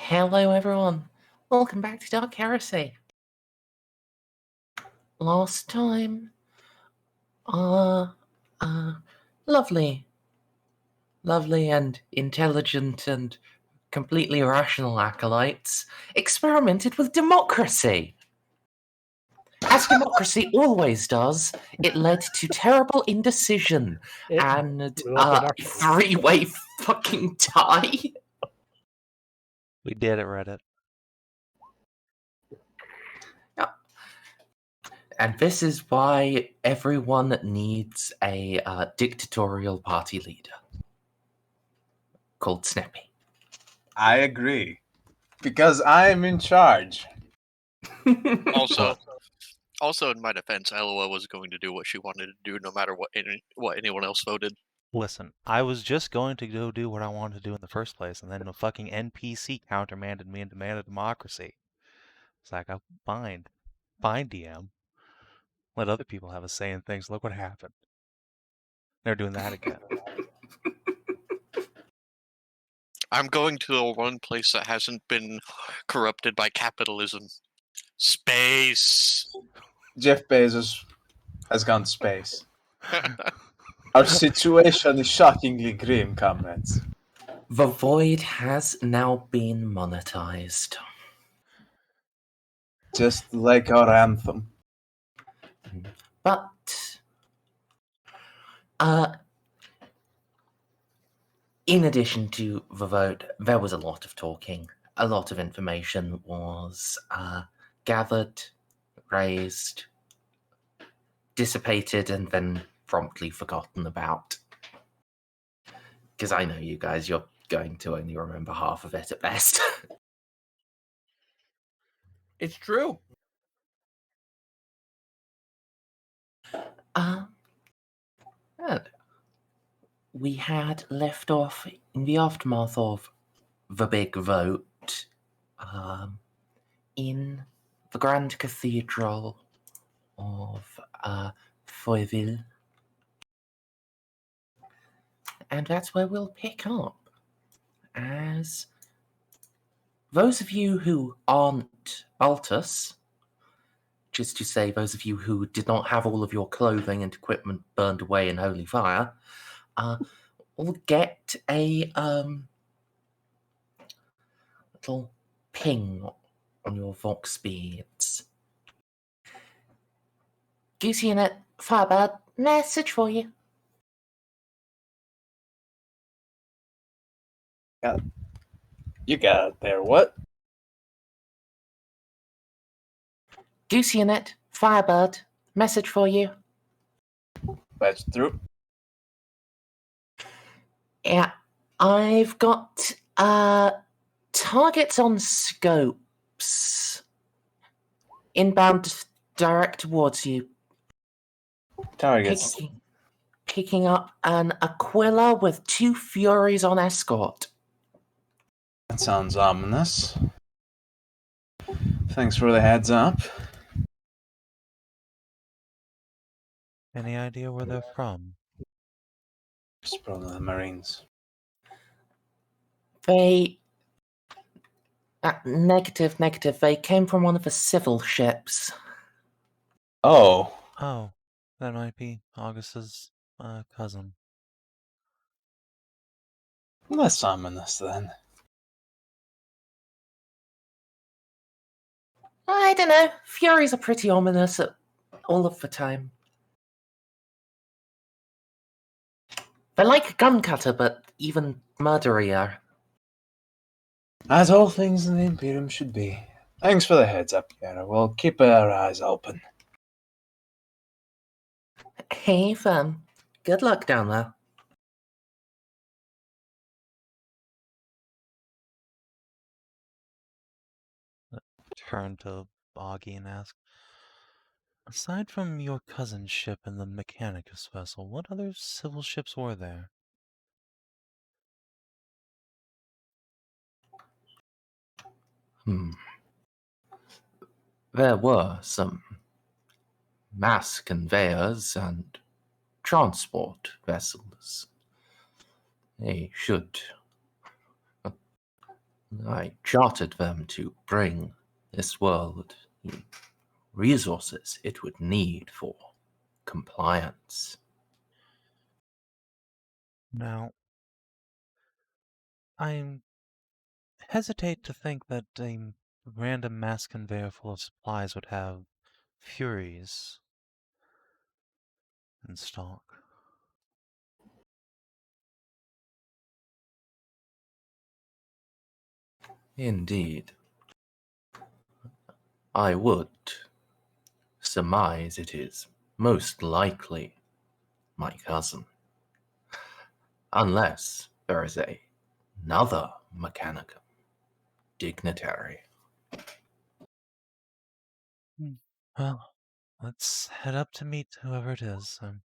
Hello everyone, welcome back to Dark Heresy. Last time, lovely and intelligent and completely rational acolytes experimented with democracy. As democracy always does, it led to terrible indecision and a three-way fucking tie. We did it, Reddit. And this is why everyone needs a dictatorial party leader called Snippy. I agree. Because I'm in charge. Also, in my defense, Eloa was going to do what she wanted to do no matter what anyone else voted. Listen, I was just going to go do what I wanted to do in the first place, and then a fucking NPC countermanded me and demanded democracy. It's like, fine, DM. Let other people have a say in things. Look what happened. They're doing that again. I'm going to the one place that hasn't been corrupted by capitalism. Space! Jeff Bezos has gone to space. Our situation is shockingly grim, comrades. The void has now been monetized. Just like our anthem. But, in addition to the vote, there was a lot of talking. A lot of information was gathered, raised, dissipated, and then promptly forgotten about. Because I know you guys, you're going to only remember half of it at best. It's true. We had left off in the aftermath of the big vote in the Grand Cathedral of Foyville. And that's where we'll pick up. As those of you who aren't Baltus, which is to say those of you who did not have all of your clothing and equipment burned away in holy fire, will get a little ping on your Vox speeds. Goosey Unit, Firebird, message for you. You got it there, what? Goosey Unit, Firebird, message for you. Patch through. Yeah, I've got targets on scopes. Inbound direct towards you. Targets. Picking up an Aquila with 2 Furies on escort. That sounds ominous. Thanks for the heads up. Any idea where they're from? It's probably the Marines. They... negative. They came from one of the civil ships. Oh. Oh, that might be Augus's cousin. Less ominous, then. I don't know. Furies are pretty ominous all of the time. They're like Guncutter, but even murderier. As all things in the Imperium should be. Thanks for the heads up, Yara. We'll keep our eyes open. Hey, fam. Good luck down there. Turn to Boggy and ask, aside from your cousin's ship and the Mechanicus vessel, what other civil ships were there? There were some mass conveyors and transport vessels. They should I chartered them to bring this world the resources it would need for compliance. Now, I hesitate to think that a random mass conveyor full of supplies would have Furies in stock. Indeed. I would surmise it is most likely my cousin. Unless there is another Mechanicus dignitary. Well, let's head up to meet whoever it is. I'm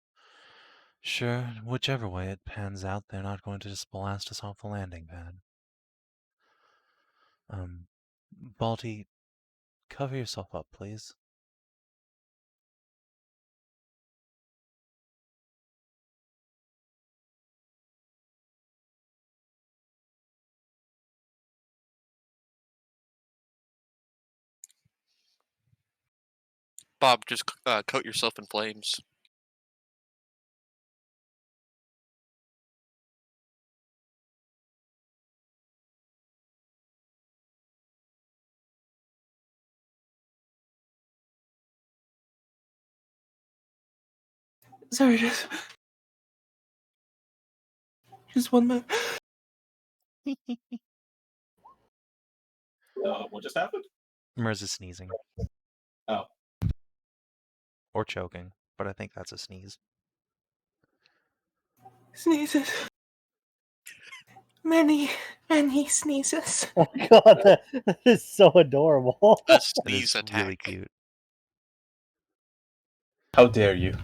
sure whichever way it pans out, they're not going to just blast us off the landing pad. Balti, cover yourself up, please. Bob, just coat yourself in flames. Sorry, just one moment. What just happened? Merz is sneezing. Oh. Or choking, but I think that's a sneeze. Sneezes. Many sneezes. Oh god, that is so adorable. A It sneeze is attack. really cute. How dare you?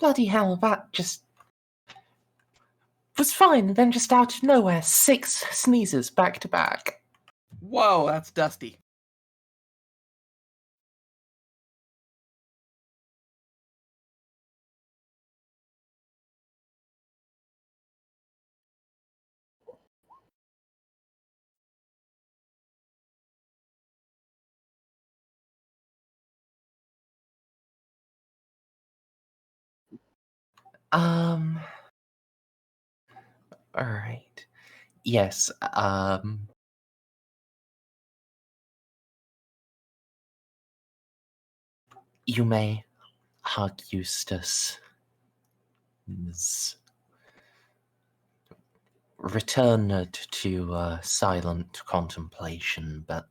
Bloody hell, that just was fine, and then just out of nowhere, 6 sneezes back to back. Whoa, that's dusty. Alright. Yes, you may hug Eustace. Returned to silent contemplation, but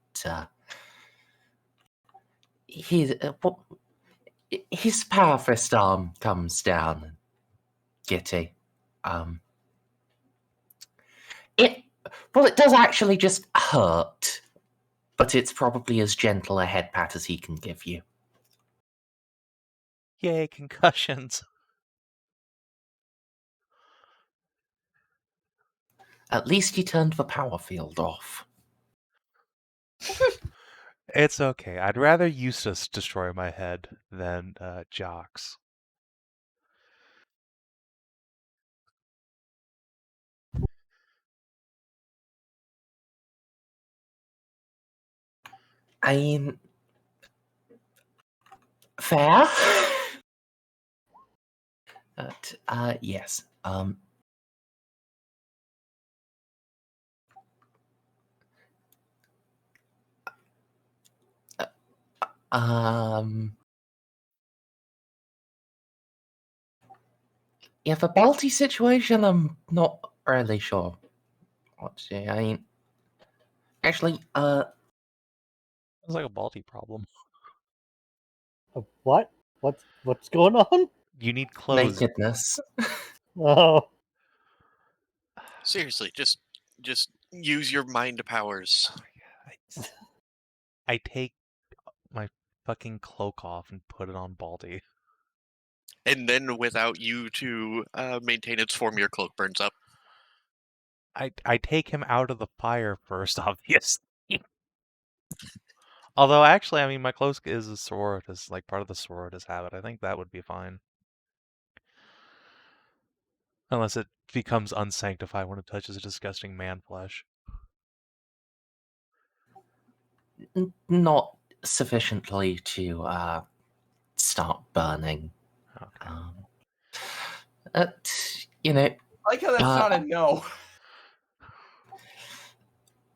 his power fist arm comes down. Gitty. It does actually just hurt, but it's probably as gentle a head pat as he can give you. Yay, concussions. At least he turned the power field off. It's okay. I'd rather Eustace destroy my head than Jacques. I mean, fair. But, yes. Yeah, the Balti situation, I'm not really sure what to say. I mean, actually, Sounds like a Balti problem. What? What's going on? You need clothes. nakedness. Oh, Seriously, just use your mind powers. I take my fucking cloak off and put it on Balti. And then without you to maintain its form, your cloak burns up. I take him out of the fire first, obviously. Although, actually, I mean, my cloak is a sororitas, like part of the sororitas habit. I think that would be fine. Unless it becomes unsanctified when it touches a disgusting man flesh. Not sufficiently to start burning. Okay. You know, I like how that's not a no.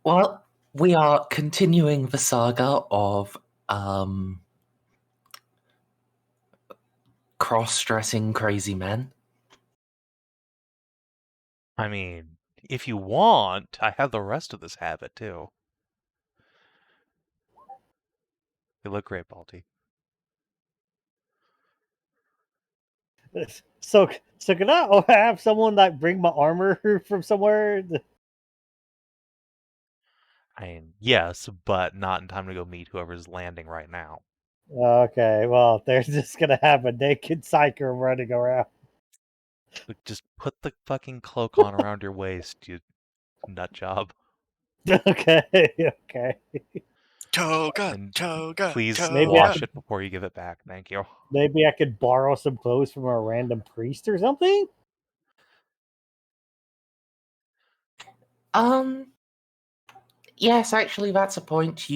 well, we are continuing the saga of cross-dressing crazy men. I mean, if you want, I have the rest of this habit, too. You look great, Balti. So can I have someone like bring my armor from somewhere? I mean, yes, but not in time to go meet whoever's landing right now. Okay, well, they're just gonna have a naked Ceiko running around. Look, just put the fucking cloak on around your waist, you nut job. Okay, okay. Toga, And toga, please Maybe toga. wash it before you give it back. Thank you. Maybe I could borrow some clothes from a random priest or something. Yes, actually, that's a point.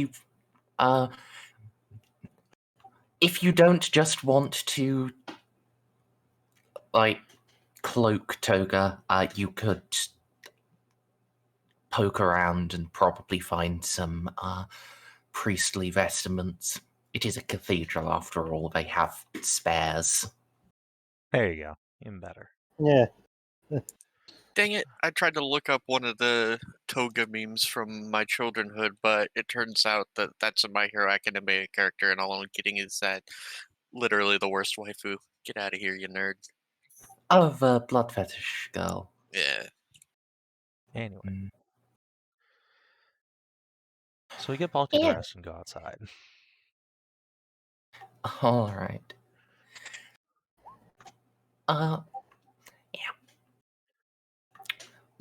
If you don't just want to, like, cloak toga, you could poke around and probably find some priestly vestments. It is a cathedral, after all. They have spares. There you go. Even better. Yeah. Dang it, I tried to look up one of the toga memes from my childrenhood, but it turns out that that's a My Hero Academia character, and all I'm getting is that literally the worst waifu. Get out of here, you nerd. Oh, the blood fetish girl. Yeah. Anyway. So we get Balti dressed and go outside. Alright.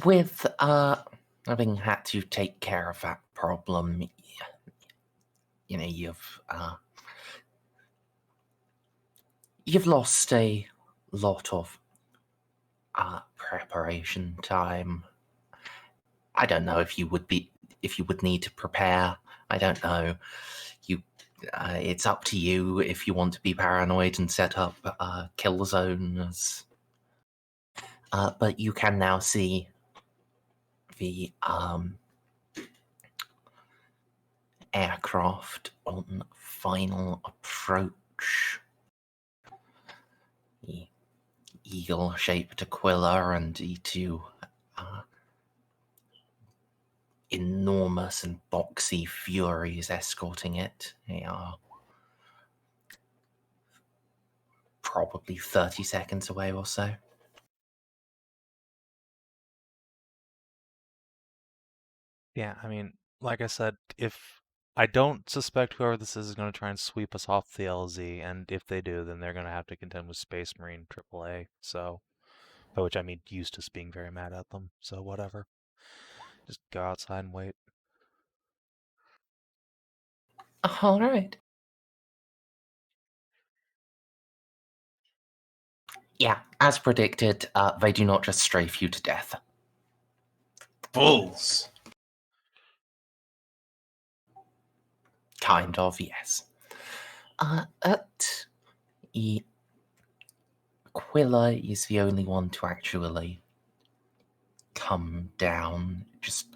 With having had to take care of that problem, you know, you've lost a lot of preparation time. I don't know if you would need to prepare. I don't know. It's up to you if you want to be paranoid and set up kill zones. But you can now see the aircraft on final approach. The eagle-shaped Aquila and E2 enormous and boxy furies escorting it. They are probably 30 seconds away or so. Yeah, I mean, like I said, if I don't suspect whoever this is going to try and sweep us off the LZ, and if they do, then they're going to have to contend with Space Marine AAA. So, by which I mean Eustace being very mad at them. So whatever. Just go outside and wait. All right. Yeah, as predicted, they do not just strafe you to death. Bulls. Kind of, yes. Aquila is the only one to actually come down, just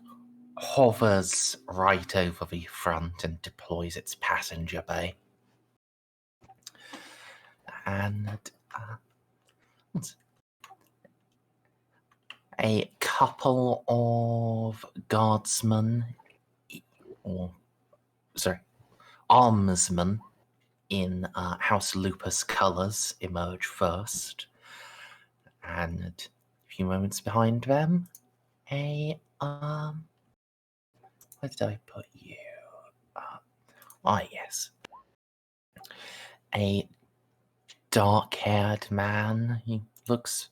hovers right over the front and deploys its passenger bay. And a couple of guardsmen, armsmen in House Lupus colours emerge first. And a few moments behind them, where did I put you? Yes. A dark-haired man. He looks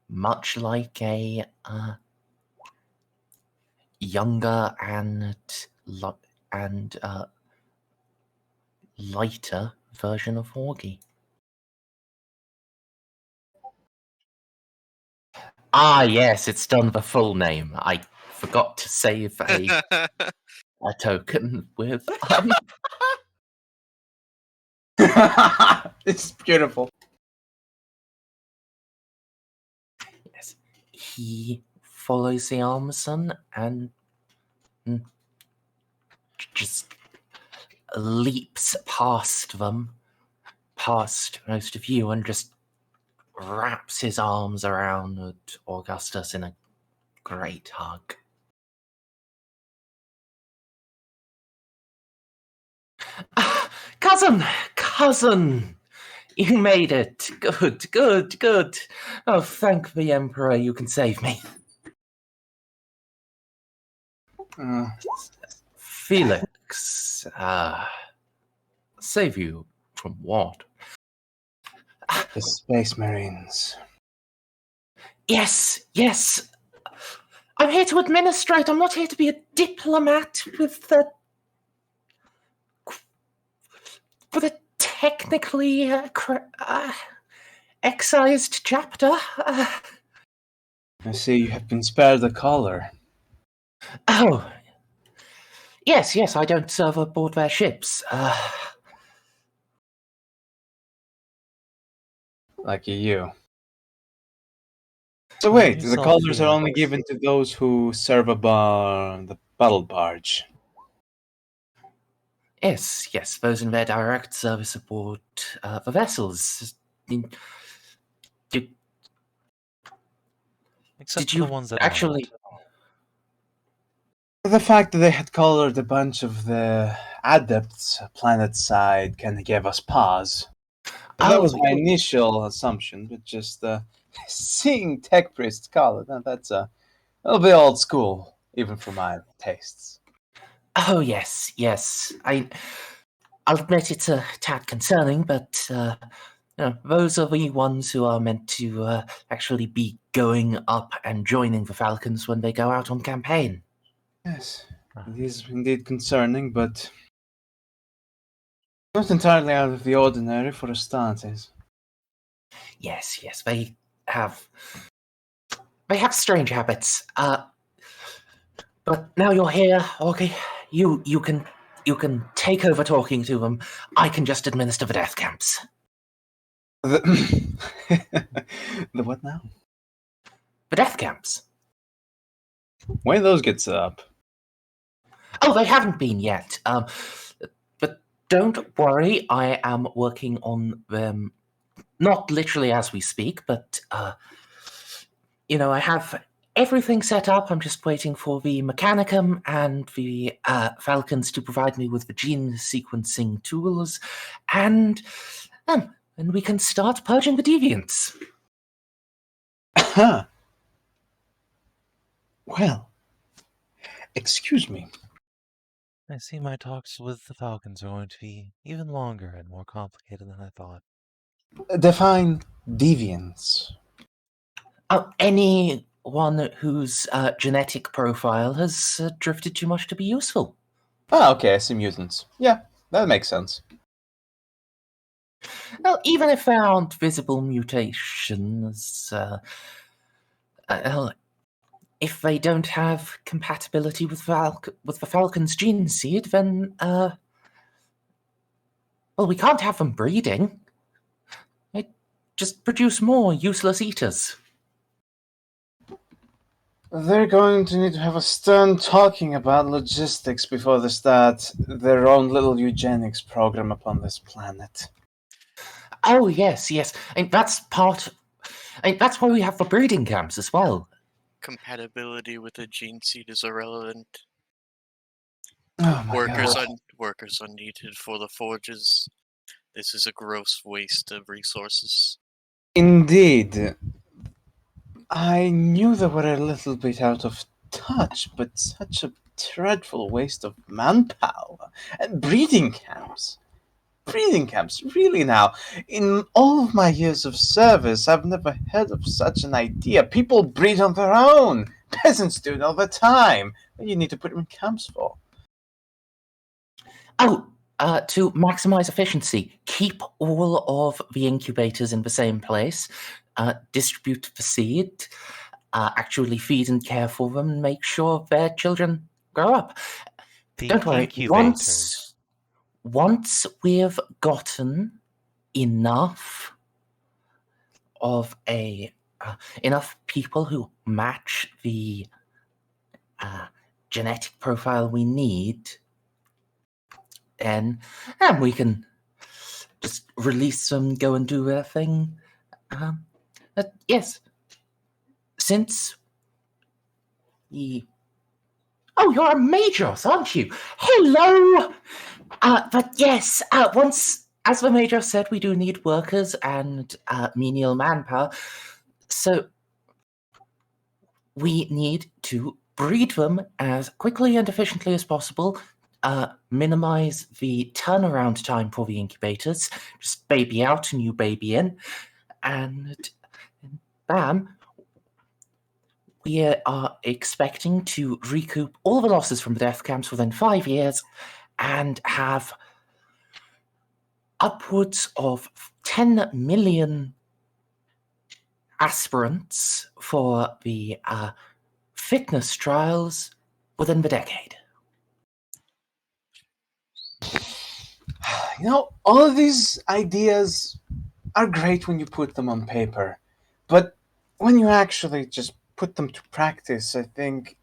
much like a younger and lighter version of Augie. Ah, yes, it's done the full name. I forgot to save a token with. It's beautiful. Yes, he follows the Armson and just leaps past them, past most of you, and just wraps his arms around Augustus in a great hug. Cousin! You made it. Good. Oh, thank the Emperor, you can save me. Felix, save you from what? The Space Marines. Yes. I'm here to administrate. I'm not here to be a diplomat with the technically excised chapter. I see you have been spared the collar. Oh, yes, I don't serve aboard their ships. Lucky you. So wait, You the saw collars the- are only given to those who serve aboard the battle barge. Yes, those in their direct service aboard the vessels. Except Did for you the ones that actually? The fact that they had collared a bunch of the adepts planet side kind of gave us pause. But that was my initial assumption, but just seeing tech priests collar, that's a little bit old school, even for my tastes. Oh yes. I'll admit it's a tad concerning, but those are the ones who are meant to actually be going up and joining the Falcons when they go out on campaign. Yes, it is indeed concerning, but not entirely out of the ordinary for a starters. Yes, they have strange habits. But now you're here, okay? You can take over talking to them. I can just administer the death camps. The what now? The death camps. When those get set up? Oh, they haven't been yet. But don't worry, I am working on them. Not literally as we speak, but I have everything set up. I'm just waiting for the Mechanicum and the Falcons to provide me with the gene sequencing tools, and we can start purging the deviants. Huh. Well, excuse me. I see my talks with the Falcons are going to be even longer and more complicated than I thought. Define deviance. Anyone whose genetic profile has drifted too much to be useful. Okay, I see mutants. Yeah, that makes sense. Well, even if there aren't visible mutations, if they don't have compatibility with the Falcon's gene seed, then we can't have them breeding. They just produce more useless eaters. They're going to need to have a stern talking about logistics before they start their own little eugenics program upon this planet. Oh, yes. That's that's why we have the breeding camps as well. Compatibility with a gene seed is irrelevant. Oh my Workers God. workers are needed for the forges. This is a gross waste of resources. Indeed. I knew they were a little bit out of touch, but such a dreadful waste of manpower. And breeding camps. Breeding camps, really now. In all of my years of service, I've never heard of such an idea. People breed on their own. Peasants do it all the time. You need to put them in camps for. Oh, to maximize efficiency, keep all of the incubators in the same place, distribute the seed, actually feed and care for them, and make sure their children grow up. The Don't worry, incubators. once we've gotten enough of enough people who match the genetic profile we need, then we can just release them, go and do their thing. Yes, since oh, you're a Majors, aren't you? Hello! But yes, once, as the Major said, we do need workers and menial manpower, so we need to breed them as quickly and efficiently as possible, minimize the turnaround time for the incubators, just baby out, new baby in, and bam, we are expecting to recoup all the losses from the death camps within 5 years and have upwards of 10 million aspirants for the fitness trials within the decade. You know, all of these ideas are great when you put them on paper, but when you actually just put them to practice, I think...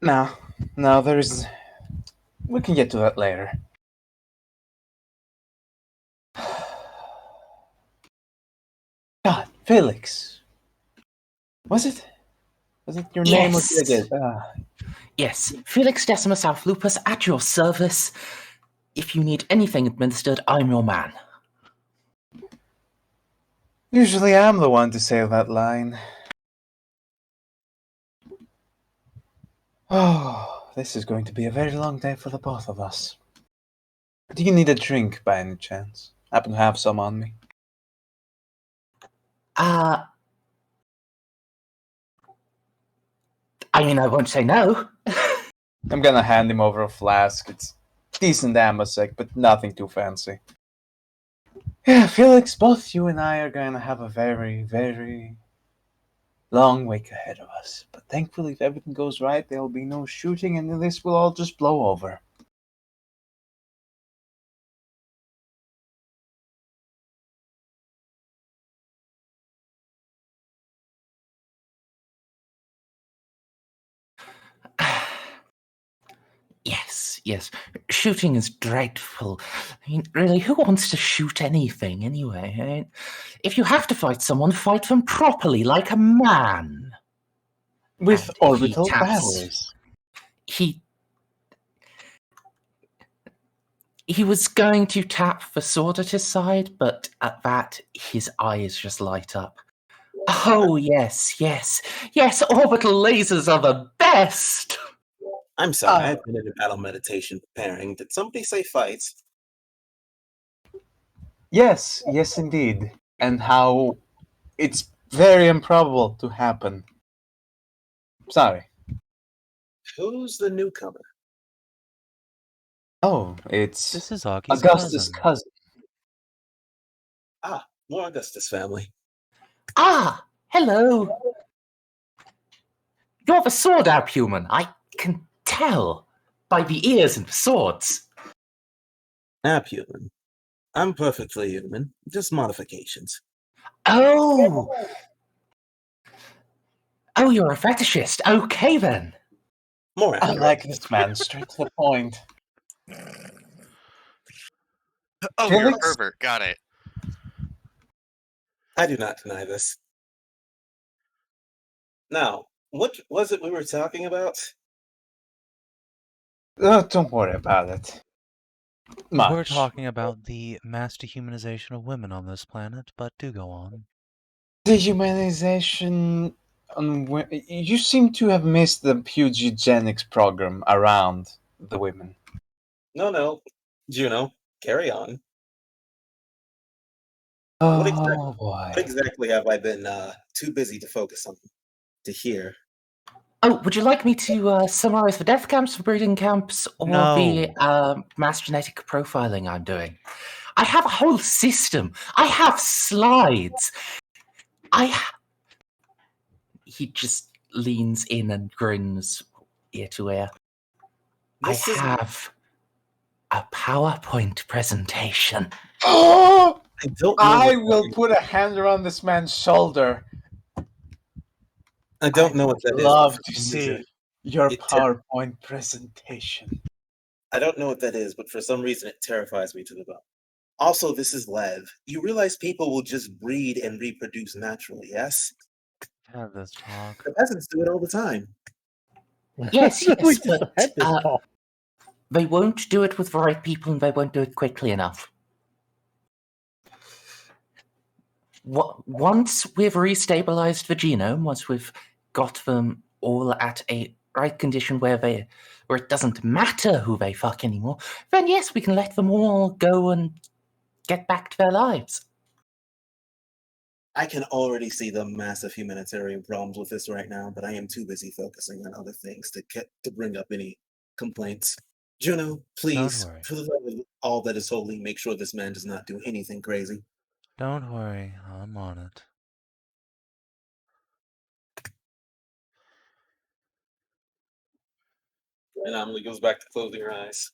No, there's... We can get to that later. God, Felix. Was it your name? What did I get? Yes, Felix Decimus Alph Lupus at your service. If you need anything administered, I'm your man. Usually I'm the one to say that line. Oh, this is going to be a very long day for the both of us. Do you need a drink by any chance? Happen to have some on me? I mean, I won't say no. I'm gonna hand him over a flask. It's decent Amasec, but nothing too fancy. Yeah, Felix, both you and I are gonna have a very, very long week ahead of us. But thankfully, if everything goes right, there'll be no shooting and this will all just blow over. Yes. Shooting is dreadful. I mean, really, who wants to shoot anything anyway? I mean, if you have to fight someone, fight them properly, like a man. With And orbital batteries. He was going to tap the sword at his side, but at that, his eyes just light up. Oh, yes. Orbital lasers are the best. I'm sorry, I've been in a battle meditation preparing. Did somebody say fights? Yes, indeed. And how it's very improbable to happen. Sorry. Who's the newcomer? Oh, it's This is Augie's Augustus' cousin. Ah, more Augustus family. Ah, hello. You're the sword app human. I can tell by the ears and the swords. App human. I'm perfectly human, just modifications. Oh, you're a fetishist. Okay, then. More I accurate. like this man, straight to the point. Oh, you're a Felix? pervert. Got it. I do not deny this. Now, what was it we were talking about? Don't worry about it. Much. We're talking about the mass dehumanization of women on this planet, but do go on. Dehumanization... You seem to have missed the huge eugenics program around the women. No. Juno, carry on. Oh, boy. What exactly have I been too busy to focus on to hear? Oh, would you like me to summarize the death camps, the breeding camps, or the mass genetic profiling I'm doing? I have a whole system. I have slides. He just leans in and grins ear to ear. I have a PowerPoint presentation. Oh! I don't know. I will put a hand around this man's shoulder. I don't know what that is. Love to see your PowerPoint presentation. I don't know what that is, but for some reason it terrifies me to the bone. Also, this is Lev. You realize people will just breed and reproduce naturally, yes? Have this talk. The peasants do it all the time. Yes, We yes, just had this talk. they won't do it with the right people, and they won't do it quickly enough. Once we've restabilized the genome, once we've got them all at a right condition where it doesn't matter who they fuck anymore, then yes, we can let them all go and get back to their lives. I can already see the massive humanitarian problems with this right now, but I am too busy focusing on other things to bring up any complaints. Juno, please, Don't worry. for the love of all that is holy, make sure this man does not do anything crazy. Don't worry, I'm on it. And Amelie goes back to closing her eyes.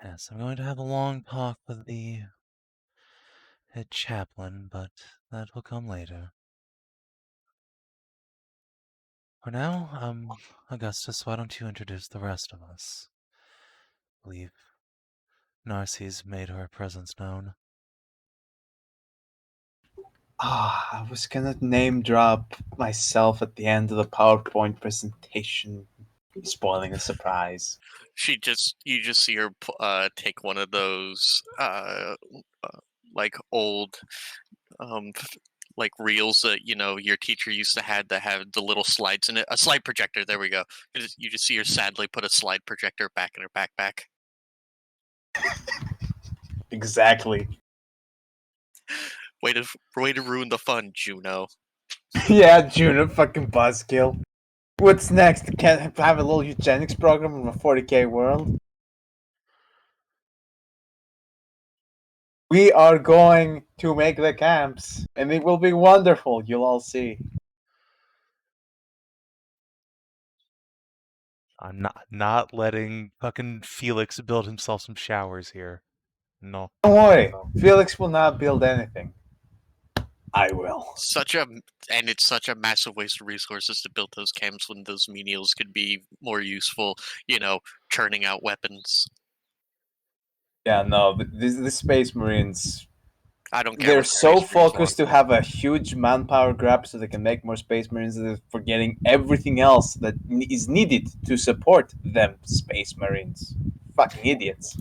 Yes, I'm going to have a long talk with the head chaplain, but that will come later. For now, Augustus, why don't you introduce the rest of us? I believe Narcia's made her presence known. I was gonna name drop myself at the end of the PowerPoint presentation, spoiling the surprise. You just see her take one of those like old like reels that your teacher used to have that have the little slides in it. A slide projector. There we go. You just see her sadly put a slide projector back in her backpack. Exactly. Way to ruin the fun, Juno. Yeah, Juno, fucking buzzkill. What's next? Can't have a little eugenics program in a 40k world? We are going to make the camps, and it will be wonderful. You'll all see. I'm not letting fucking Felix build himself some showers here. No. Don't worry, Felix will not build anything. I will. It's such a massive waste of resources to build those camps when those menials could be more useful, churning out weapons. Yeah, no, the Space Marines, I don't care. they're so focused to have a huge manpower grab so they can make more Space Marines, that they're forgetting everything else that is needed to support them Space Marines. Fucking idiots.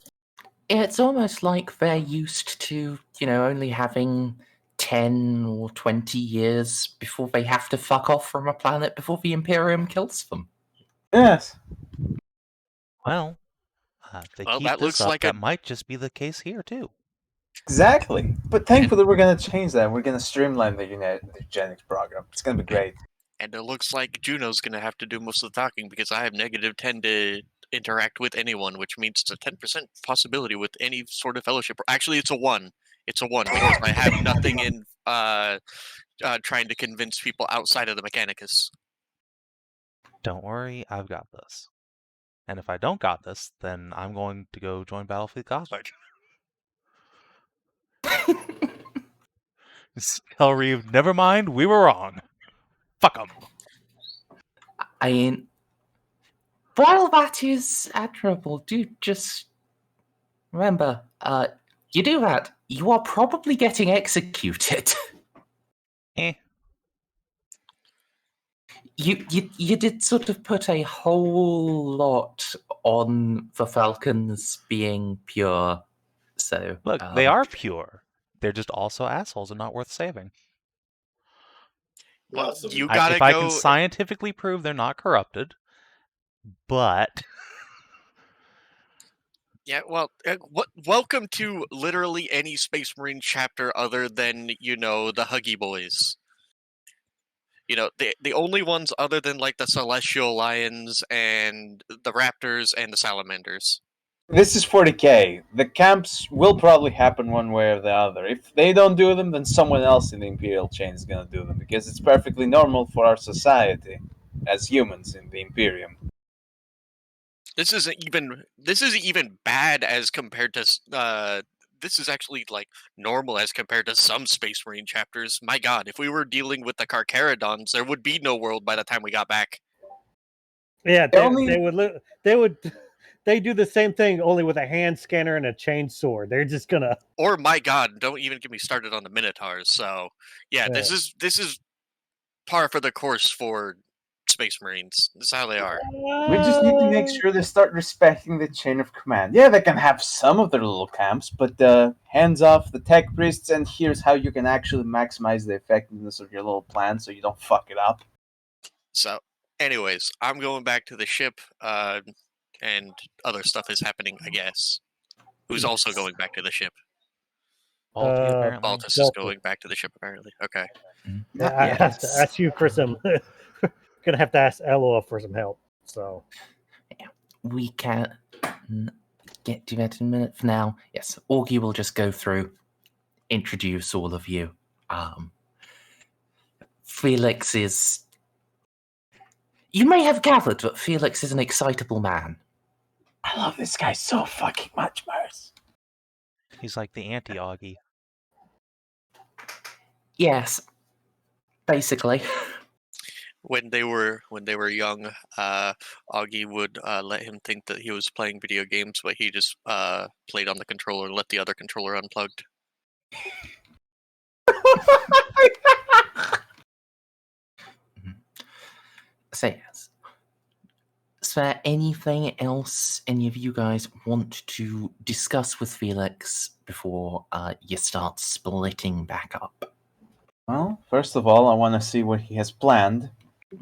It's almost like they're used to, only having 10 or 20 years before they have to fuck off from a planet before the Imperium kills them. Yes. Well, if they keep that this looks up, like that might just be the case here, too. Exactly. But thankfully, we're going to change that. We're going to streamline the eugenics program. It's going to be great. And it looks like Juno's going to have to do most of the talking because I have -10 to interact with anyone, which means it's a 10% possibility with any sort of fellowship. Actually, it's a 1. It's a 1 because I have nothing in trying to convince people outside of the Mechanicus. Don't worry, I've got this. And if I don't got this, then I'm going to go join Battlefield Cosmic. Tell Reeve, never mind, we were wrong. Fuck them. I mean, while that is admirable, do just remember, you do that, you are probably getting executed. You did sort of put a whole lot on the Falcons being pure. So Look, they are pure. They're just also assholes and not worth saving. Well, you If gotta I go. can scientifically prove they're not corrupted, but Yeah, well, welcome to literally any Space Marine chapter other than, the Huggy Boys. The only ones other than, like, the Celestial Lions and the Raptors and the Salamanders. This is 40k. The camps will probably happen one way or the other. If they don't do them, then someone else in the Imperial chain is going to do them, because it's perfectly normal for our society as humans in the Imperium. This isn't even bad as compared to this is actually like normal as compared to some Space Marine chapters. My God, if we were dealing with the Carcharodons, there would be no world by the time we got back. Yeah, they do the same thing only with a hand scanner and a chainsaw. They're just gonna. Or my God, don't even get me started on the Minotaurs. So yeah, this is par for the course for Space Marines. This is how they are. We just need to make sure they start respecting the chain of command. Yeah, they can have some of their little camps, but hands off the tech priests, and here's how you can actually maximize the effectiveness of your little plan so you don't fuck it up. So, anyways, I'm going back to the ship, and other stuff is happening, I guess. Who's also going back to the ship? Balti, apparently. Baltus is going back to the ship, apparently. Okay. Yeah, I have to ask you for some. Gonna have to ask Eloa for some help. So We can get to that in a minute. For now, yes, Augie will just go through, introduce all of you. Felix is... You may have gathered that Felix is an excitable man. I love this guy so fucking much, Merz. He's like the anti-Augie. Yes, basically. When they were young, Augie would let him think that he was playing video games, but he just played on the controller and left the other controller unplugged. So yes. Is there anything else any of you guys want to discuss with Felix before you start splitting back up? Well, first of all, I want to see what he has planned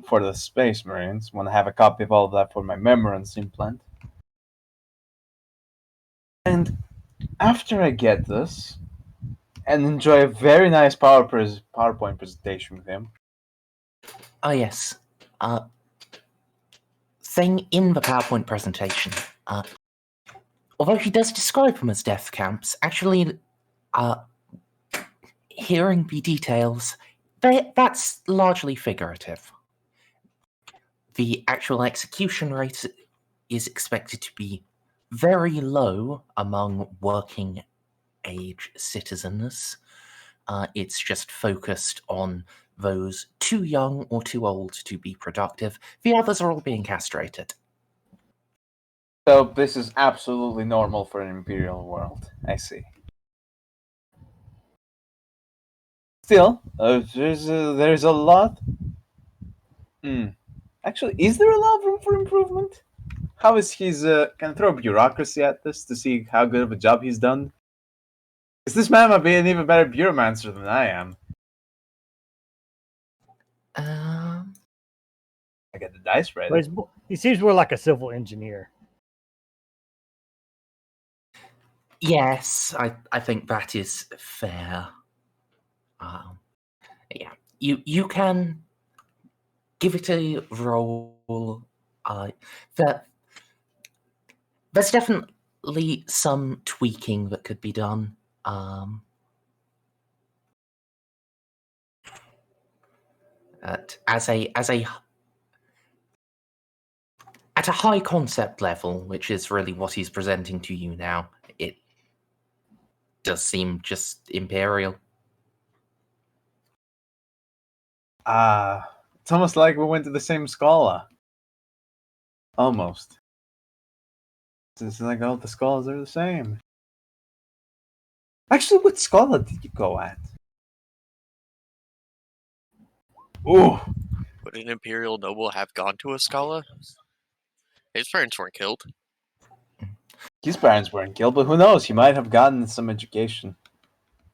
for the Space Marines. Want to have a copy of all of that for my Memorance implant. And after I get this, and enjoy a very nice PowerPoint presentation with him. Oh yes. Thing in the PowerPoint presentation. Although he does describe them as death camps, actually, hearing the details, that's largely figurative. The actual execution rate is expected to be very low among working age citizens. It's just focused on those too young or too old to be productive. The others are all being castrated. So this is absolutely normal for an Imperial world. I see. Still, there's a lot. Actually, is there a lot of room for improvement? How is his... can I throw bureaucracy at this to see how good of a job he's done? Because this man might be an even better Bureaucromancer than I am. I got the dice ready. he seems more like a civil engineer. Yes, I think that is fair. Yeah, you can give it a roll. There's definitely some tweaking that could be done. At a high concept level, which is really what he's presenting to you now, it does seem just imperial. It's almost like we went to the same Scala. Almost. It's like all the Scalas are the same. Actually, what Scala did you go at? Ooh. Would an Imperial noble have gone to a Scala? His parents weren't killed. His parents weren't killed, but who knows? He might have gotten some education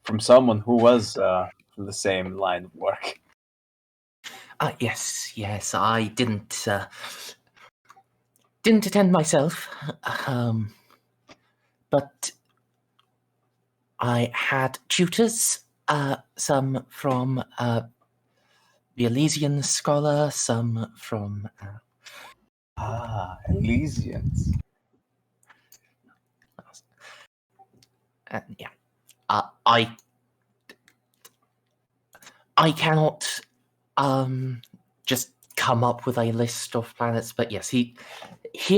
from someone who was from the same line of work. Yes, I didn't attend myself. but I had tutors, some from the Elysian scholar, some from... Elysians. yeah. I cannot just come up with a list of planets, but yes, he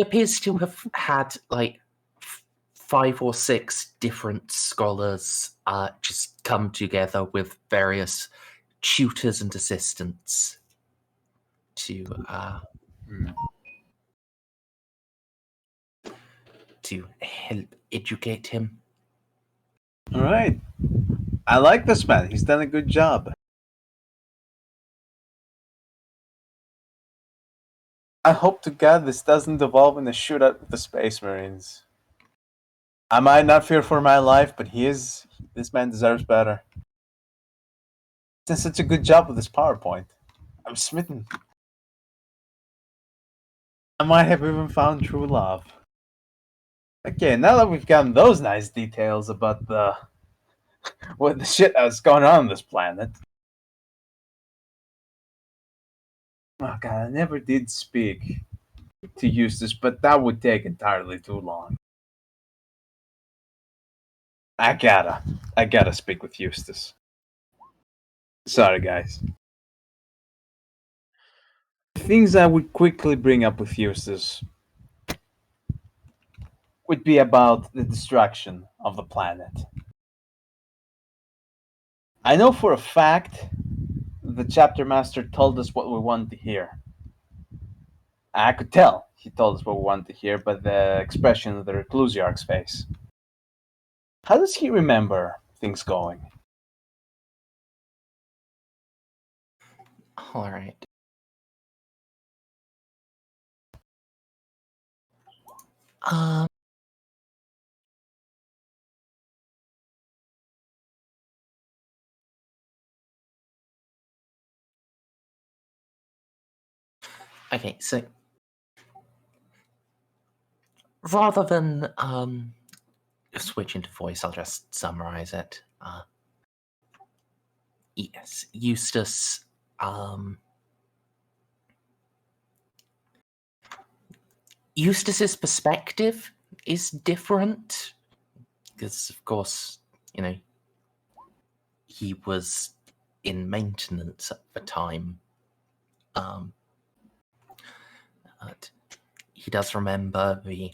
appears to have had like 5 or 6 different scholars just come together with various tutors and assistants to help educate him. All right. I like this man. He's done a good job. I hope to God this doesn't evolve in a shootout with the Space Marines. I might not fear for my life, but this man deserves better. He's done such a good job with this PowerPoint. I'm smitten. I might have even found true love. Okay, now that we've gotten those nice details about the shit that's going on this planet. Oh god, I never did speak to Eustace, but that would take entirely too long. I gotta speak with Eustace. Sorry, guys. Things I would quickly bring up with Eustace would be about the destruction of the planet. I know for a fact the chapter master told us what we wanted to hear. I could tell he told us what we wanted to hear by the expression of the Reclusiarch's face. How does he remember things going? All right. Okay, so rather than switch into voice, I'll just summarize it. Yes, Eustace Eustace's perspective is different because, of course, he was in maintenance at the time. But he does remember the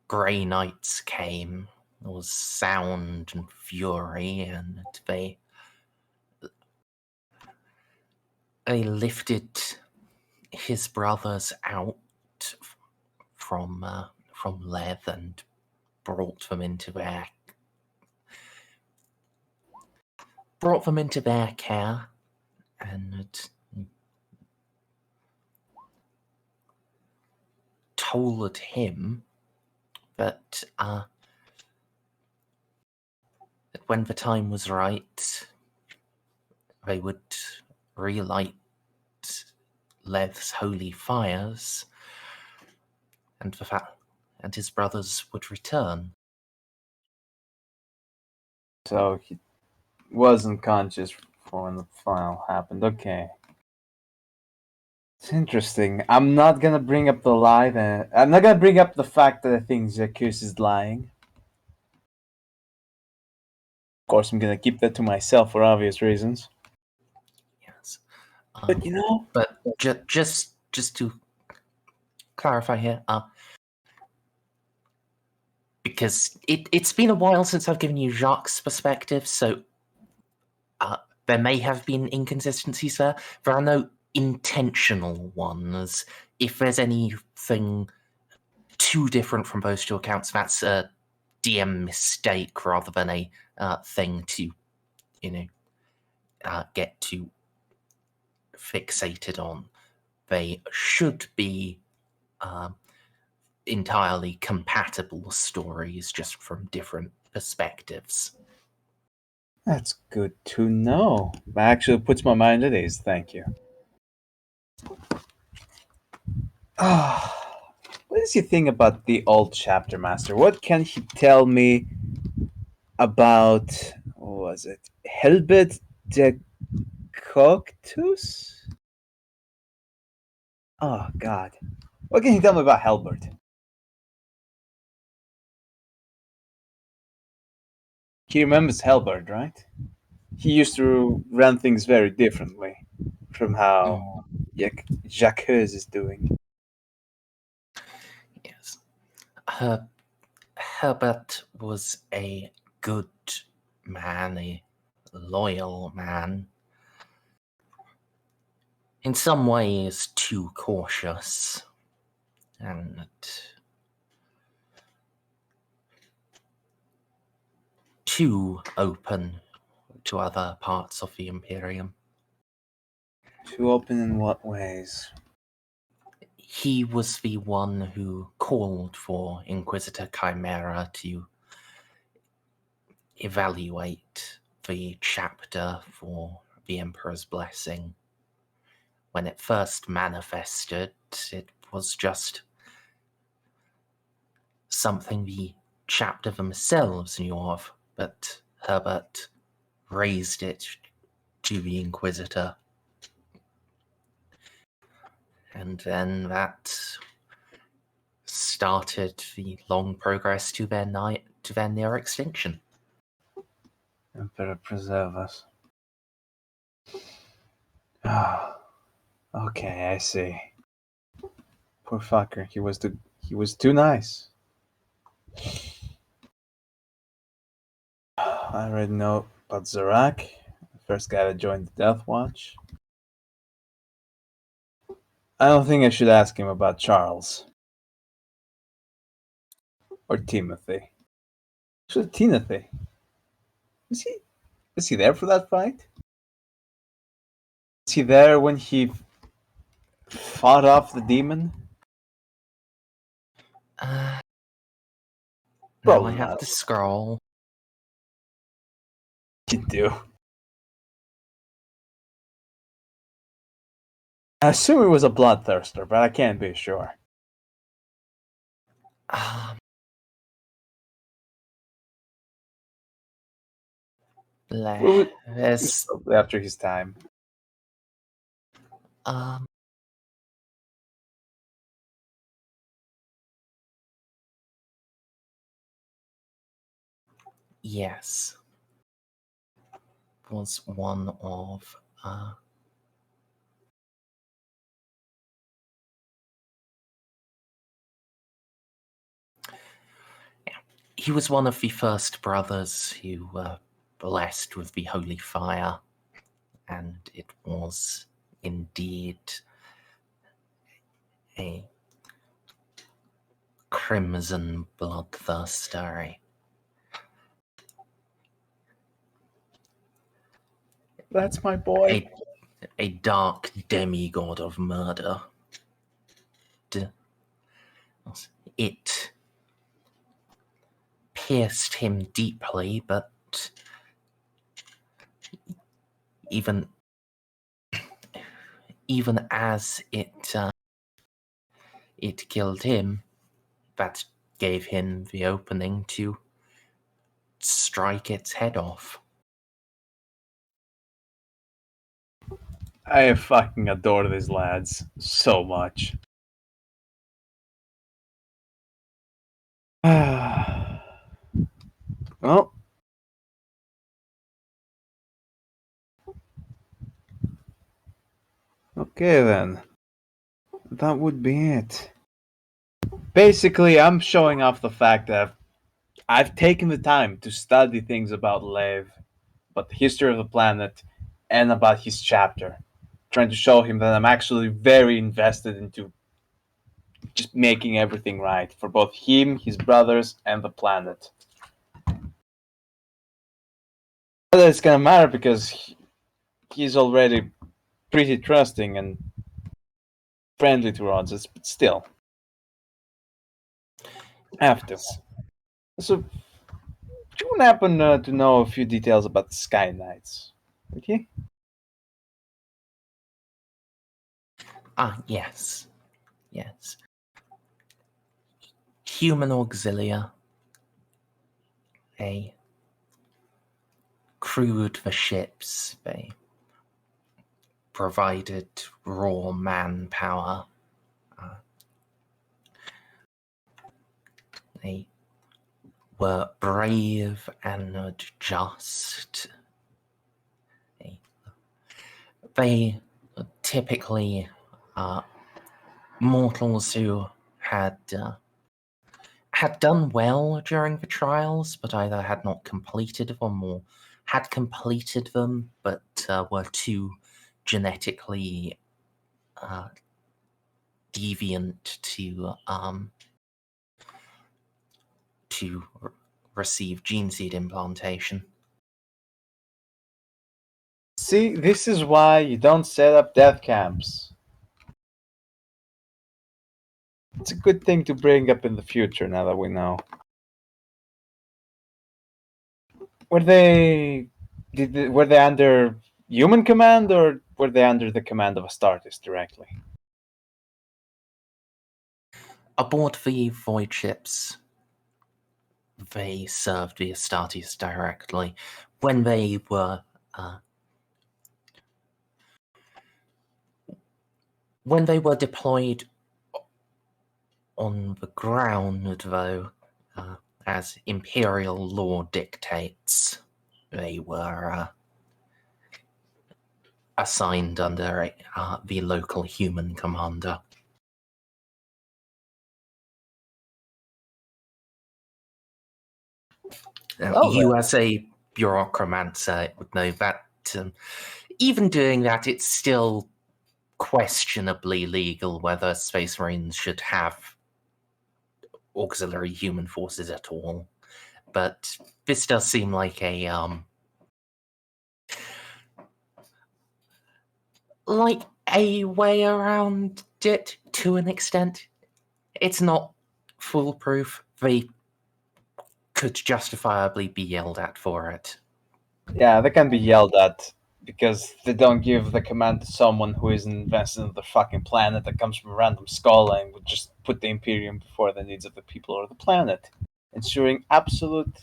Grey Knights came. There was sound and fury, and they lifted his brothers out from Lev and brought them into their care, and told him that when the time was right, they would relight Lev's holy fires, and his brothers would return. So he wasn't conscious when the final happened. Okay. It's interesting. I'm not gonna bring up the lie. I'm not gonna bring up the fact that I think Jacques is lying. Of course, I'm gonna keep that to myself for obvious reasons. Yes, But But just to clarify here, because it's been a while since I've given you Jacques' perspective, so there may have been inconsistencies there. There are no intentional ones. If there's anything too different from those two accounts, that's a DM mistake rather than a thing to, get too fixated on. They should be entirely compatible stories, just from different perspectives. That's good to know. That actually puts my mind at ease. Thank you. What does he think about the old chapter master? What can he tell me about, what was it? Helbet de Coctus? Oh, God. What can he tell me about Helbert? He remembers Helbert, right? He used to run things very differently from how Jacques is doing. Yes. Herbert was a good man, a loyal man. In some ways, too cautious and too open to other parts of the Imperium. Too open in what ways? He was the one who called for Inquisitor Chimera to evaluate the chapter for the Emperor's Blessing. When it first manifested, it was just something the chapter themselves knew of, but Herbert raised it to the Inquisitor. And then that started the long progress to their near extinction. Emperor preserve us. Ah, okay, I see. Poor fucker. He was too nice. I already know about Zarak, the first guy that joined the Death Watch. I don't think I should ask him about Charles. Or Timothy. Actually, Timothy. Was he there for that fight? Was he there when he fought off the demon? Now Probably I have not. to scroll. You do. I assume he was a bloodthirster, but I can't be sure. There's After his time. yes, was one of he was one of the first brothers who were blessed with the holy fire, and it was indeed a crimson bloodthirster. That's my boy. A dark demigod of murder. It pierced him deeply, but even as it killed him, that gave him the opening to strike its head off. I fucking adore these lads so much. Well, okay then. That would be it. Basically, I'm showing off the fact that I've taken the time to study things about Lev, about the history of the planet, and about his chapter. Trying to show him that I'm actually very invested into just making everything right for both him, his brothers, and the planet. Whether it's gonna matter because he's already pretty trusting and friendly towards us, but still. Have to. So, do you happen to know a few details about the Sky Knights? Okay? Yes. human auxilia. They crewed the ships. They provided raw manpower. They were brave and just. They typically mortals who had done well during the trials, but either had not completed them or had completed them, but were too genetically deviant to receive gene seed implantation. See, this is why you don't set up death camps. It's a good thing to bring up in the future now that we know. Were they under human command, or were they under the command of Astartes directly? Aboard the void ships, they served the Astartes directly. When they were deployed on the ground, though, as imperial law dictates, they were assigned under the local human commander. You, as a bureaucromancer, would know that even doing that, it's still questionably legal whether Space Marines should have auxiliary human forces at all. But this does seem like a way around it to an extent. It's not foolproof. They could justifiably be yelled at for it. Yeah, they can be yelled at because they don't give the command to someone who isn't invested in the fucking planet that comes from a random skull and would just put the Imperium before the needs of the people or the planet, ensuring absolute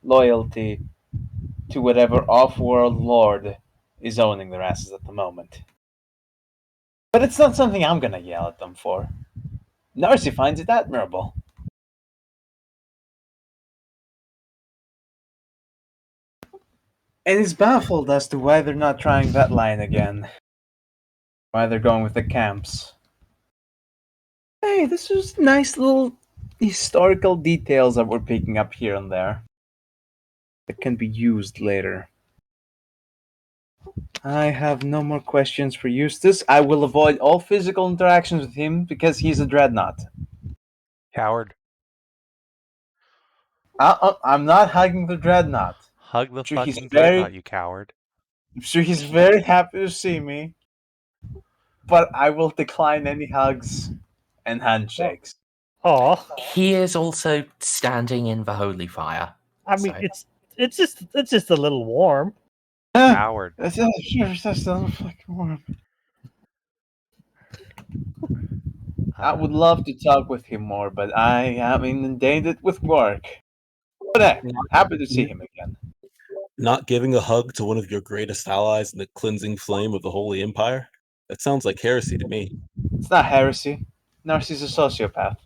loyalty to whatever off-world lord is owning their asses at the moment. But it's not something I'm gonna yell at them for. Narcia finds it admirable. And is baffled as to why they're not trying that line again. Why they're going with the camps. Hey, this is nice little historical details that we're picking up here and there that can be used later. I have no more questions for Eustace. I will avoid all physical interactions with him because he's a dreadnought. Coward. I'm not hugging the dreadnought. Hug the Sure, fucking dreadnought, you coward. I'm sure he's very happy to see me, but I will decline any hugs and handshakes. Oh, He is also standing in the holy fire. I mean, so- it's just a little warm. Coward. That's a little fucking warm. I would love to talk with him more, but I am inundated with work. But hey, happy to see him again. Not giving a hug to one of your greatest allies in the cleansing flame of the Holy Empire? That sounds like heresy to me. It's not heresy. Narci's a sociopath.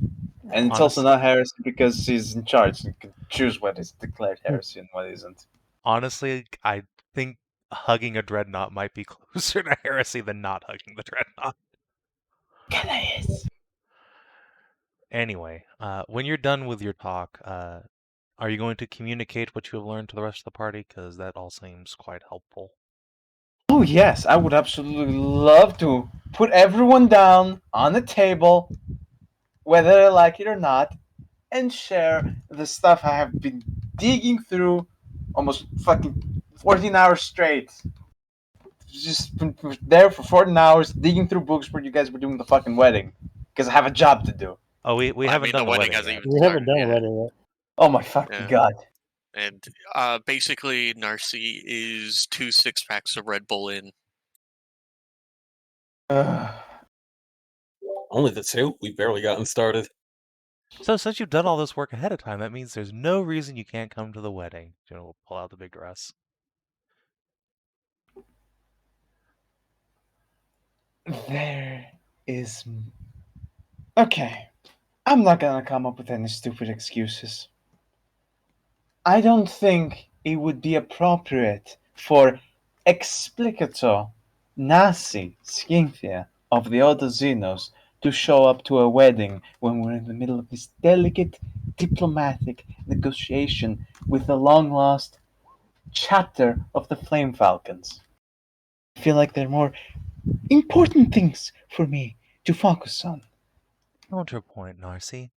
And it's also not heresy because he's in charge and can choose what is declared heresy and what isn't. Honestly, I think hugging a dreadnought might be closer to heresy than not hugging the dreadnought. Anyway, when you're done with your talk, are you going to communicate what you have learned to the rest of the party? Because that all seems quite helpful. Oh yes, I would absolutely love to put everyone down on a table, whether they like it or not, and share the stuff I have been digging through almost fucking 14 hours straight. Just been there for 14 hours digging through books where you guys were doing the fucking wedding. Because I have a job to do. Oh, we haven't done the wedding hasn't yet. even We haven't started done yet. a wedding yet. Oh my fucking god. And basically, Narcia is 2 6-packs of Red Bull in. Only the two? We've barely gotten started. So since you've done all this work ahead of time, that means there's no reason you can't come to the wedding. Juno will pull out the big dress. There is. Okay. I'm not gonna come up with any stupid excuses. I don't think it would be appropriate for explicator Nasi Scythia of the Odozinos to show up to a wedding when we're in the middle of this delicate diplomatic negotiation with the long lost chapter of the Flame Falcons. I feel like there are more important things for me to focus on. Counterpoint, Narci.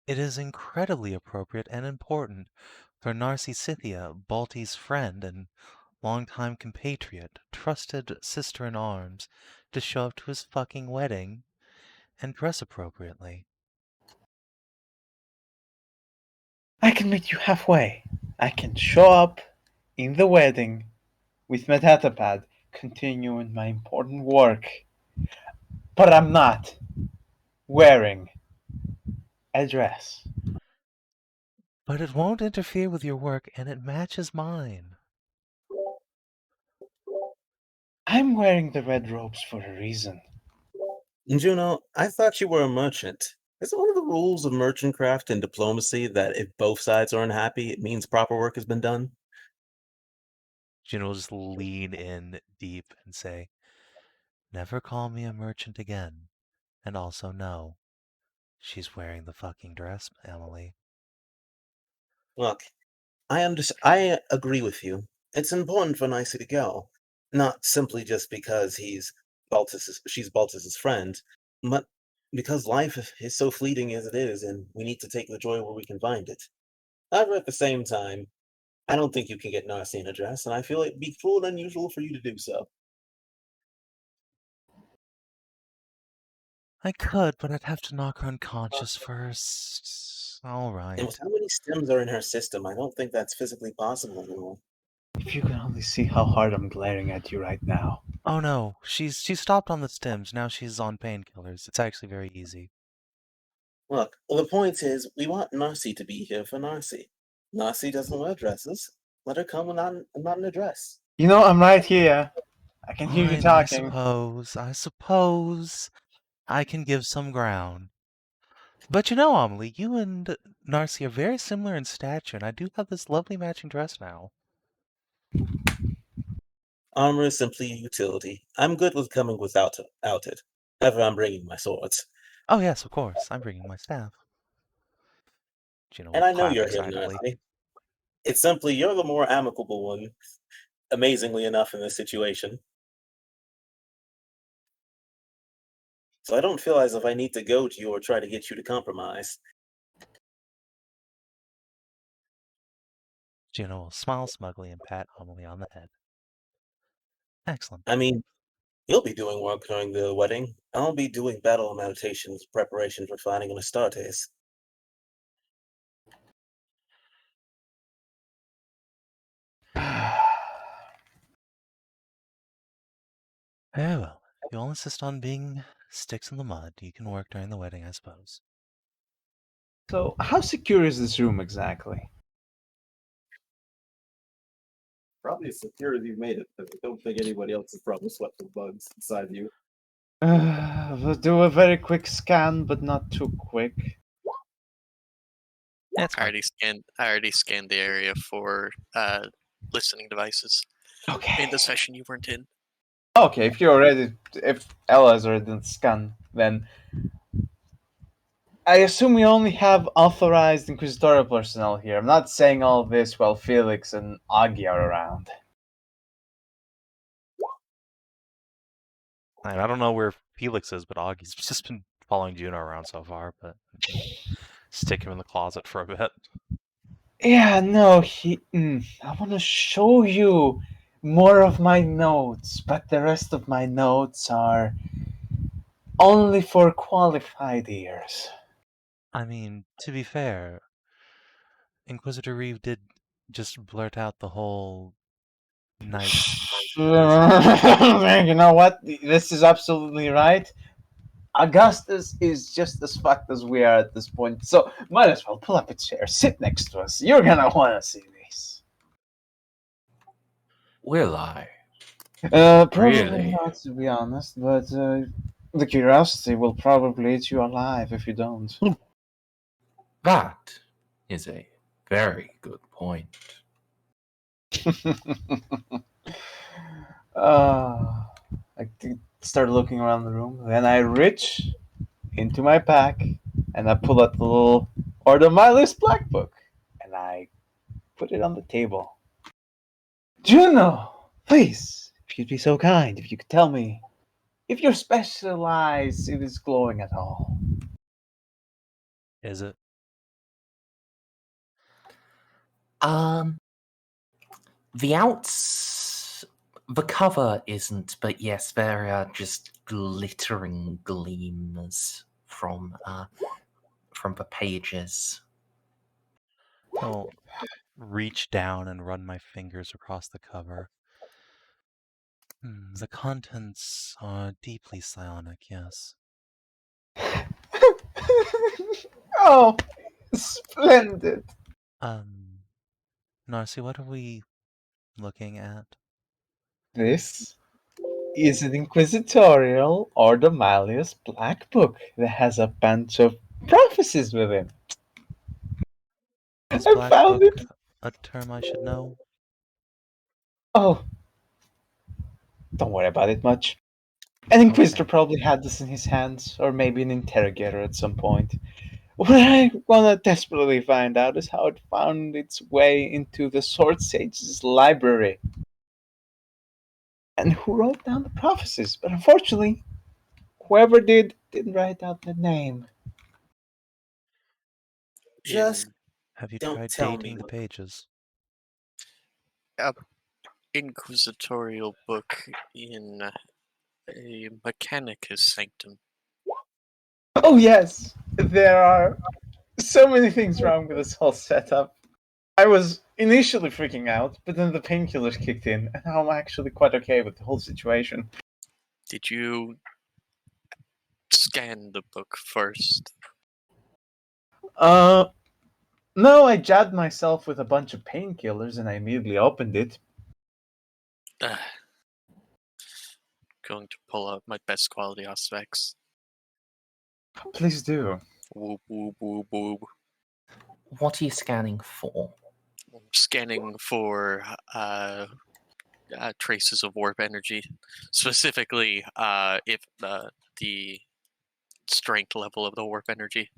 It is incredibly appropriate and important for Narci Scythia, Balti's friend and longtime compatriot, trusted sister-in-arms, to show up to his fucking wedding and dress appropriately. I can meet you halfway. I can show up in the wedding with my datapad, continuing my important work. But I'm not wearing a dress. But it won't interfere with your work, and it matches mine. I'm wearing the red robes for a reason. Juno, I thought you were a merchant. Isn't one of the rules of merchant craft and diplomacy that if both sides are unhappy, it means proper work has been done? Juno will just lean in deep and say, "Never call me a merchant again. And also no, she's wearing the fucking dress, Emily." Look, I agree with you. It's important for Nicey to go, not simply just because she's Baltus's friend, but because life is so fleeting as it is, and we need to take the joy where we can find it. However, at the same time, I don't think you can get Narcy in a dress, and I feel it'd be cruel and unusual for you to do so. I could, but I'd have to knock her unconscious first. All right. And with how many stems are in her system, I don't think that's physically possible anymore. If you can only see how hard I'm glaring at you right now. Oh no, she's stopped on the stems. Now she's on painkillers. It's actually very easy. Look, the point is, we want Narcy to be here for Narcy. Narcy doesn't wear dresses. Let her come and not in a dress. You know, I'm right here. I can hear you Fine, talking. I suppose I can give some ground. But you know, Amelie, you and Narcy are very similar in stature, and I do have this lovely matching dress now. Armor is simply a utility. I'm good with coming without it. However, I'm bringing my swords. Oh yes, of course. I'm bringing my staff. And I know you're here, Narcy. It's simply you're the more amicable one, amazingly enough, in this situation. So I don't feel as if I need to go to you or try to get you to compromise. Juno will smile smugly and pat Amelie on the head. Excellent. I mean, you'll be doing work during the wedding. I'll be doing battle meditations, preparation for fighting an Astartes. Very well. If you all insist on being sticks in the mud, you can work during the wedding, I suppose. So, how secure is this room exactly? Probably as secure as you've made it, because I don't think anybody else has probably swept the bugs inside you. We'll do a very quick scan, but not too quick. That's I already scanned the area for listening devices. Okay. In the session you weren't in. Okay, if Ella has already done the scan, then I assume we only have authorized Inquisitorial personnel here. I'm not saying all this while Felix and Augie are around. I don't know where Felix is, but Augie's just been following Juno around so far, but stick him in the closet for a bit. Yeah, no, I want to show you more of my notes, but the rest of my notes are only for qualified ears. I mean, to be fair, Inquisitor Reeve did just blurt out the whole night. You know what? This is absolutely right. Augustus is just as fucked as we are at this point, so might as well pull up a chair, sit next to us. You're gonna want to see this. Will I? Probably Really? not, to be honest, but the curiosity will probably eat you alive if you don't. That is a very good point. I start looking around the room, then I reach into my pack and I pull out the little Order My List black book and I put it on the table. Juno, please, if you'd be so kind, if you could tell me if your specialized it is glowing at all. Is it? The cover isn't, but yes, there are just glittering gleams from the pages. I'll reach down and run my fingers across the cover. The contents are deeply psionic, yes. Oh, splendid. Narcia, what are we looking at? This is an inquisitorial Order Malleus black book that has a bunch of prophecies within. Is I black found book it. a term I should know? Oh, don't worry about it much. An Inquisitor probably had this in his hands, or maybe an interrogator at some point. What I want to desperately find out is how it found its way into the Sword Sage's library. And who wrote down the prophecies, but unfortunately, whoever didn't write out the name. Just have you don't tried tell dating me the pages? A inquisitorial book in a Mechanicus sanctum. Oh yes, there are so many things wrong with this whole setup. I was initially freaking out, but then the painkillers kicked in, and now I'm actually quite okay with the whole situation. Did you scan the book first? No, I jabbed myself with a bunch of painkillers and I immediately opened it. Going to pull out my best quality aspects. Please do. Whoop, whoop, whoop, whoop. What are you scanning for? I'm scanning for traces of warp energy. Specifically, if the strength level of the warp energy.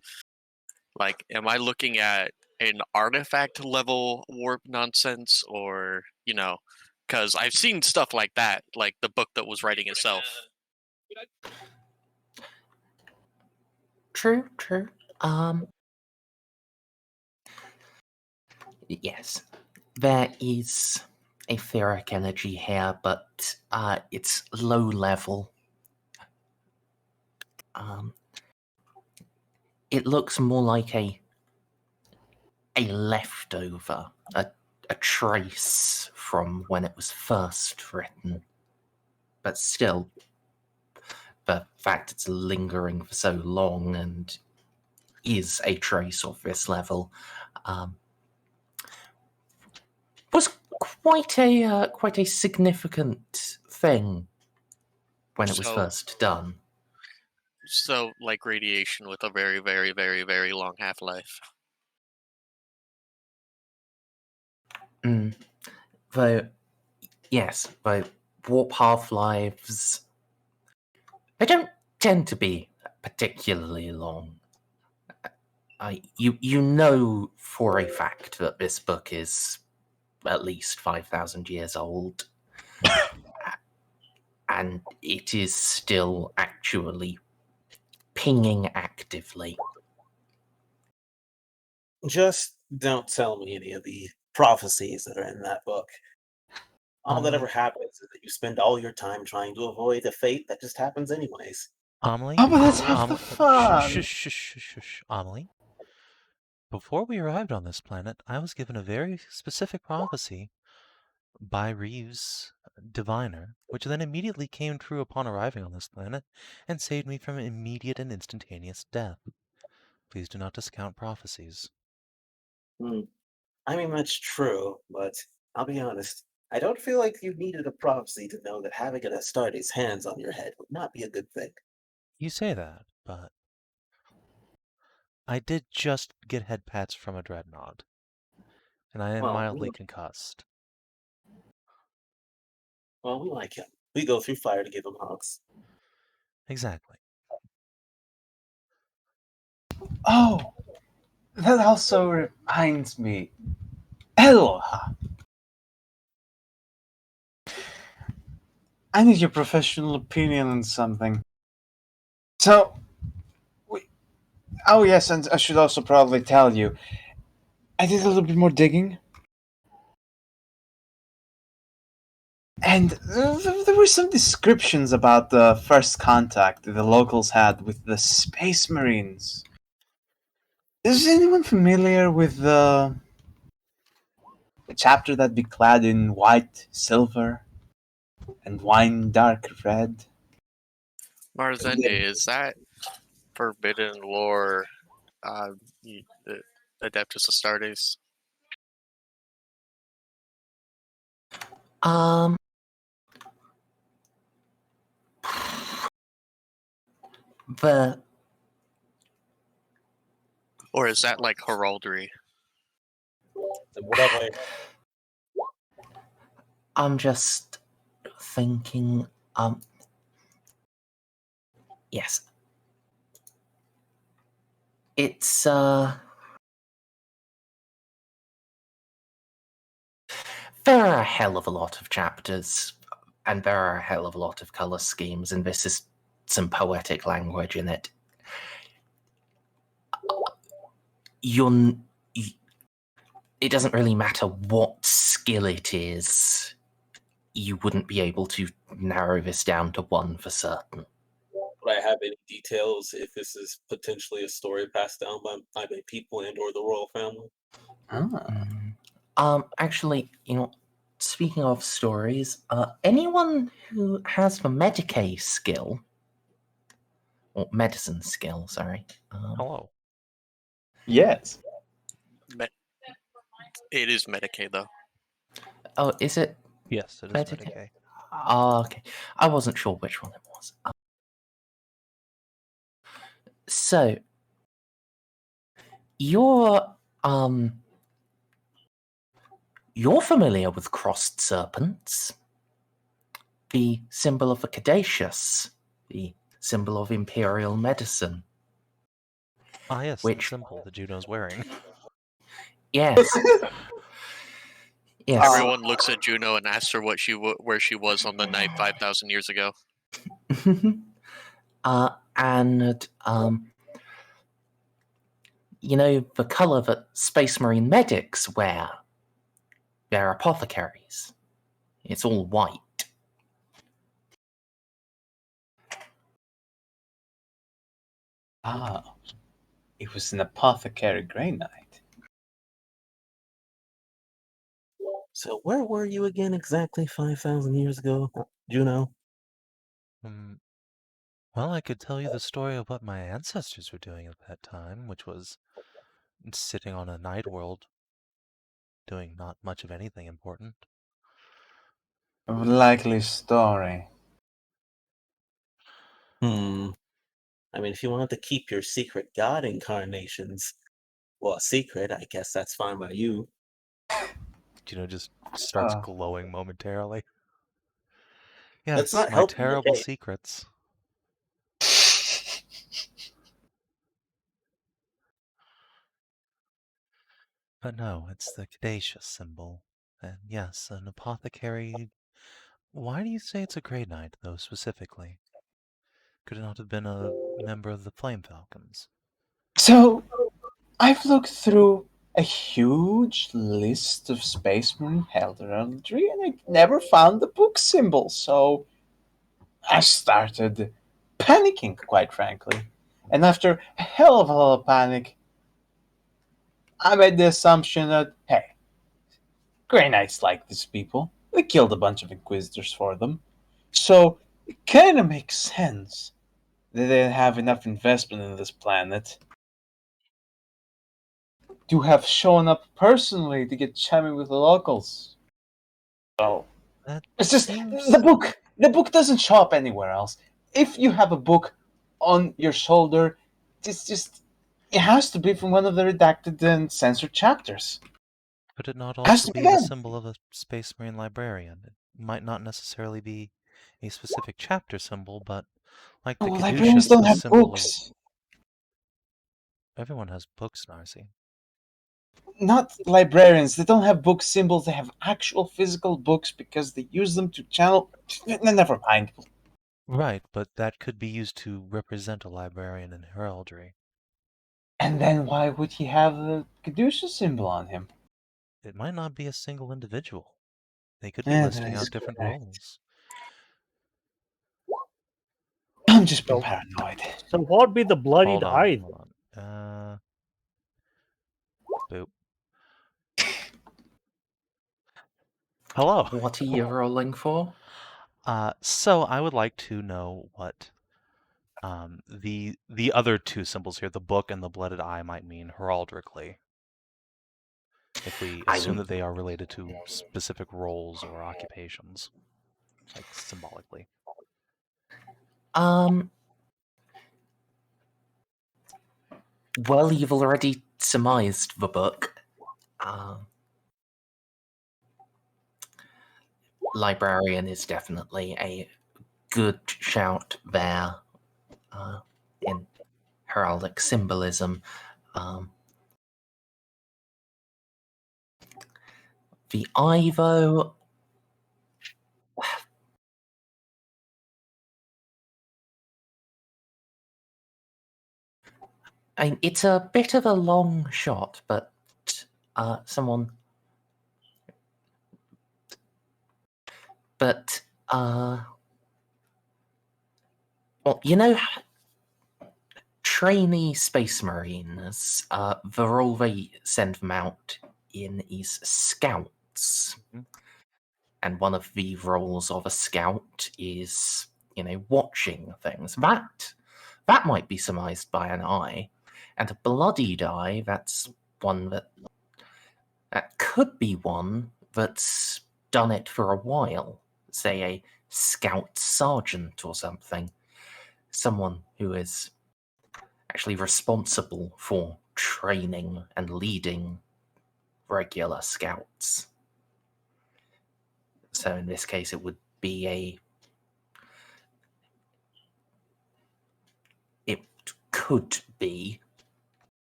Like, am I looking at an artifact level warp nonsense, or, you know, because I've seen stuff like that, like the book that was writing itself. True. Yes, there is etheric energy here, but it's low level. It looks more like a leftover, a trace from when it was first written. But still, the fact it's lingering for so long and is a trace of this level was quite a significant thing when it was first done. So, like radiation with a very, very, very, very long half-life. Though, yes, though warp half-lives, they don't tend to be particularly long. You know for a fact that this book is at least 5,000 years old, and it is still actually pinging actively. Just don't tell me any of the prophecies that are in that book. All that ever happens is that you spend all your time trying to avoid a fate that just happens anyways. Amelie? Oh, but that's half the fun! Shush. Amelie? Before we arrived on this planet, I was given a very specific prophecy by Reeves' diviner, which then immediately came true upon arriving on this planet and saved me from immediate and instantaneous death. Please do not discount prophecies. I mean, that's true, but I'll be honest. I don't feel like you needed a prophecy to know that having an Astartes' hands on your head would not be a good thing. You say that, but I did just get head pats from a dreadnought, and I am Well, mildly concussed. Well, we like him. We go through fire to give him hugs. Exactly. Oh, that also reminds me. Eloa! I need your professional opinion on something. So, oh yes, and I should also probably tell you, I did a little bit more digging. And there were some descriptions about the first contact that the locals had with the Space Marines. Is anyone familiar with the chapter that be clad in white, silver, and wine dark red? Merzendi, is that forbidden lore the Adeptus Astartes? The Or is that like heraldry? Whatever. I'm just thinking. Yes, it's there are a hell of a lot of chapters, and there are a hell of a lot of color schemes, and this is some poetic language in it. It doesn't really matter what skill it is. You wouldn't be able to narrow this down to one for certain. Would I have any details if this is potentially a story passed down by either people and or the royal family? Actually, speaking of stories, anyone who has the Medicae skill, or medicine skill, sorry. Hello. Yes. It is Medicae, though. Oh, is it? Yes, it is Medicae. Oh, okay. I wasn't sure which one it was. So, you're familiar with crossed serpents, the symbol of the Caduceus, the symbol of imperial medicine. Ah, yes, the symbol that Juno's wearing. Yes. Yes. Everyone looks at Juno and asks her where she was on the night 5,000 years ago. And the color that Space Marine medics wear. They're apothecaries. It's all white. Ah, it was an apothecary Grey Knight. So where were you again exactly 5,000 years ago, Juno? Well, I could tell you the story of what my ancestors were doing at that time, which was sitting on a night world, doing not much of anything important. A likely story. I mean, if you wanted to keep your secret god incarnations, well, secret, I guess that's fine by you. Juno just starts glowing momentarily. Yes, That's not my helping terrible the case. secrets. But no, it's the Caduceus symbol. And yes, an apothecary. Why do you say it's a Grey Knight, though, specifically? Could it not have been a member of the Flame Falcons? So, I've looked through a huge list of Space Marine heraldry and I never found the book symbol, so I started panicking, quite frankly. And after a hell of a lot of panic, I made the assumption that, hey, Grey Knights like these people. We killed a bunch of Inquisitors for them. So, it kind of makes sense that they have enough investment in this planet to have shown up personally to get chummy with the locals. So, it's just the book. The book doesn't show up anywhere else. If you have a book on your shoulder, it has to be from one of the redacted and censored chapters. Could it not Has also to be be the them. symbol of a Space Marine librarian? It might not necessarily be a specific chapter symbol, but like the Oh, librarians caduceus, don't the have symbol books. of everyone has books, Narcy. Not librarians. They don't have book symbols. They have actual physical books because they use them to channel. Never mind. Right, but that could be used to represent a librarian in heraldry. And then why would he have the caduceus symbol on him? It might not be a single individual. They could be Yeah, listing that is out different correct. roles. I'm just being So- paranoid. So what would be the bloodied eye? Hold on. Boop. Hello. What are you rolling for? So I would like to know what the other two symbols here, the book and the blooded eye, might mean heraldrically. If we assume that they are related to specific roles or occupations, like symbolically. Well, you've already surmised the book. Librarian is definitely a good shout there in heraldic symbolism. The Ivo. I mean, it's a bit of a long shot, but someone. But well, you know, trainee space marines. The role they send them out in is scouts, and one of the roles of a scout is, watching things. That might be surmised by an eye, and a bloodied eye. That's one that could be one that's done it for a while. Say a scout sergeant or something. Someone who is actually responsible for training and leading regular scouts. So in this case, it would be it could be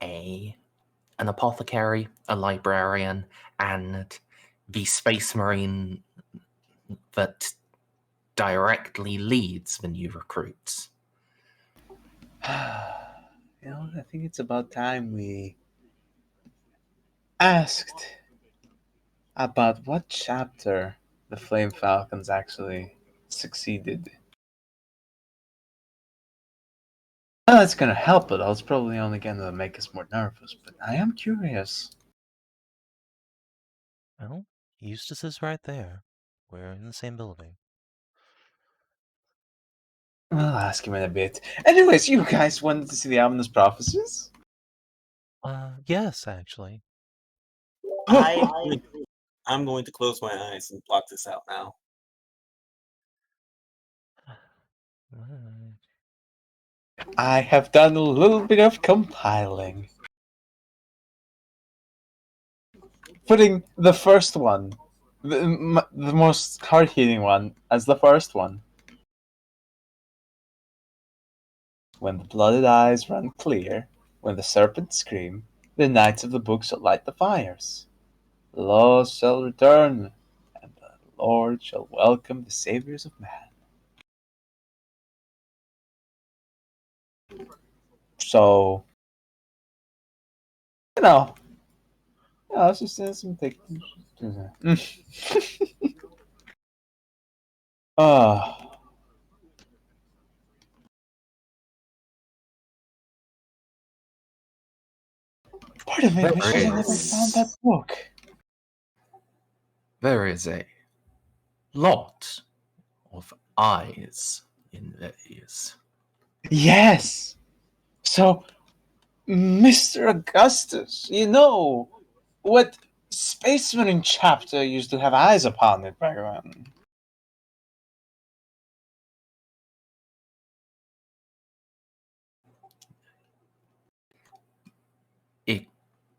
an apothecary, a librarian, and the space marine that directly leads the new recruits. I think it's about time we asked about what chapter the Flame Falcons actually succeeded. Well, it's gonna help it. It's probably only gonna make us more nervous, but I am curious. Well, Eustace is right there. We're in the same building. I'll ask him in a bit. Anyways, you guys wanted to see the ominous prophecies? Yes, actually. I'm going to close my eyes and block this out now. I have done a little bit of compiling. Putting the first one, the most hard-hitting one, as the first one. When the blooded eyes run clear, when the serpents scream, the knights of the book shall light the fires. The laws shall return, and the Lord shall welcome the saviors of man. So, let's just send some pictures. Part of me wishes I never found that book. there is a lot of eyes in these. Yes. So, Mr. Augustus, you know what Space Marine chapter used to have eyes upon it back then?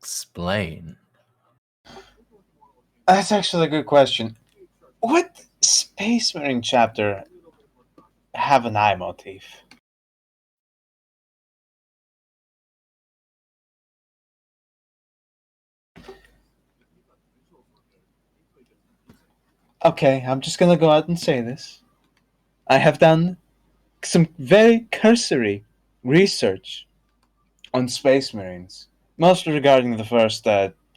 Explain. That's actually a good question. What Space Marine chapter have an eye motif? Okay, I'm just gonna go out and say this. I have done some very cursory research on Space Marines, mostly regarding the first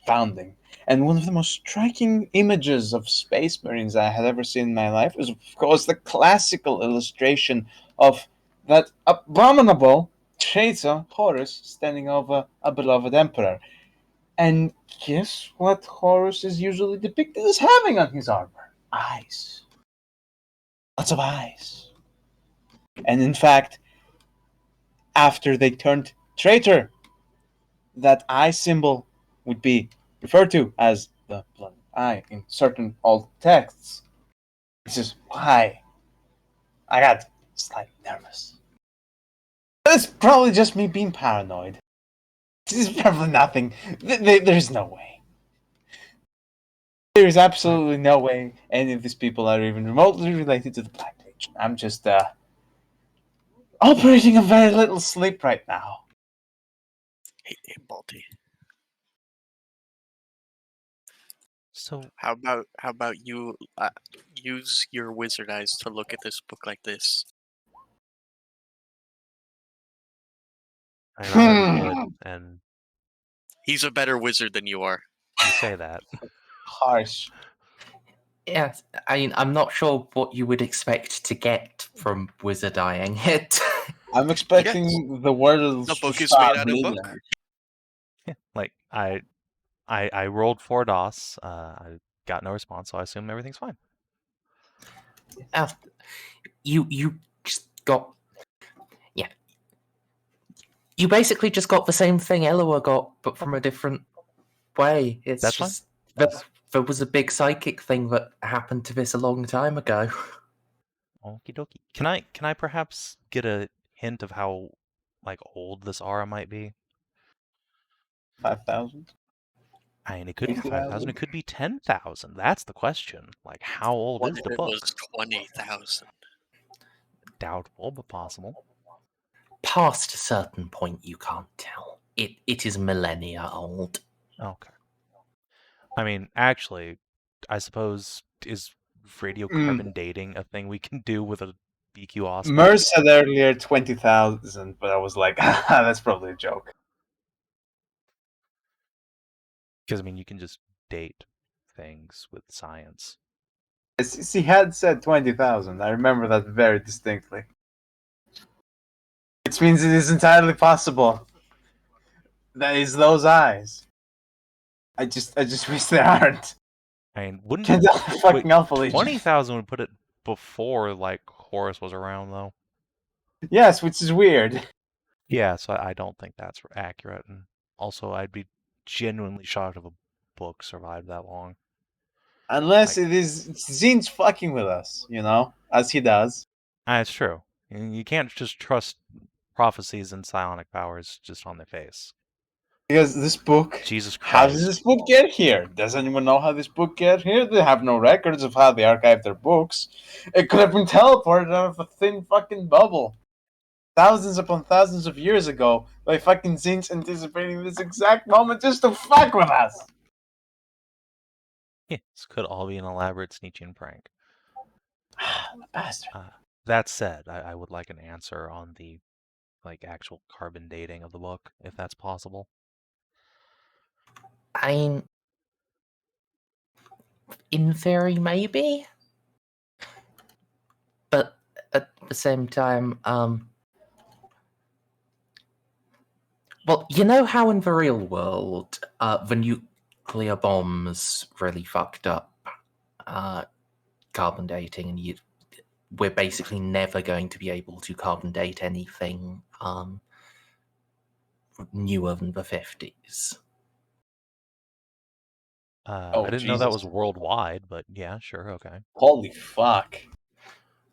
founding. And one of the most striking images of Space Marines I had ever seen in my life was, of course, the classical illustration of that abominable traitor, Horus, standing over a beloved emperor. And guess what Horus is usually depicted as having on his armor? Eyes. Lots of eyes. And in fact, after they turned traitor, that eye symbol would be referred to as the blood eye in certain old texts. This is why I got slightly nervous. But it's probably just me being paranoid. This is probably nothing. There's no way. There is absolutely no way any of these people are even remotely related to the Black Legion. I'm just operating a very little sleep right now. Hey, Balti. So How about you use your wizard eyes to look at this book like this? I already did, and He's a better wizard than you are. you say that. Harsh. Yes, I mean, I'm not sure what you would expect to get from wizard eyeing it. I'm expecting the world The book to is start made out of book. bleeding. Yeah, like I rolled 4 DOS. I got no response, so I assume everything's fine. You just got, yeah. You basically just got the same thing Eloa got, but from a different way. It's That's just there was a big psychic thing that happened to this a long time ago. Okie dokie. Can I perhaps get a hint of how like old this aura might be? 5,000? I mean, it could be 50,000? 5,000. It could be 10,000. That's the question. Like, how old What is if the it book? was 20,000? Doubtful, but possible. Past a certain point, you can't tell. It is millennia old. Okay. I mean, actually, I suppose is radiocarbon dating a thing we can do with a BQ Osprey? Merz said earlier 20,000, but I was like, that's probably a joke. Because I mean, you can just date things with science. He had said 20,000. I remember that very distinctly. Which means it is entirely possible. That is those eyes. I just wish they aren't. I mean, wouldn't Can't tell the fucking Alpha Legion. 20,000 would put it before like Horus was around, though. Yes, which is weird. Yeah, so I don't think that's accurate, and also I'd be genuinely shocked if a book survived that long. Unless it is Zine's fucking with us, you know, as he does. It's true. You can't just trust prophecies and psionic powers just on their face. Because this book, Jesus Christ. how does this book get here? Does anyone know how this book get here? They have no records of how they archive their books. It could have been teleported out of a thin fucking bubble. Thousands upon thousands of years ago, by fucking Zine's anticipating this exact moment just to fuck with us. Yeah, this could all be an elaborate Sneachian prank. Bastard. That said, I would like an answer on the like actual carbon dating of the book, if that's possible. I mean, in theory, maybe. But at the same time, well, you know how in the real world, the nuclear bombs really fucked up carbon dating, and we're basically never going to be able to carbon date anything newer than the 50s. I didn't know that Jesus. was worldwide, but yeah, sure, okay. Holy fuck.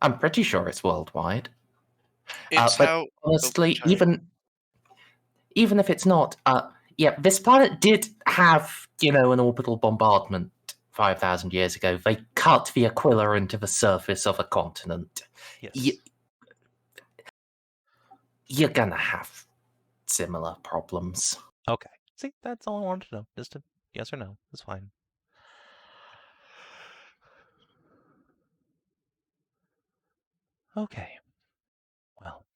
I'm pretty sure it's worldwide. It's but how honestly, sorry. even if it's not, this planet did have, an orbital bombardment 5,000 years ago. They cut the Aquila into the surface of a continent. Yes. You're gonna have similar problems. Okay. See, that's all I wanted to know. Just a yes or no. That's fine. Okay. Well.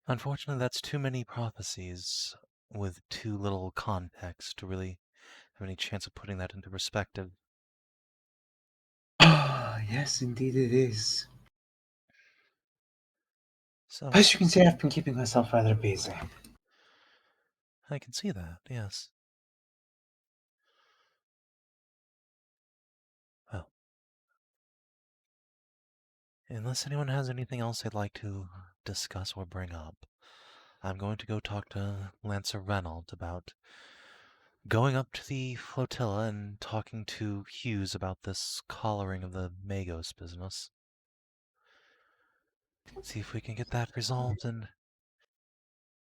Unfortunately, that's too many prophecies with too little context to really have any chance of putting that into perspective. Yes, indeed it is. So, As you can see, I've been keeping myself rather busy. I can see that, yes. Well, unless anyone has anything else they'd like to discuss or bring up, I'm going to go talk to Lancer Reynolds about going up to the flotilla and talking to Hughes about this collaring of the Magos business. See if we can get that resolved and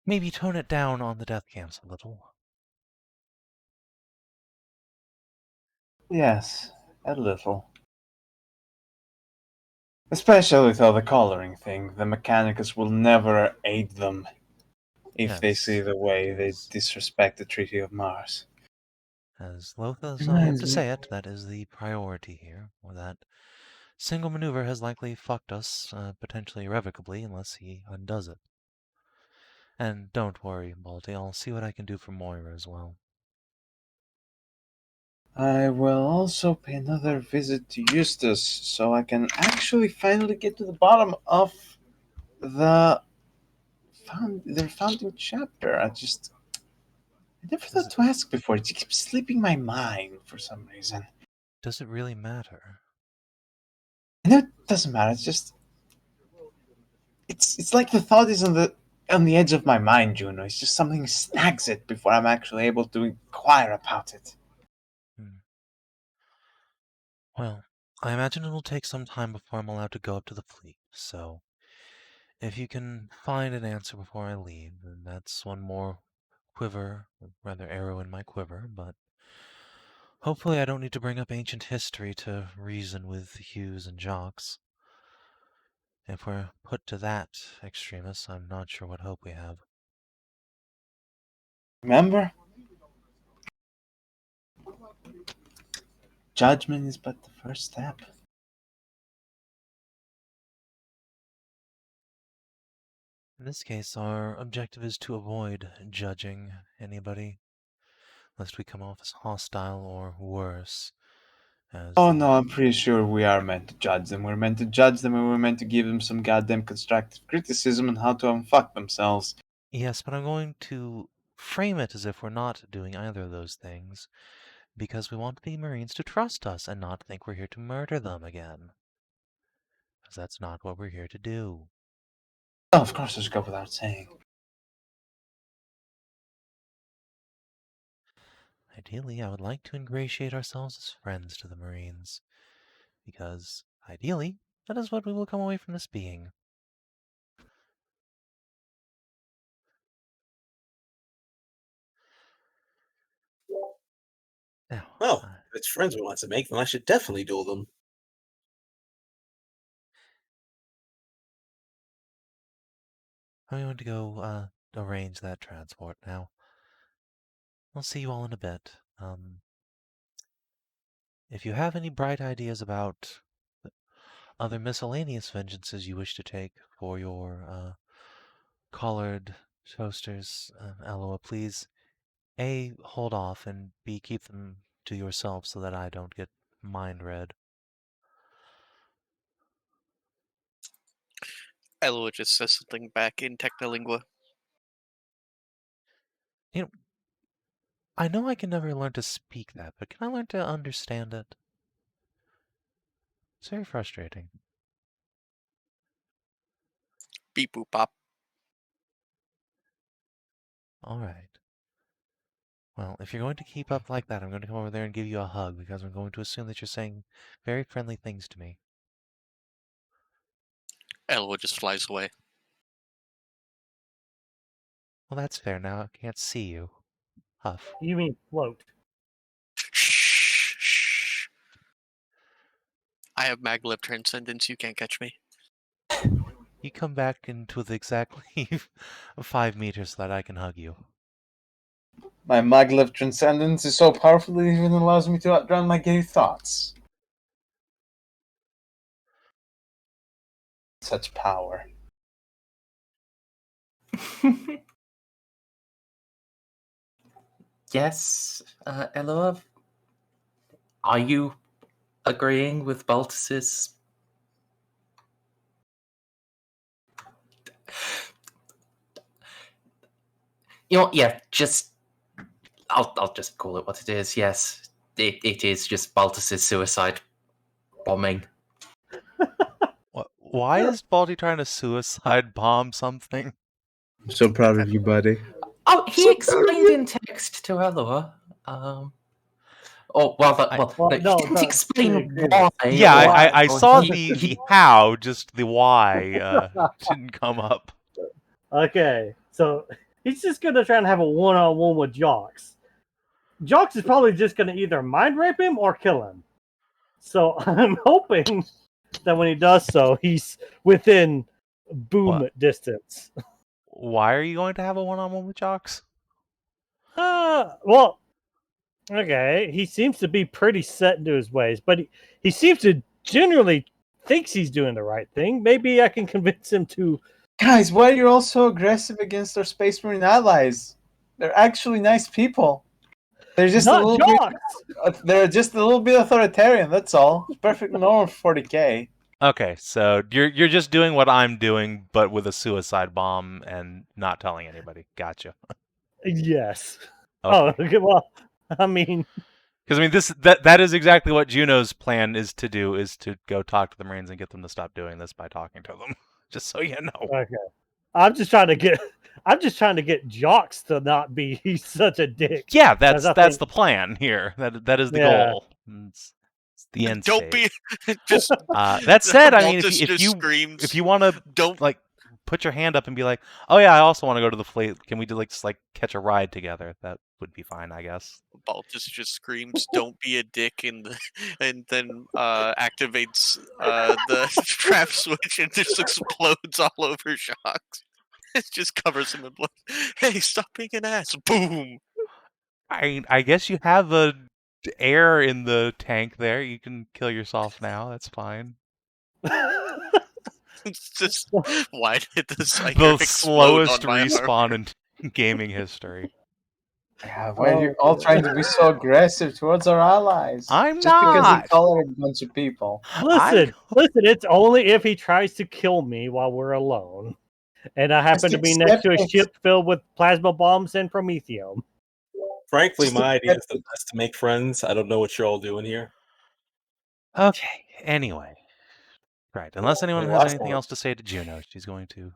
maybe tone it down on the death camps a little. Yes, a little. Especially with all the collaring thing. The Mechanicus will never aid them if they see the way they disrespect the Treaty of Mars. As loath as I am to say it, that is the priority here, or that single maneuver has likely fucked us, potentially irrevocably, unless he undoes it. And don't worry, Balti, I'll see what I can do for Moira as well. I will also pay another visit to Eustace, so I can actually finally get to the bottom of their founding chapter. I never thought to ask before. It keeps slipping my mind for some reason. Does it really matter? I know it doesn't matter. It's like the thought is on the edge of my mind, Juno. It's just something snags it before I'm actually able to inquire about it. Well, I imagine it will take some time before I'm allowed to go up to the fleet, so if you can find an answer before I leave, then that's one more quiver, or rather arrow in my quiver, but hopefully I don't need to bring up ancient history to reason with Hughes and Jacques. If we're put to that extremis, I'm not sure what hope we have. Remember? Judgment is but the first step. In this case, our objective is to avoid judging anybody, lest we come off as hostile or worse. Oh no, I'm pretty sure we are meant to judge them. We're meant to judge them and we're meant to give them some goddamn constructive criticism on how to unfuck themselves. Yes, but I'm going to frame it as if we're not doing either of those things, because we want the Marines to trust us and not think we're here to murder them again. Because that's not what we're here to do. Oh, of course, this goes without saying. Ideally, I would like to ingratiate ourselves as friends to the Marines, because, ideally, that is what we will come away from this being. Now, well, if it's friends we want to make, then I should definitely duel them. I'm going to go arrange that transport now. I'll see you all in a bit. If you have any bright ideas about other miscellaneous vengeances you wish to take for your collared toasters, Eloa, please A, hold off, and B, keep them to yourself so that I don't get mind read. Eloa just says something back in Technolingua. You know, I know I can never learn to speak that, but can I learn to understand it? It's very frustrating. Beep boop pop. All right. Well, if you're going to keep up like that, I'm going to come over there and give you a hug because I'm going to assume that you're saying very friendly things to me. Eloa just flies away. Well, that's fair. Now I can't see you. Huff. You mean float? Shh, shh. I have maglev transcendence. You can't catch me. You come back into exactly 5 meters so that I can hug you. My maglev transcendence is so powerful it even allows me to outrun my gay thoughts. Such power. Yes, Eloa? Are you agreeing with Baltus's? You know, yeah, just... I'll just call it what it is, yes. It is just Baltus's suicide bombing. Why is Baldy trying to suicide bomb something? I'm so proud of you, buddy. Oh, he explained in text to Eloa. He didn't explain why. Yeah, I or saw he- the how, just the why didn't come up. Okay, so he's just gonna try and have a one-on-one with Jacques. Jacques is probably just gonna either mind rape him or kill him. So I'm hoping that when he does so, he's within boom distance. Why are you going to have a one-on-one with Jacques? Well, okay, he seems to be pretty set into his ways, but he seems to generally thinks he's doing the right thing. Maybe I can convince him to. Guys, why are you all so aggressive against our Space Marine allies? They're actually nice people. They're just Not a little bit. They're just a little bit authoritarian. That's all. It's perfectly normal for 40k. Okay, so you're just doing what I'm doing, but with a suicide bomb and not telling anybody. Gotcha. Yes. Okay. Oh, okay, well, I mean, because I mean that is exactly what Juno's plan is to do, is to go talk to the Marines and get them to stop doing this by talking to them. Just so you know. Okay. I'm just trying to get Jacques to not be such a dick. Yeah, that's the plan here. That is the goal. It's the end Don't state. be just. That said, I mean, Baltus if screams, you want to don't like put your hand up and be like, oh yeah, I also want to go to the fleet. Can we do just catch a ride together? That would be fine, I guess. Baltus just screams, "Don't be a dick!" and then activates the trap switch and just explodes all over Jacques. It just covers him in blood. Hey, stop being an ass! Boom. I guess you have air in the tank there. You can kill yourself now. That's fine. It's just why did this the slowest respawn in gaming history? Yeah, why are you all trying to be so aggressive towards our allies? I'm just because not. he colored a bunch of people. Listen. It's only if he tries to kill me while we're alone, and I happen to be next to a ship filled with plasma bombs and promethium. Frankly, my idea is the best to make friends. I don't know what you're all doing here. Okay. Anyway, right. Unless anyone has anything else to say to Juno, she's going to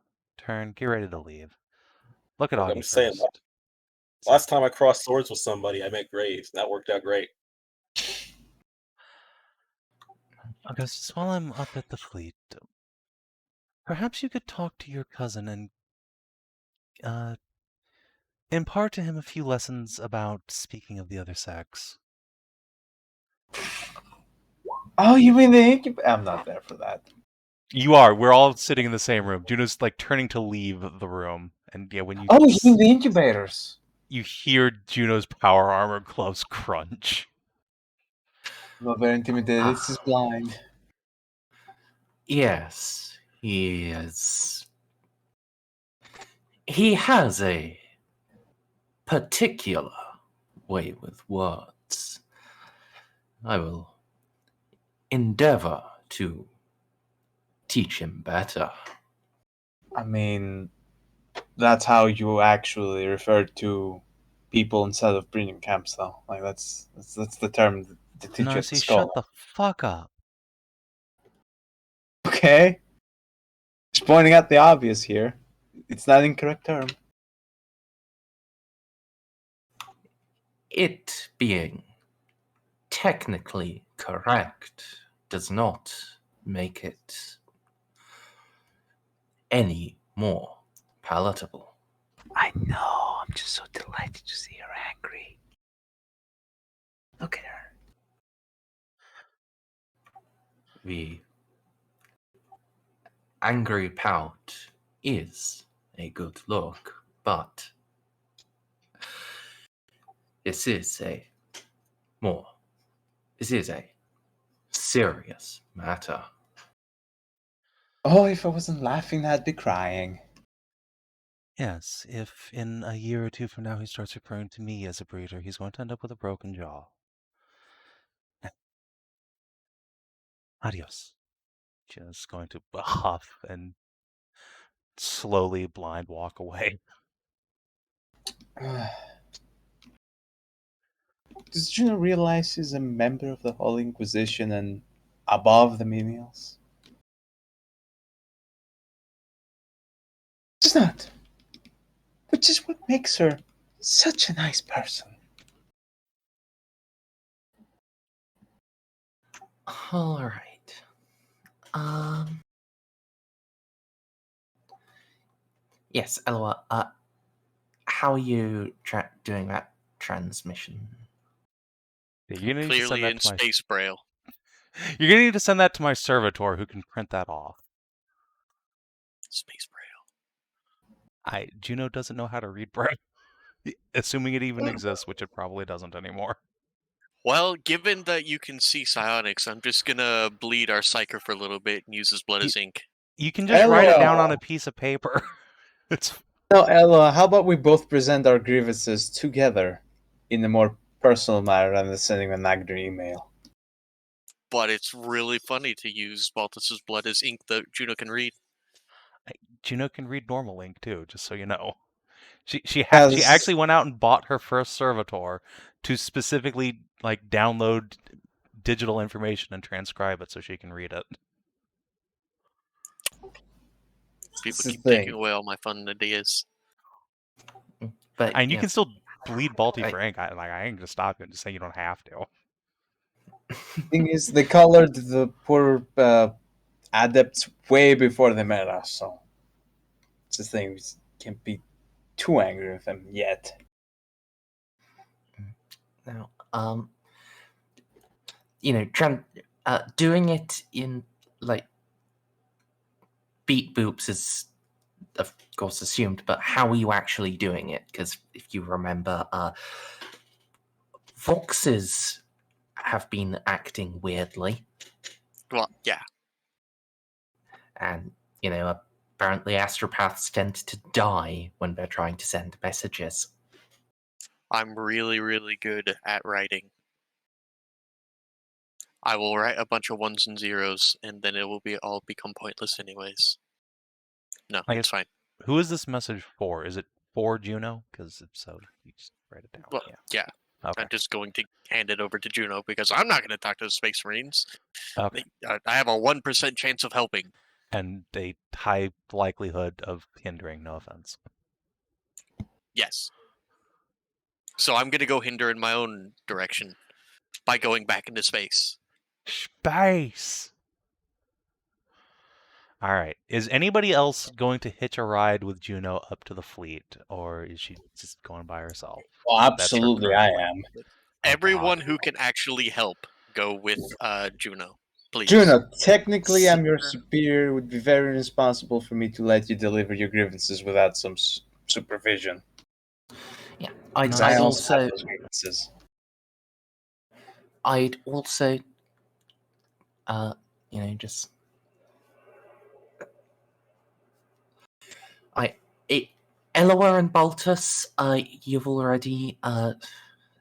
get ready to leave. Look at Augie I'm saying, last time I crossed swords with somebody, I met Graves, and that worked out great. Augustus, while I'm up at the fleet, perhaps you could talk to your cousin and impart to him a few lessons about speaking of the other sex. Oh, you mean the incubator? I'm not there for that. You are. We're all sitting in the same room. Juno's turning to leave the room, and yeah, when you you mean the incubators? You hear Juno's power armor gloves crunch. Not very intimidated. This is blind. Yes, he is. He has a particular way with words. I will endeavor to teach him better. I mean, that's how you actually refer to people instead of breeding camps, though. Like that's the term they teach you at Narcia, school. shut the fuck up. Okay. Just pointing out the obvious here. It's not an incorrect term. It being technically correct does not make it any more palatable. I know. I'm just so delighted to see her angry. Look at her. The angry pout is a good look, but this is a serious matter. Oh, if I wasn't laughing, I'd be crying. Yes, if in a year or two from now he starts referring to me as a breeder, he's going to end up with a broken jaw. Adios. Just going to huff and slowly blind walk away. Does Juno realize he's a member of the Holy Inquisition and above the menials? It's not. Which is what makes her such a nice person. All right. Yes, Eloa. How are you doing that transmission? You're gonna need to Clearly send that in to my space braille. You're gonna need to send that to my servitor who can print that off. Space braille. Juno doesn't know how to read braille. Assuming it even exists, which it probably doesn't anymore. Well, given that you can see psionics, I'm just gonna bleed our Psyker for a little bit and use his blood as ink. You can just write it down Eloa. on a piece of paper. It's No, Ella, how about we both present our grievances together in a more personal manner rather than sending an angry email? But it's really funny to use Baltus's blood as ink that Juno can read. Juno can read normal ink too, just so you know. She actually went out and bought her first servitor to specifically download digital information and transcribe it so she can read it. People keep taking away all my fun ideas. But And you can still bleed Balti for ink. I ain't gonna stop you and just say you don't have to. Thing is, they colored the poor adepts way before they met us, so it's the thing. We can't be too angry with them yet. Now, doing it in beat boops is of course assumed, but how are you actually doing it? Because if you remember, Voxes have been acting weirdly. Well, yeah. And, apparently astropaths tend to die when they're trying to send messages. I'm really, really good at writing. I will write a bunch of ones and zeros, and then it will all become pointless anyways. No, it's fine. Who is this message for? Is it for Juno? Because if so, you just write it down. Well, yeah. Okay. I'm just going to hand it over to Juno because I'm not going to talk to the Space Marines. Okay. I have a 1% chance of helping. And a high likelihood of hindering, no offense. Yes. So I'm going to go hinder in my own direction by going back into space. Space! Alright. Is anybody else going to hitch a ride with Juno up to the fleet? Or is she just going by herself? Well, absolutely I am. Everyone who can actually help, go with Juno. Please. Juno, technically I'm your superior. It would be very irresponsible for me to let you deliver your grievances without some supervision. Yeah, I'd also grievances. I'd also, just... Eloa and Baltus, you've already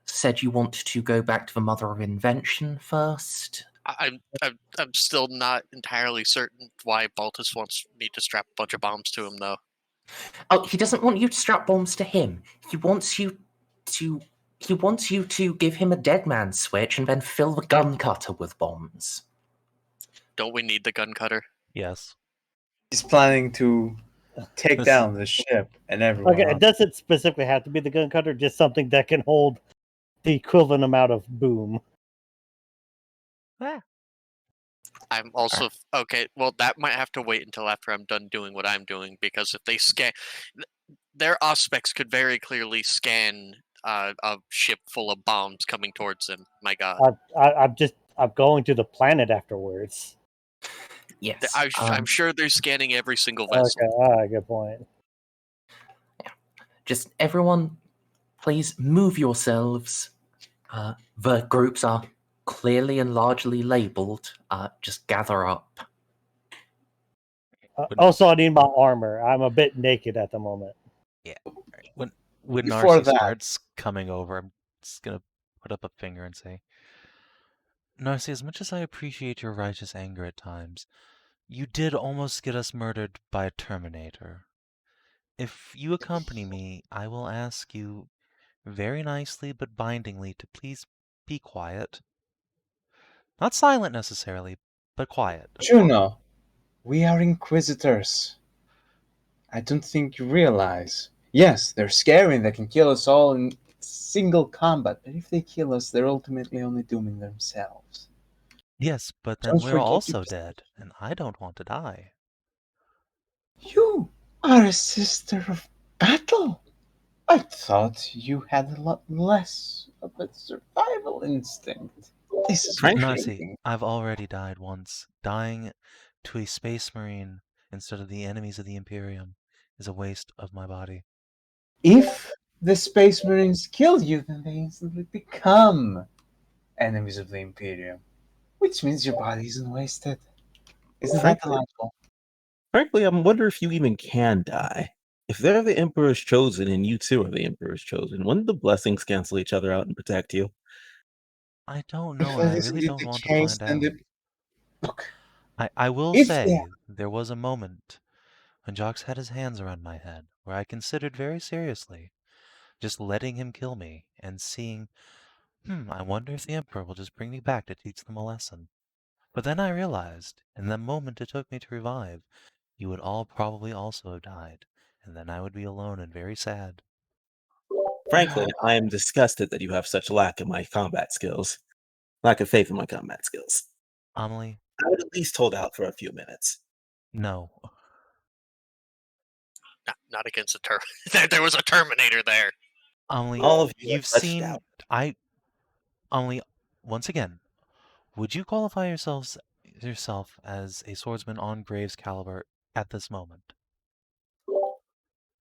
said you want to go back to the Mother of Invention first. I'm still not entirely certain why Baltus wants me to strap a bunch of bombs to him, though. Oh, he doesn't want you to strap bombs to him. He wants you wants you to give him a dead man switch and then fill the gun cutter with bombs. Don't we need the gun cutter? Yes. He's planning to take down the ship and everyone. Okay, on it doesn't specifically have to be the gun cutter, just something that can hold the equivalent amount of boom. I'm also okay. Well, that might have to wait until after I'm done doing what I'm doing, because if they scan, their auspex could very clearly scan a ship full of bombs coming towards them. My God, I'm going to the planet afterwards. Yes. I'm sure they're scanning every single vessel. Okay, good point. Just everyone, please move yourselves. The groups are clearly and largely labeled. Just gather up. Also, I need my armor. I'm a bit naked at the moment. Yeah. When Before Narcia that- starts coming over, I'm just gonna put up a finger and say, Narcia, as much as I appreciate your righteous anger at times, you did almost get us murdered by a Terminator. If you accompany me, I will ask you very nicely but bindingly to please be quiet. Not silent necessarily, but quiet. Juno, we are Inquisitors. I don't think you realize. Yes, they're scary and they can kill us all in single combat, but if they kill us, they're ultimately only dooming themselves. Yes, but then Don't we're forget also you- dead, and I don't want to die. You are a sister of battle. I thought you had a lot less of a survival instinct. This is Narcia, shocking. I've already died once. Dying to a space marine instead of the enemies of the Imperium is a waste of my body. If the Space Marines kill you, then they instantly become enemies of the Imperium, which means your body isn't wasted. Isn't that Frankly- delightful? Frankly, I wonder if you even can die. If they're the Emperor's chosen and you too are the Emperor's chosen, wouldn't the blessings cancel each other out and protect you? I don't If know, that and I is really indeed don't the want to case, find then out. Look, I will if say there was a moment when Jacques had his hands around my head where I considered very seriously just letting him kill me and seeing, I wonder if the Emperor will just bring me back to teach them a lesson. But then I realized, in the moment it took me to revive, you would all probably also have died, and then I would be alone and very sad. Frankly, I am disgusted that you have such lack of my combat skills. Lack of faith in my combat skills. Amelie, I would at least hold out for a few minutes. no. Not against a there was a Terminator there. Amelie, All of you you've have touched seen... out. Amelie, once again, would you qualify yourself as a swordsman on Graves' caliber at this moment?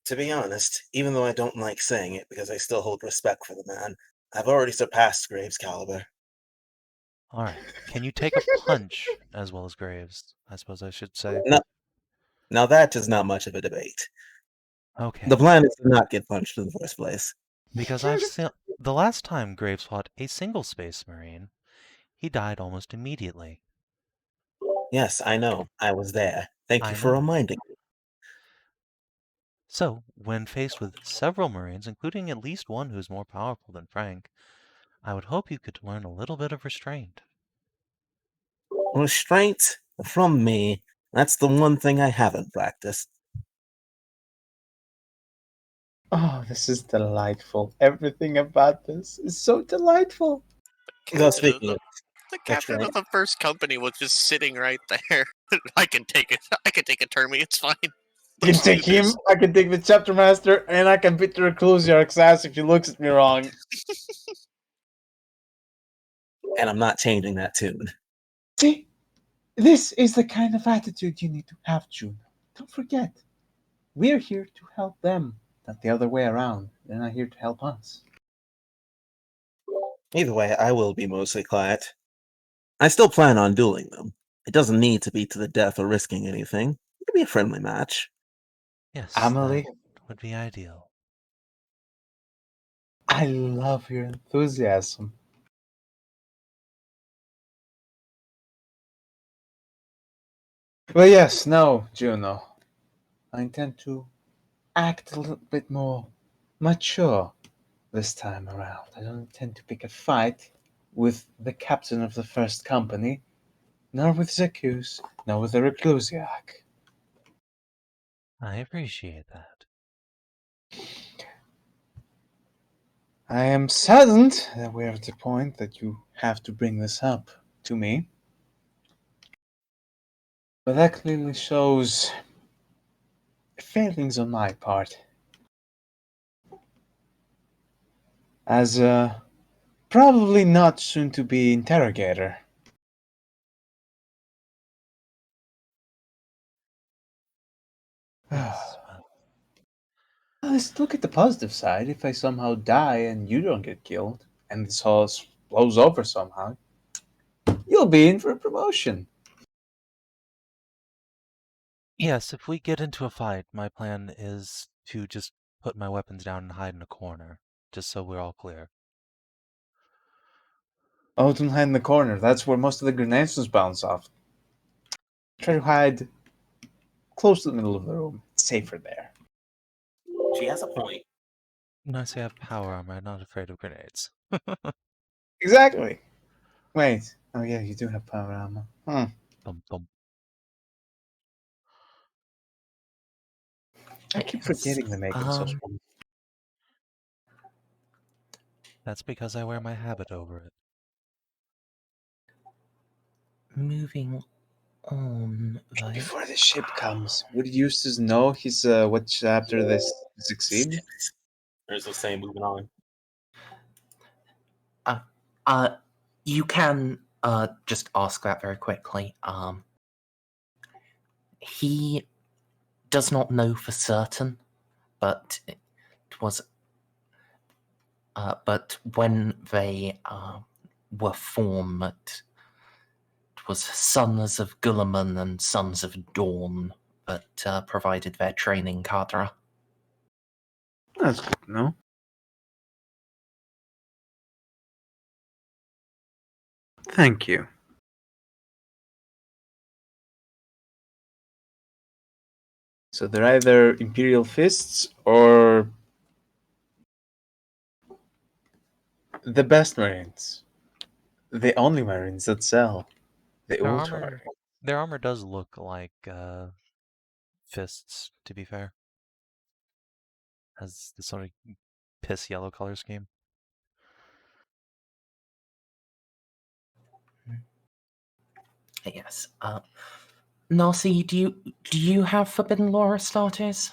To be honest, even though I don't like saying it because I still hold respect for the man, I've already surpassed Graves' caliber. Alright. Can you take a punch as well as Graves? I suppose I should say. Now that is not much of a debate. Okay. The plan is to not get punched in the first place. Because I've seen... The last time Graves fought a single Space Marine, he died almost immediately. Yes, I know. I was there. Thank I you for know. reminding me. So, when faced with several Marines, including at least one who's more powerful than Frank, I would hope you could learn a little bit of restraint. Restraint from me. That's the one thing I haven't practiced. Oh, this is delightful. Everything about this is so delightful. Well, speaking of The captain of the first company was just sitting right there. I can take it. I can take a Termy. It's fine. I can Let's do take him, this. I can take the chapter master, and I can beat the Reclusiarch's ass if he looks at me wrong. and I'm not changing that tune. See, this is the kind of attitude you need to have, Juno. Don't forget, we're here to help them, not the other way around. They're not here to help us. Either way, I will be mostly quiet. I still plan on dueling them. It doesn't need to be to the death or risking anything. It could be a friendly match. Yes, Amelie, that would be ideal. I love your enthusiasm. Well, yes, no, Juno. I intend to act a little bit more mature this time around. I don't intend to pick a fight with the captain of the first company, nor with Zacchus, nor with the Reclusiac. I appreciate that. I am saddened that we're at the point that you have to bring this up to me. But that clearly shows failings on my part. As a probably not soon to be interrogator. Yes, Let's look at the positive side. If I somehow die and you don't get killed, and this all blows over somehow, you'll be in for a promotion. yes, if we get into a fight, my plan is to just put my weapons down and hide in a corner, just so we're all clear. Oh, don't hide in the corner. That's where most of the grenades just bounce off. Try to hide close to the middle of the room. It's safer there. She has a point. Nice to have power armor. I'm not afraid of grenades. Exactly. Wait. Oh yeah, you do have power armor. Bum, bum. I keep forgetting to make it so small. That's because I wear my habit over it. Moving on, though. Before the ship comes, would Eustace know his what chapter they succeed? Or is it saying moving on? You can just ask that very quickly. He does not know for certain, but it was. But when they were formed, it was Sons of Guilliman and Sons of Dawn that provided their training cadre. That's good to know. Thank you. So they're either Imperial Fists or the best Marines. The only Marines that sell. The Their Ultra. armor does look like fists, to be fair. Has this sort of piss yellow color scheme. Yes. Narcia, do you have Forbidden Law Astartes?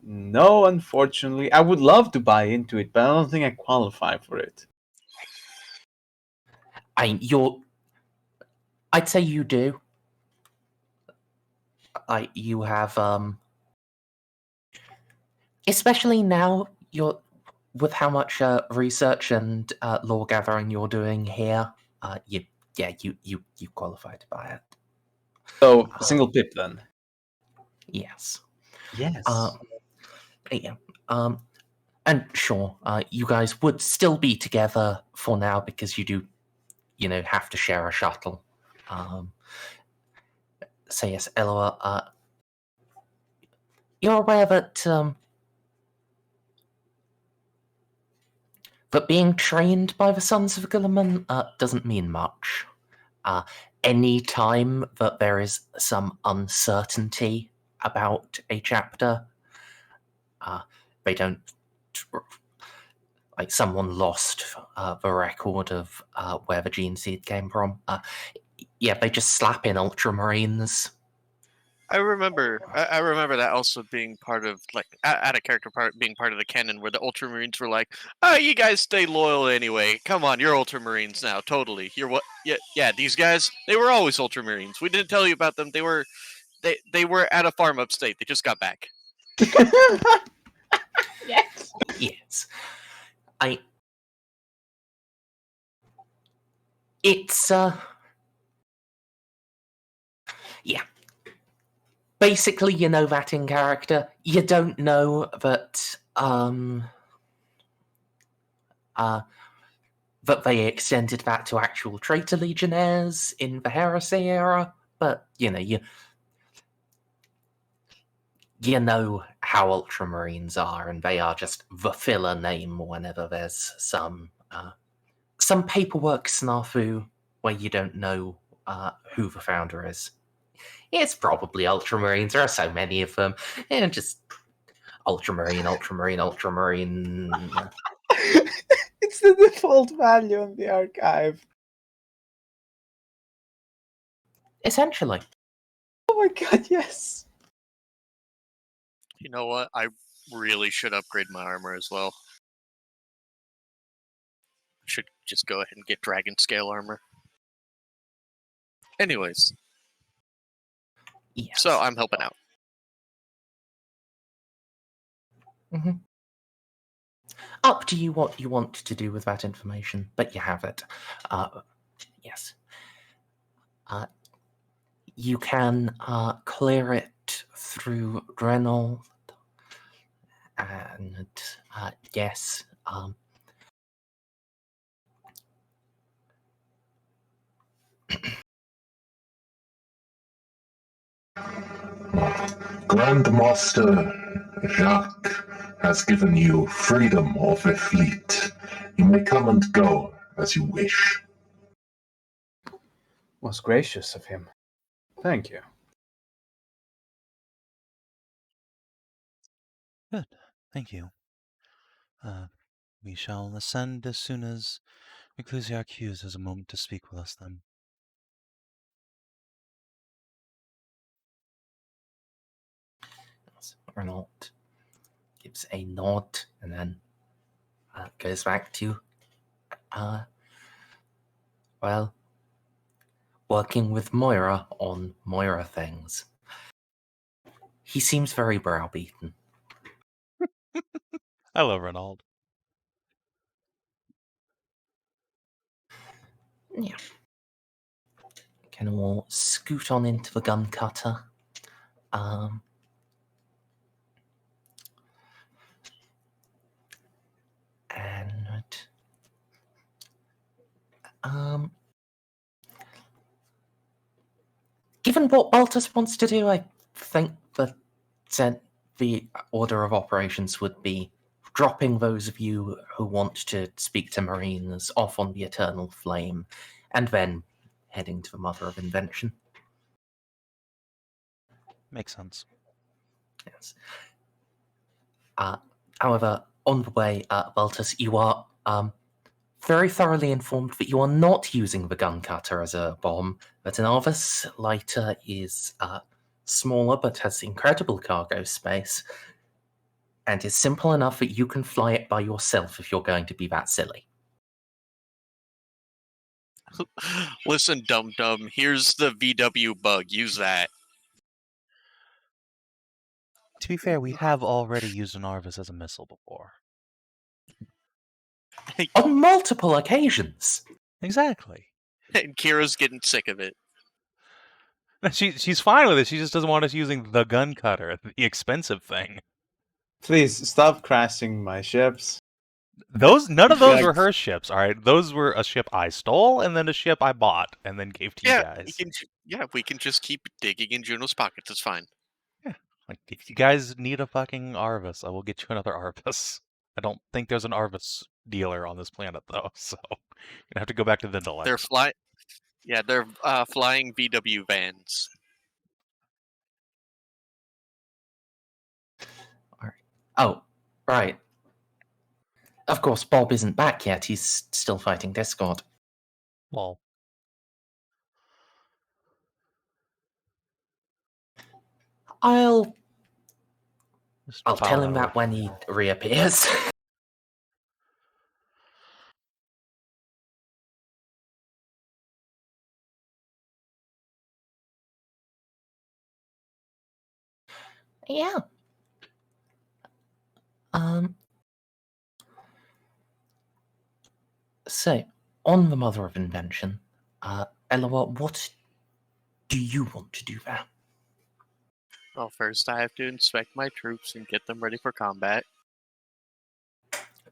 No, unfortunately. I would love to buy into it, but I don't think I qualify for it. I'd say you do. You have especially now with how much research and lore gathering you're doing here. You qualify to buy it. So single pip then. Yes. Yes. Yeah. And sure, you guys would still be together for now because you do, have to share a shuttle. So yes, Eloa, you're aware that that being trained by the Sons of Guilliman doesn't mean much. Any time that there is some uncertainty about a chapter, they don't. Like someone lost the record of where the gene seed came from. They just slap in Ultramarines. I remember that also being part of, like, at a character part being part of the canon where the Ultramarines were like, "Oh, you guys stay loyal anyway. Come on, you're Ultramarines now. Totally. You're what? Yeah. These guys, they were always Ultramarines. We didn't tell you about them. They were at a farm upstate. They just got back." Yes. It's basically, you know that in character. You don't know that that they extended that to actual traitor legionnaires in the Heresy era, but you you know how Ultramarines are, and they are just the filler name whenever there's some paperwork snafu where you don't know who the founder is. It's probably Ultramarines. There are so many of them. And just Ultramarine. It's the default value in the archive. Essentially. Oh my god, yes. You know what? I really should upgrade my armor as well. Should just go ahead and get dragon scale armor. Anyways. Yes. So I'm helping out. Mm-hmm. Up to you what you want to do with that information, but you have it. Yes. You can clear it through Reynolds, and yes. Grandmaster Jacques has given you freedom of a fleet. You may come and go as you wish. Most gracious of him. Thank you. Good. Thank you. We shall ascend as soon as Ecclesiarchus has a moment to speak with us then. Reynolds gives a nod and then goes back to working with Moira on Moira things. He seems very browbeaten. I love Reynolds. Yeah. Can all scoot on into the gun cutter. Given what Baltus wants to do, I think the order of operations would be dropping those of you who want to speak to Marines off on the Eternal Flame, and then heading to the Mother of Invention. Makes sense. Yes. However, on the way, Baltus, you are very thoroughly informed that you are not using the gun cutter as a bomb, that an Arvis lighter is smaller but has incredible cargo space, and is simple enough that you can fly it by yourself if you're going to be that silly. Listen, dum-dum, here's the VW bug. Use that. To be fair, we have already used an Arvis as a missile before. On multiple occasions. Exactly. And Kira's getting sick of it. She's fine with it. She just doesn't want us using the gun cutter, the expensive thing. Please stop crashing my ships. None of those were her ships, all right? Those were a ship I stole and then a ship I bought and then gave to you guys. We can just keep digging in Juno's pockets. It's fine. Yeah. Like, if you guys need a fucking Arvis, I will get you another Arvis. I don't think there's an Arvis dealer on this planet, though, so you're gonna have to go back to Vindalek. They're flying VW vans. All right. Oh, right. Of course, Bob isn't back yet. He's still fighting Discord. Well, I'll tell him that when he reappears. Yeah. So, on the Mother of Invention, Eloa, what do you want to do there? Well, first I have to inspect my troops and get them ready for combat.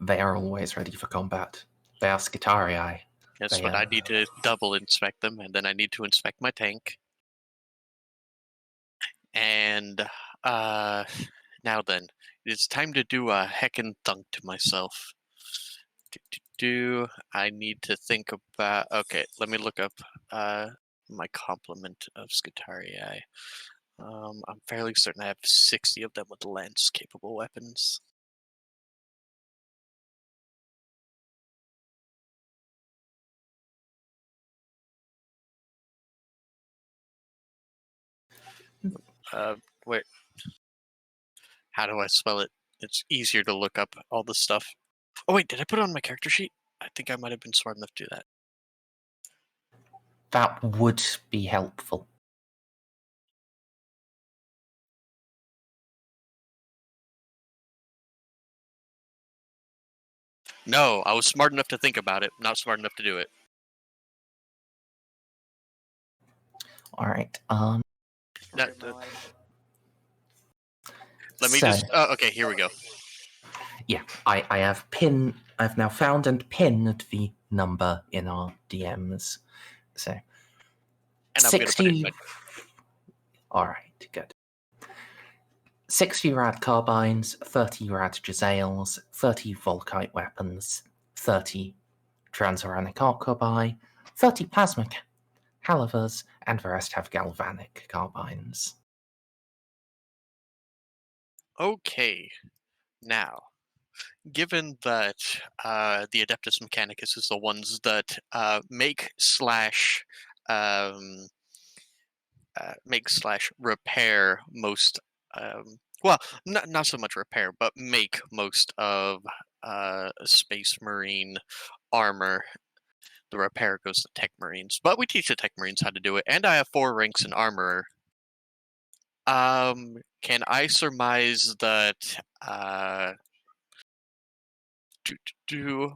They are always ready for combat. They are Skitarii. Yes, but I need to double inspect them, and then I need to inspect my tank. And Now then, it's time to do a heckin' thunk to myself. I need to think about. Okay, let me look up my complement of Scutarii. I'm fairly certain I have 60 of them with lance-capable weapons. Wait. How do I spell it? It's easier to look up all this stuff. Oh wait, did I put it on my character sheet? I think I might have been smart enough to do that. That would be helpful. No, I was smart enough to think about it, not smart enough to do it. All right. Let me just. Okay, here we go. Yeah, I have pinned. I've now found and pinned the number in our DMs. So, And I'm 60. gonna put it All right, good. 60 rad carbines, 30 rad Jezzails, 30 Volkite weapons, 30 Transuranic arquebuy, 30 plasma calivers, and the rest have galvanic carbines. Okay, now, given that the Adeptus Mechanicus is the ones that repair most, well, not so much repair, but make most of Space Marine armor. The repair goes to Tech Marines, but we teach the Tech Marines how to do it, and I have 4 ranks in armorer. Can I surmise that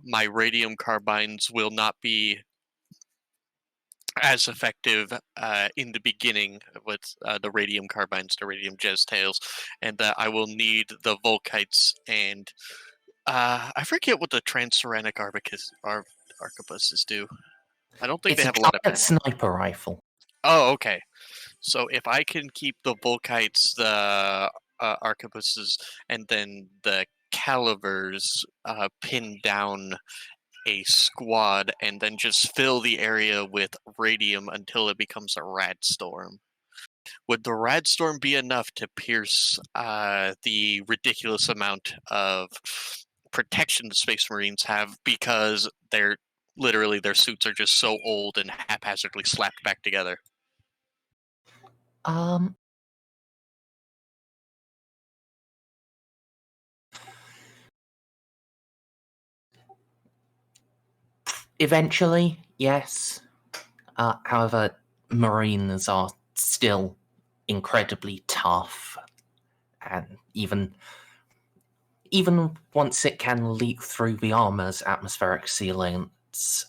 my radium carbines will not be as effective in the beginning with the radium carbines, the radium Jeztails, and that I will need the Volkites and I forget what the Transuranic arquebuses do. I don't think It's they have a a lot of giant sniper rifle. Oh, okay. So if I can keep the Volkites, the arquebuses, and then the calivers pinned down a squad, and then just fill the area with radium until it becomes a rad storm. Would the rad storm be enough to pierce the ridiculous amount of protection the Space Marines have because their suits are just so old and haphazardly slapped back together? Eventually, yes. However, Marines are still incredibly tough, and even once it can leak through the armor's atmospheric sealants,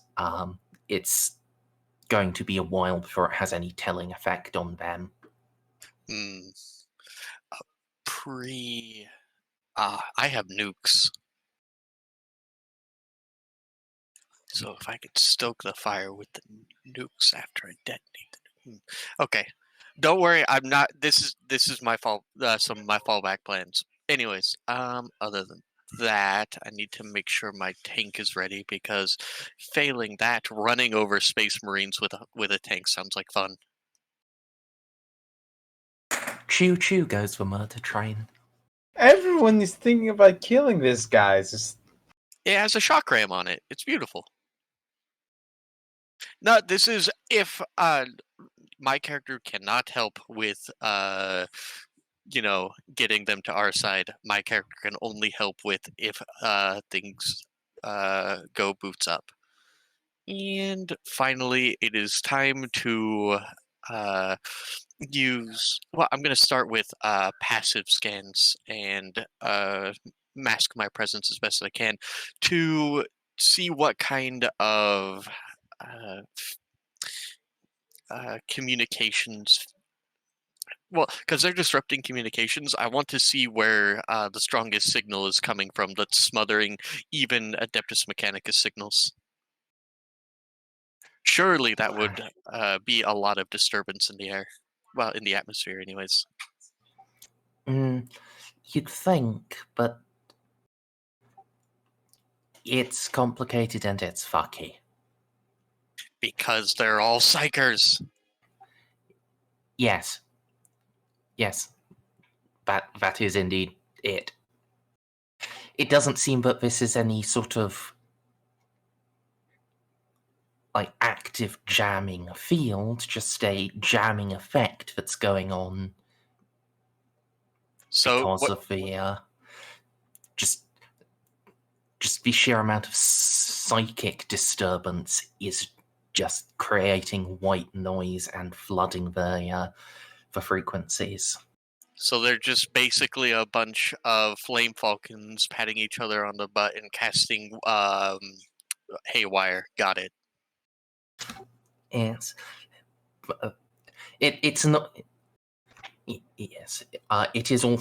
it's going to be a while before it has any telling effect on them. I have nukes. So if I could stoke the fire with the nukes after I detonate them. Okay. Don't worry, I'm not. This is my fault. Some of my fallback plans. Anyways, other than that, I need to make sure my tank is ready because failing that, running over Space Marines with a tank sounds like fun. Choo choo goes the murder train. Everyone is thinking about killing this guy. It has a shock ram on it. It's beautiful. No, this is if my character cannot help with getting them to our side. My character can only help with if things go boots up. And finally, it is time to use. Well, I'm going to start with passive scans and mask my presence as best as I can to see what kind of communications. Well, because they're disrupting communications, I want to see where the strongest signal is coming from that's smothering even Adeptus Mechanicus signals. Surely that would be a lot of disturbance in the air. Well, in the atmosphere anyways. You'd think, but it's complicated and it's fucky. Because they're all psychers. Yes. Yes. That is indeed it. It doesn't seem that this is any sort of like active jamming field, just a jamming effect that's going on because of the just the sheer amount of psychic disturbance is just creating white noise and flooding the frequencies. So they're just basically a bunch of flame falcons patting each other on the butt and casting haywire. Got it. Yes. It's not. Yes. It is all.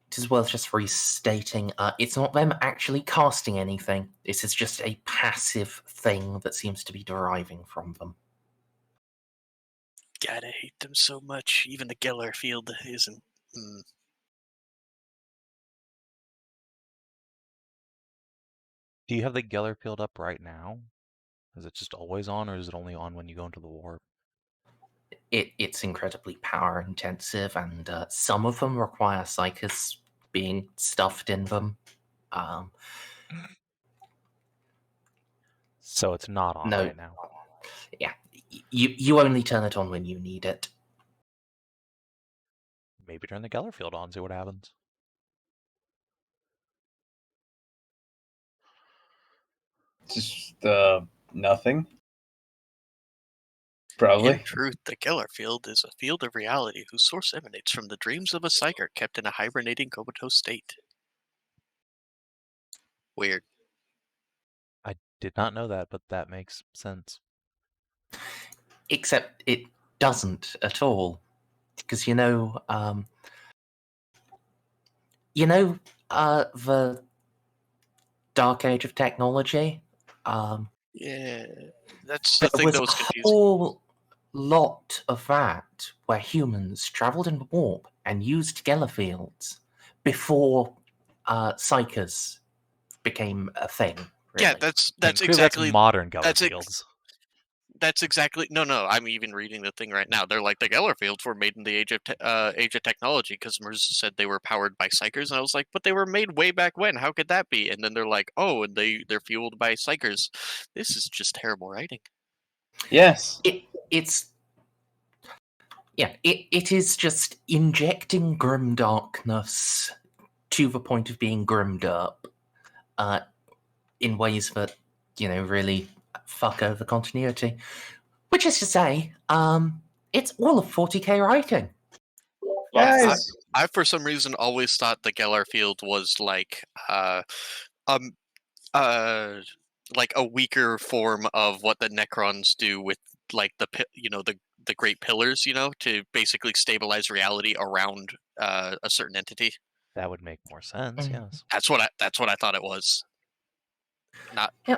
It is worth just restating. It's not them actually casting anything. This is just a passive thing that seems to be deriving from them. God, I hate them so much. Even the Geller field isn't. Do you have the Geller field up right now? Is it just always on, or is it only on when you go into the warp? It's incredibly power intensive, and some of them require psychers being stuffed in them. So it's not on right now. Yeah, you only turn it on when you need it. Maybe turn the Geller field on, see what happens. Just nothing. Probably. In truth, the Geller field is a field of reality whose source emanates from the dreams of a psyker kept in a hibernating comatose state. Weird. I did not know that, but that makes sense. Except it doesn't at all, because the Dark Age of Technology. Yeah, that's the thing was that was a confusing. whole lot of that where humans travelled in the warp and used Geller fields before psychers became a thing. Really. Yeah, that's That's exactly modern Geller fields. That's exactly no. I'm even reading the thing right now. They're like the Geller fields were made in the age of technology because Merz said they were powered by psychers, and I was like, but they were made way back when. How could that be? And then they're like, oh, and they're fueled by psychers. This is just terrible writing. Yes. It is just injecting grim darkness to the point of being grimmed up in ways that really fuck over continuity. Which is to say, it's all of 40k writing. Guys, I for some reason always thought the Geller field was like like a weaker form of what the Necrons do with like the great pillars, to basically stabilize reality around a certain entity. That would make more sense. Yes. That's what I thought it was. Not. Yeah.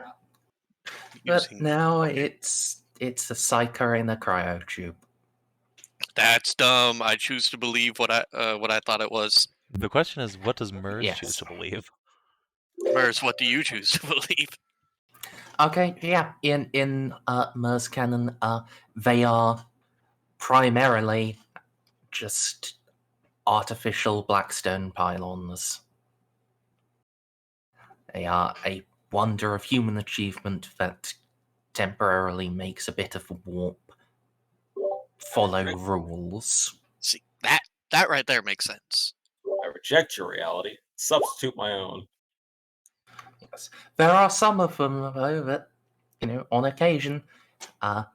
But now it's a psyker in a cryo tube. That's dumb. I choose to believe what I thought it was. The question is, what does Merz choose to believe? Merz, what do you choose to believe? Okay, yeah. In Merz canon, they are primarily just artificial blackstone pylons. They are a wonder of human achievement that temporarily makes a bit of a warp follow rules. See, that right there makes sense. I reject your reality. Substitute my own. Yes. There are some of them, though, that, on occasion, a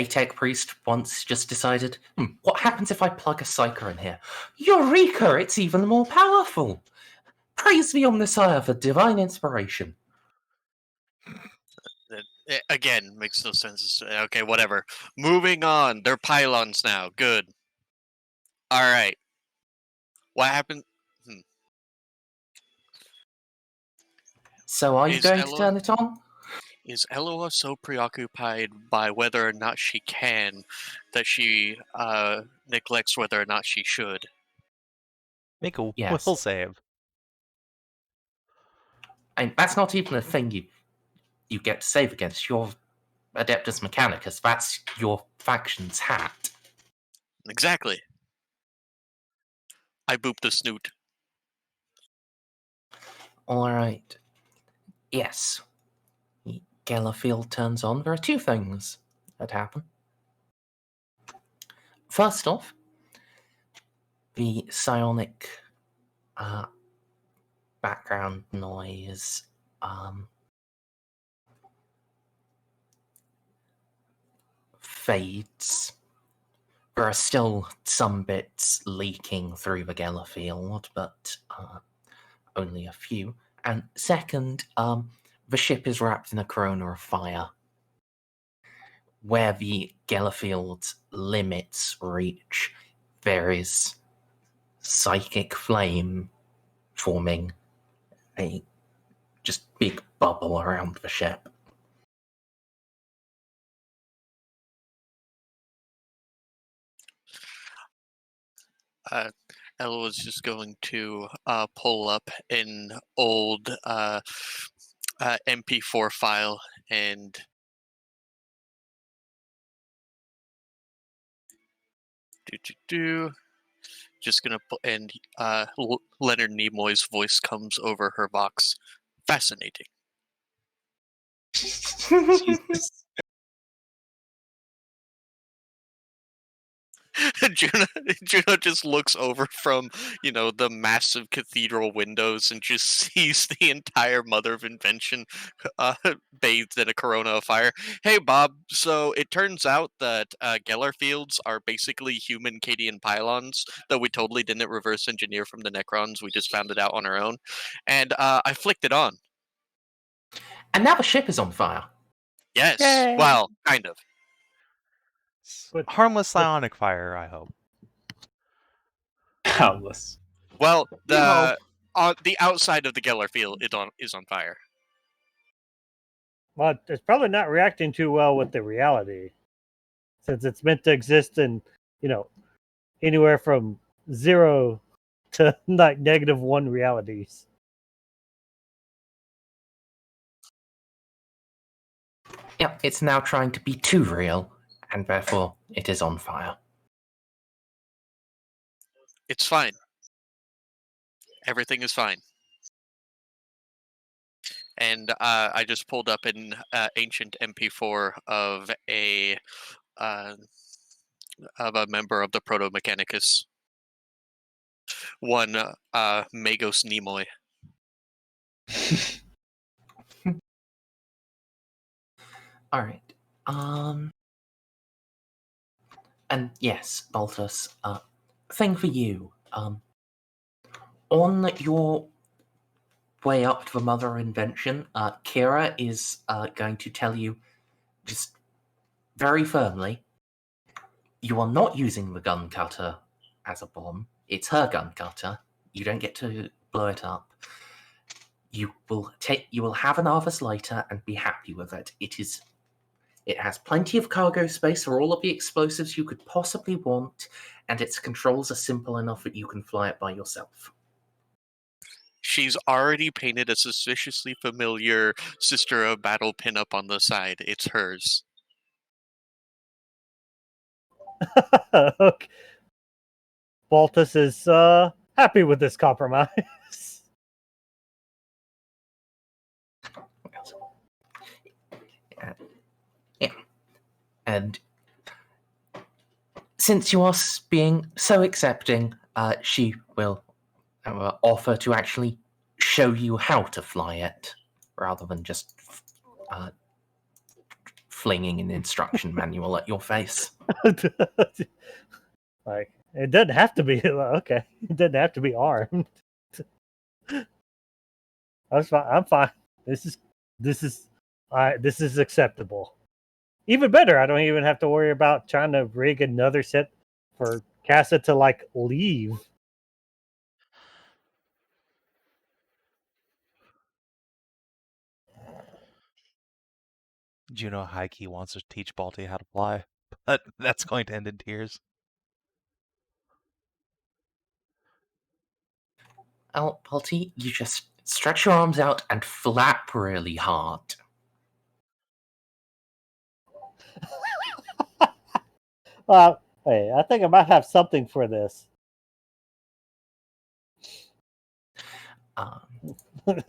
tech priest once just decided, what happens if I plug a psyker in here? Eureka! It's even more powerful! Praise the Omnissiah for divine inspiration. It, again, makes no sense. Okay, whatever. Moving on. They're pylons now. Good. All right. What happened? So are you going to turn it on? Is Eloa so preoccupied by whether or not she can that she neglects whether or not she should? Make a Yes. will save. And that's not even a thing you get to save against. You're Adeptus Mechanicus. That's your faction's hat. Exactly. I booped the snoot. Alright. Yes. Gellerfield turns on. There are two things that happen. First off, the psionic background noise fades. There are still some bits leaking through the Gellerfield, but only a few. And second, the ship is wrapped in a corona of fire. Where the Gellerfield's limits reach, there is psychic flame forming a just big bubble around the ship. Eloa's just going to pull up an old MP4 file and just gonna and Leonard Nimoy's voice comes over her box. Fascinating. Jesus. Juno just looks over from, the massive cathedral windows and just sees the entire Mother of Invention bathed in a corona of fire. Hey, Bob, so it turns out that Gellerfields are basically human Cadian pylons, though we totally didn't reverse engineer from the Necrons. We just found it out on our own. And I flicked it on. And now the ship is on fire. Yes. Yay! Well, kind of. Harmless psionic fire, I hope. Harmless. Well, the outside of the Gellerfield is on fire. Well, it's probably not reacting too well with the reality, since it's meant to exist in, anywhere from 0 to like -1 realities. Yep, it's now trying to be too real, and therefore it is on fire. It's fine. Everything is fine. And I just pulled up an ancient MP4 of a member of the Proto Mechanicus, one Magos Nimoy. All right. And yes, Baltus. Thing for you. On your way up to the Mother Invention, Kira is going to tell you, just very firmly, you are not using the gun cutter as a bomb. It's her gun cutter. You don't get to blow it up. You will have an Arvis lighter and be happy with it. It has plenty of cargo space for all of the explosives you could possibly want, and its controls are simple enough that you can fly it by yourself. She's already painted a suspiciously familiar Sister of Battle pinup on the side. It's hers. Okay. Baltus is happy with this compromise. Yeah. And since you are being so accepting, she will offer to actually show you how to fly it, rather than just flinging an instruction manual at your face. Like, it doesn't have to be okay. It doesn't have to be armed. I'm fine. This is acceptable. Even better, I don't even have to worry about trying to rig another set for Casa to leave. Juno high-key wants to teach Balti how to fly, but that's going to end in tears. Oh, Balti, you just stretch your arms out and flap really hard. Hey, I think I might have something for this.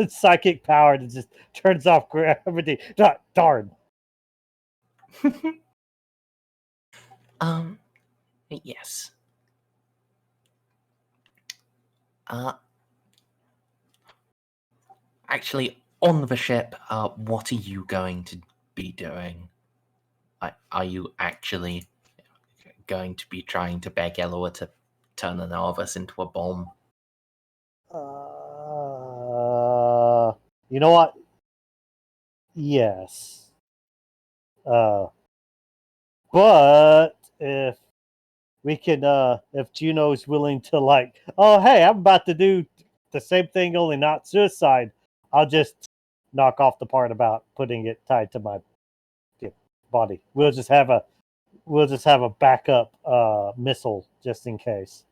Psychic power that just turns off gravity. Darn. Yes. Actually, on the ship, what are you going to be doing? Are you actually going to be trying to beg Eloa to turn the Narvis into a bomb? You know what? Yes. But if we can, if Juno's willing to, like, oh, hey, I'm about to do the same thing, only not suicide, I'll just knock off the part about putting it tied to my body. We'll just have a backup missile just in case.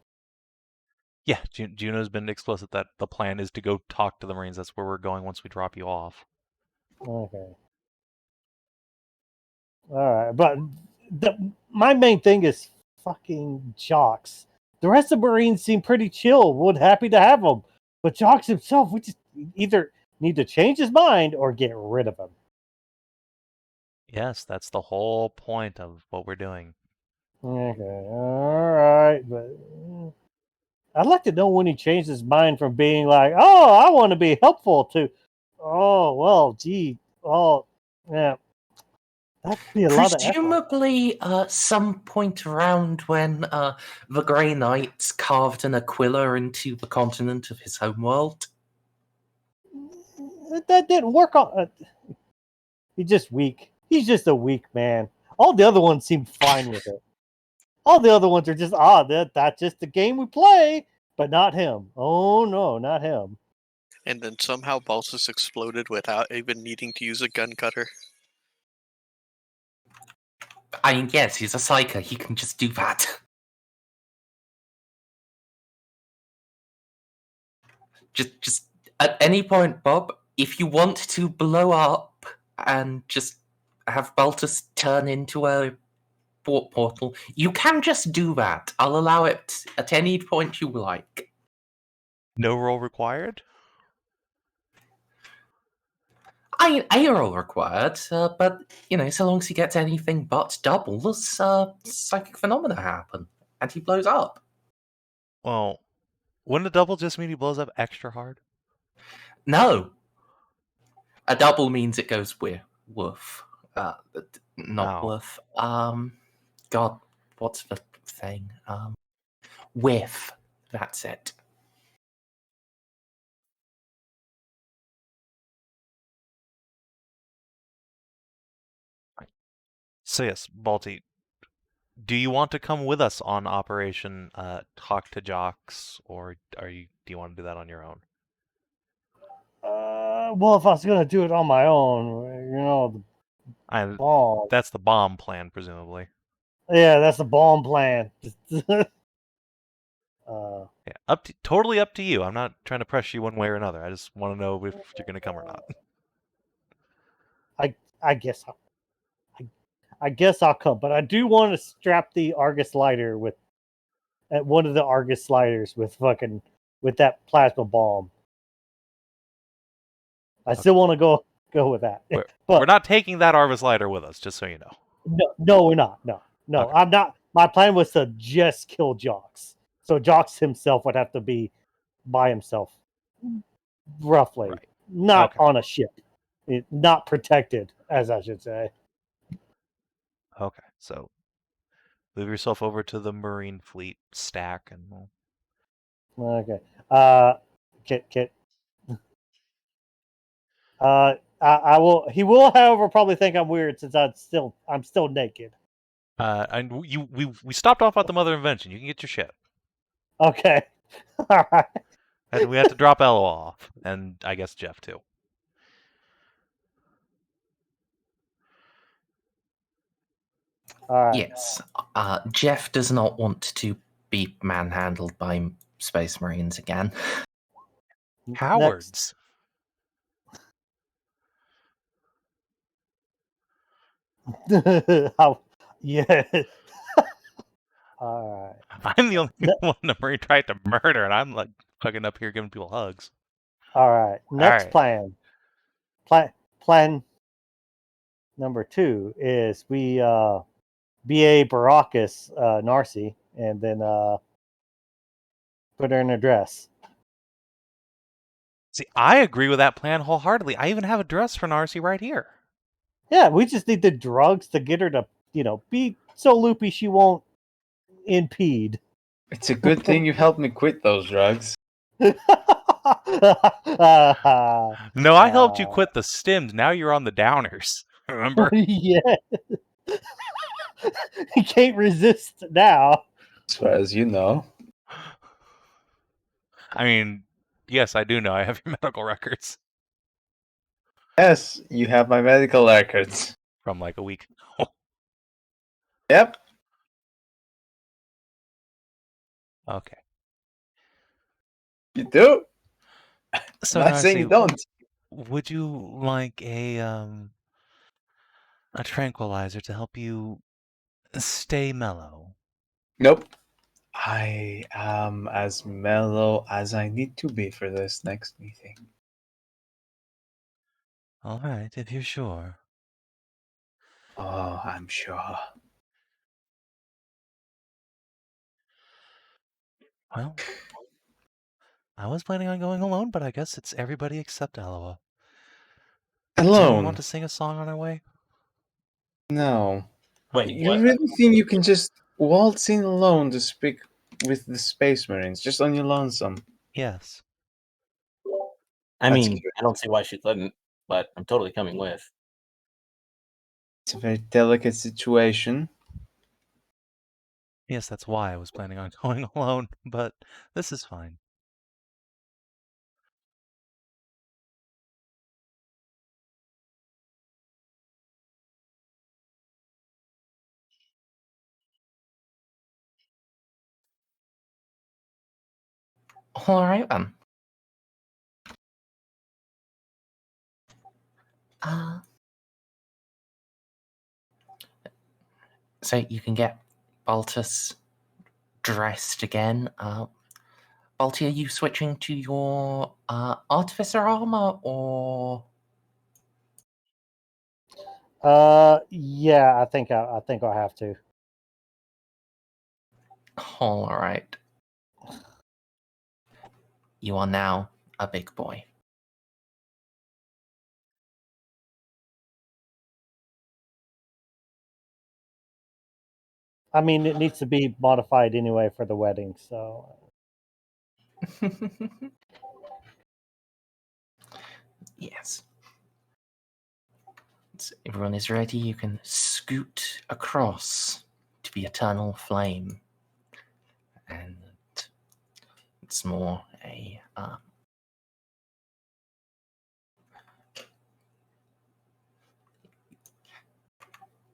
Yeah, Juno's been explicit that the plan is to go talk to the Marines. That's where we're going once we drop you off. Okay. All right, but my main thing is fucking Jacques. The rest of the Marines seem pretty chill. We're happy to have him, but Jacques himself, we just either need to change his mind or get rid of him. Yes, that's the whole point of what we're doing. Okay, all right, but I'd like to know when he changed his mind from being like, "Oh, I want to be helpful," to, "Oh, well, gee, oh, yeah." That'd be a lot of effort. Presumably, some point around when the Grey Knights carved an Aquila into the continent of his homeworld. That didn't work on. He's just weak. He's just a weak man. All the other ones seem fine with it. All the other ones are just, that's just the game we play, but not him. Oh no, not him. And then somehow Baltus exploded without even needing to use a gun cutter. I mean, yes, he's a Ceiko. He can just do that. Just at any point, Bob, if you want to blow up and just have Baltus turn into a warp portal, you can just do that. I'll allow it at any point you like. No roll required? I mean, a roll required, but, so long as he gets anything but doubles, psychic phenomena happen, and he blows up. Well, wouldn't a double just mean he blows up extra hard? No. A double means it goes woof. Not woof. God, what's the thing? Whiff. That's it. So yes, Balti, do you want to come with us on Operation Talk to Jacques, or do you want to do that on your own? Well, if I was gonna do it on my own, bomb. That's the bomb plan, presumably. Yeah, that's the bomb plan. Yeah, totally up to you. I'm not trying to pressure you one way or another. I just want to know if you're going to come or not. I guess I'll come, but I do want to strap the Argus lighter at one of the Argus sliders with that plasma bomb. I still want to go with that. We're not taking that Argus lighter with us, just so you know. No, we're not. No, okay. I'm not. My plan was to just kill Jacques. So Jacques himself would have to be by himself, roughly, not on a ship, not protected, as I should say. Okay, so move yourself over to the Marine Fleet stack, and we'll... Okay. Kit. I will. He will, however, probably think I'm weird since I'm still naked. And we stopped off at the Mother Invention. You can get your ship. Okay. All right. And we had to drop Eloa off, and I guess Jeff too. All right. Yes. Jeff does not want to be manhandled by Space Marines again. Cowards. Yeah. All right. I'm the only one the Marine tried to murder, and I'm like fucking up here giving people hugs. All right. Next right. plan. Plan number 2 is we BA Baracus Narcia and then put her in a dress. See, I agree with that plan wholeheartedly. I even have a dress for Narcia right here. Yeah, we just need the drugs to get her to, be so loopy she won't impede. It's a good thing you helped me quit those drugs. No, I helped you quit the stims. Now you're on the downers. Remember? Yeah. He can't resist now. As far as you know. I mean, yes, I do know. I have your medical records. Yes, you have my medical records. From like a week. Yep. Okay. You do? So I'm not saying you don't. Would you like a tranquilizer to help you stay mellow? Nope. I am as mellow as I need to be for this next meeting. All right, if you're sure. Oh, I'm sure. Well, I was planning on going alone, but I guess it's everybody except Eloa. Does anyone want to sing a song on our way? No. Wait, You what? really think you can just waltz in alone to speak with the Space Marines, just on your lonesome? Yes. I That's mean, good. I don't see why she couldn't, but I'm totally coming with. It's a very delicate situation. Yes, that's why I was planning on going alone, but this is fine. All right then. So you can get Baltus dressed again. Balti, are you switching to your artificer armor or? Yeah, I think I'll have to. All right. You are now a big boy. I mean, it needs to be modified anyway for the wedding, so. Yes. So everyone is ready. You can scoot across to the eternal flame, and it's more a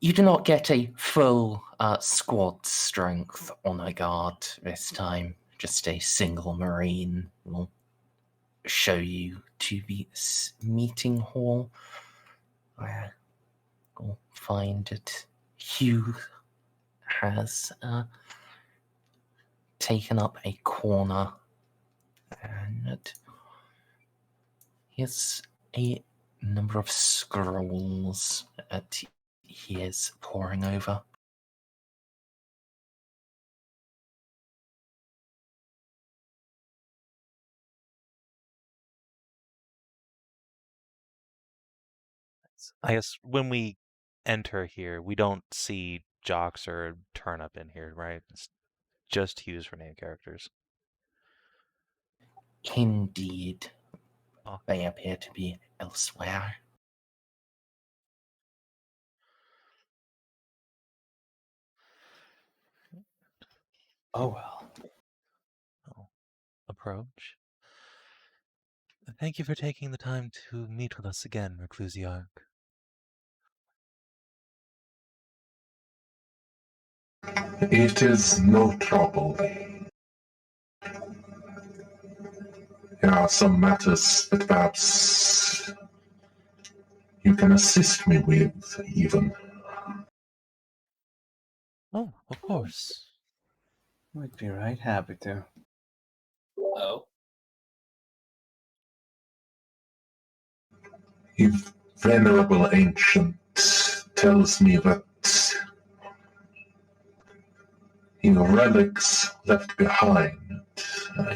you do not get a full squad strength honor guard this time. Just a single Marine will show you to the meeting hall, where you'll find that Hugh has taken up a corner, and here's a number of scrolls that he is poring over. I guess when we enter here, we don't see Jacques or Turnip in here, right? It's just Hugh's for name characters. Indeed. They appear to be elsewhere. Oh well. Approach. Thank you for taking the time to meet with us again, Reclusiarch. It is no trouble. There are some matters that perhaps you can assist me with, even. Oh, of course. Would be right happy to. Oh. If venerable ancient tells me that your relics left behind,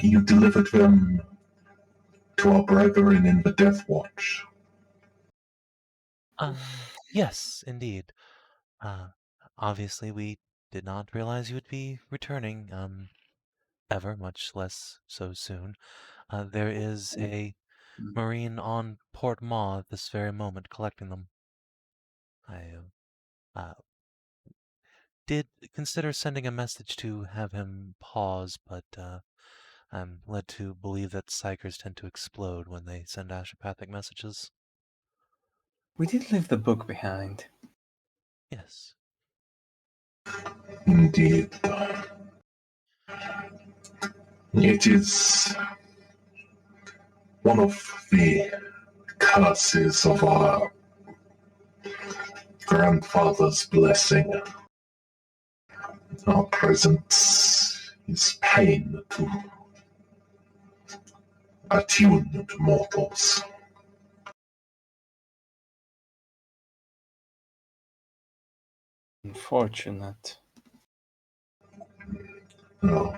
you delivered them to our brethren in the Death Watch. Yes, indeed. Obviously, we did not realize you would be returning, ever, much less so soon. There is a Marine on Port Maw at this very moment collecting them. I did consider sending a message to have him pause, but I'm led to believe that psychers tend to explode when they send astropathic messages. We did leave the book behind. Yes. Indeed. It is one of the curses of our grandfather's blessing. Our presence is pain to attuned mortals. Unfortunate. No.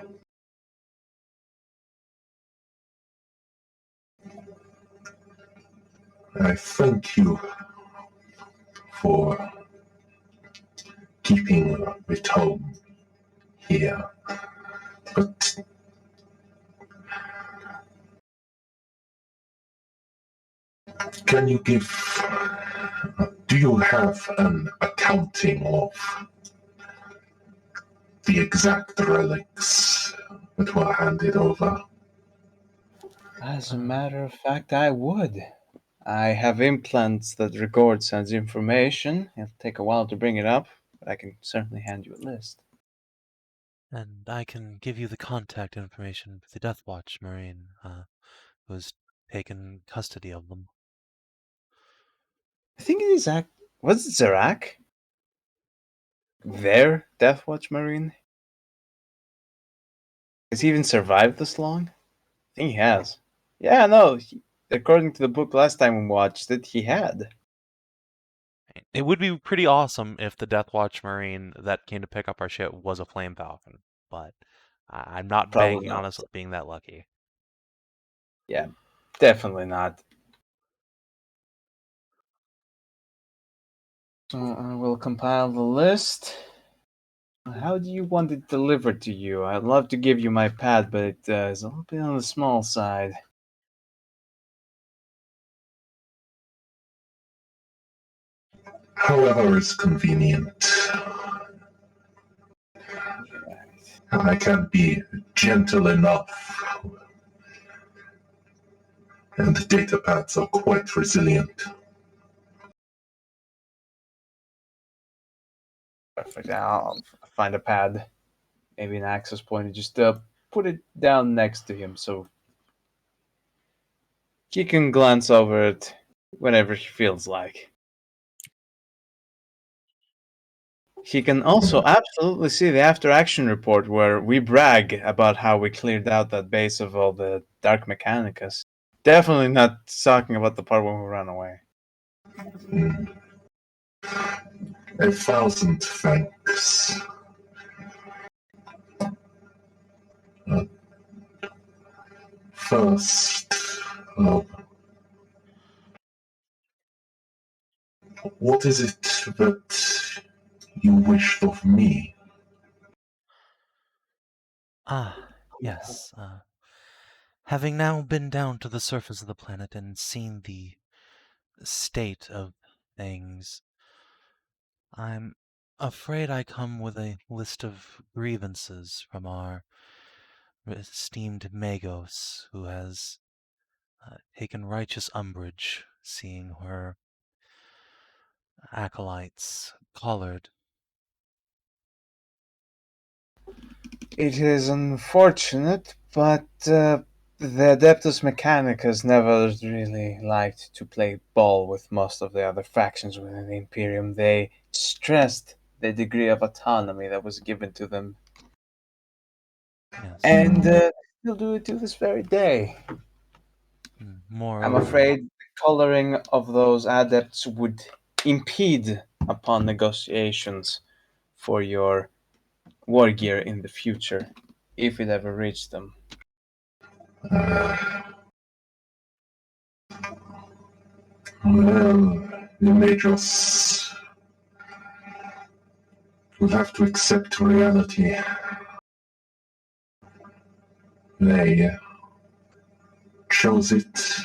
I thank you for keeping the tone here, but can you do you have an accounting of the exact relics that were handed over? As a matter of fact, I would. I have implants that record such information. It'll take a while to bring it up, but I can certainly hand you a list. And I can give you the contact information for the Death Watch Marine, who has taken custody of them. I think it is was it Zarak? Their Death Watch Marine? Has he even survived this long? I think he has. Yeah, no. According to the book last time we watched it, he had. It would be pretty awesome if the Death Watch Marine that came to pick up our ship was a Flame Falcon, but I'm not Probably banking on not. us being that lucky. Yeah, definitely not. So I will compile the list. How do you want it delivered to you? I'd love to give you my pad, but it is a little bit on the small side. However is convenient. I can be gentle enough, and the data pads are quite resilient. Perfect. I'll find a pad, maybe an access point, and just put it down next to him so he can glance over it whenever he feels like. He can also absolutely see the after-action report where we brag about how we cleared out that base of all the Dark Mechanicus. Definitely not talking about the part when we ran away. 1,000 thanks. First, what is it that you wished of me? Yes. Having now been down to the surface of the planet and seen the state of things, I'm afraid I come with a list of grievances from our esteemed Magos, who has taken righteous umbrage seeing her acolytes collared It is unfortunate, but the Adeptus Mechanicus never really liked to play ball with most of the other factions within the Imperium. They stressed the degree of autonomy that was given to them. Yes. And still do it to this very day. I'm afraid the coloring of those adepts would impede upon negotiations for your war gear in the future, if it ever reached them. Well, the Majors will have to accept reality. They chose it,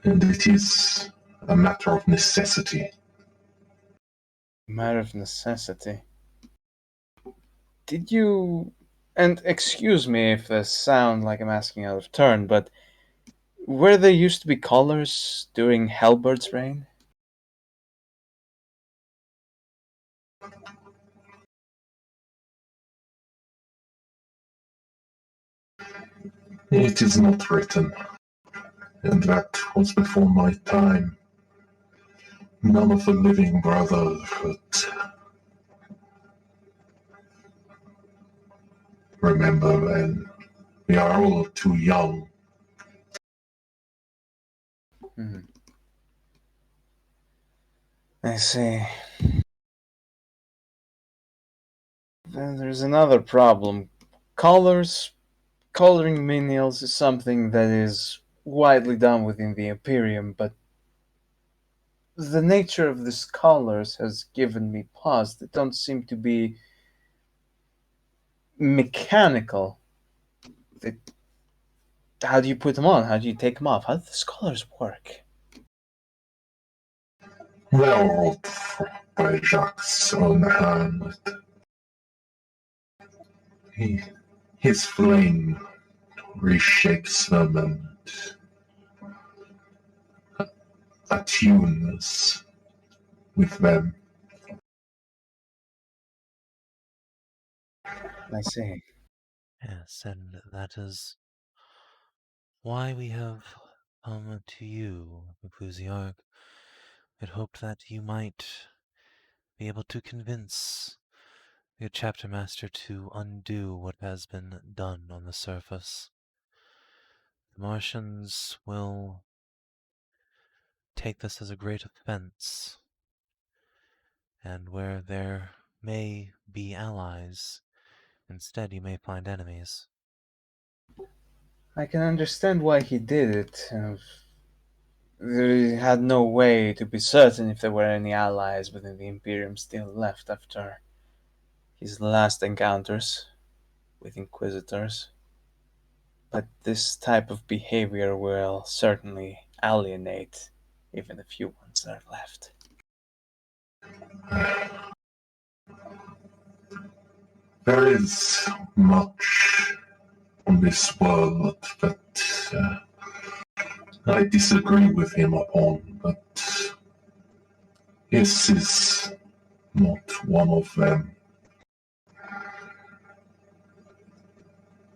and it is a matter of necessity. Matter of necessity. Did you... And excuse me if I sound like I'm asking out of turn, but were there used to be colors during Halbert's reign? It is not written, and that was before my time. None of the living brotherhood. Remember, when we are all too young. I see. Then there's another problem. Coloring menials is something that is widely done within the Imperium, but the nature of these colors has given me pause. They don't seem to be mechanical. How do you put them on? How do you take them off? How do these colors work? They are wrought by Jacques' own hand. His flame reshapes them and attunes with them. I see. Yes, and that is why we have come to you, Ecclesiarch. We'd hoped that you might be able to convince your chapter master to undo what has been done on the surface. The Martians will take this as a great offense, and where there may be allies, instead you may find enemies. I can understand why he did it. They had no way to be certain if there were any allies within the Imperium still left after his last encounters with Inquisitors. But this type of behavior will certainly alienate even the few ones that are left. There is much on this world that I disagree with him upon, but this is not one of them.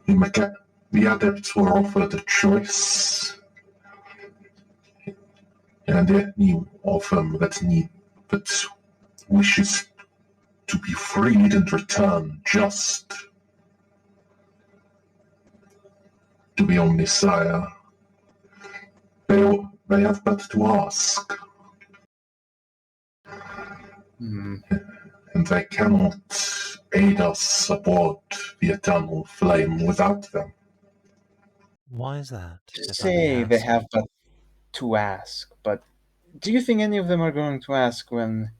The adepts were offered a choice, and any of them that wishes to be freed and return just to be Omnisire, they have but to ask. And they cannot aid us aboard the Eternal Flame without them. Why is that? Say they have but to ask, but do you think any of them are going to ask when...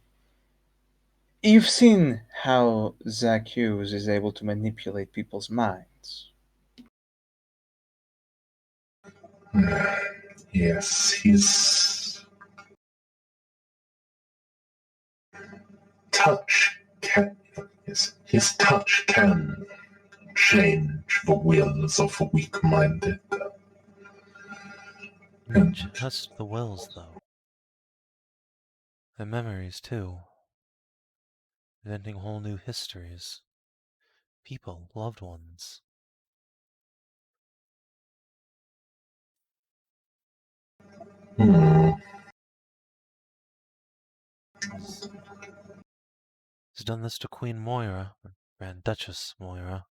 You've seen how Jacques is able to manipulate people's minds. Yes, his touch can change the wills of the weak-minded. Not just the wills, though. The memories, too. Inventing whole new histories. people, loved ones. He's done this to Queen Moira, Grand Duchess Moira,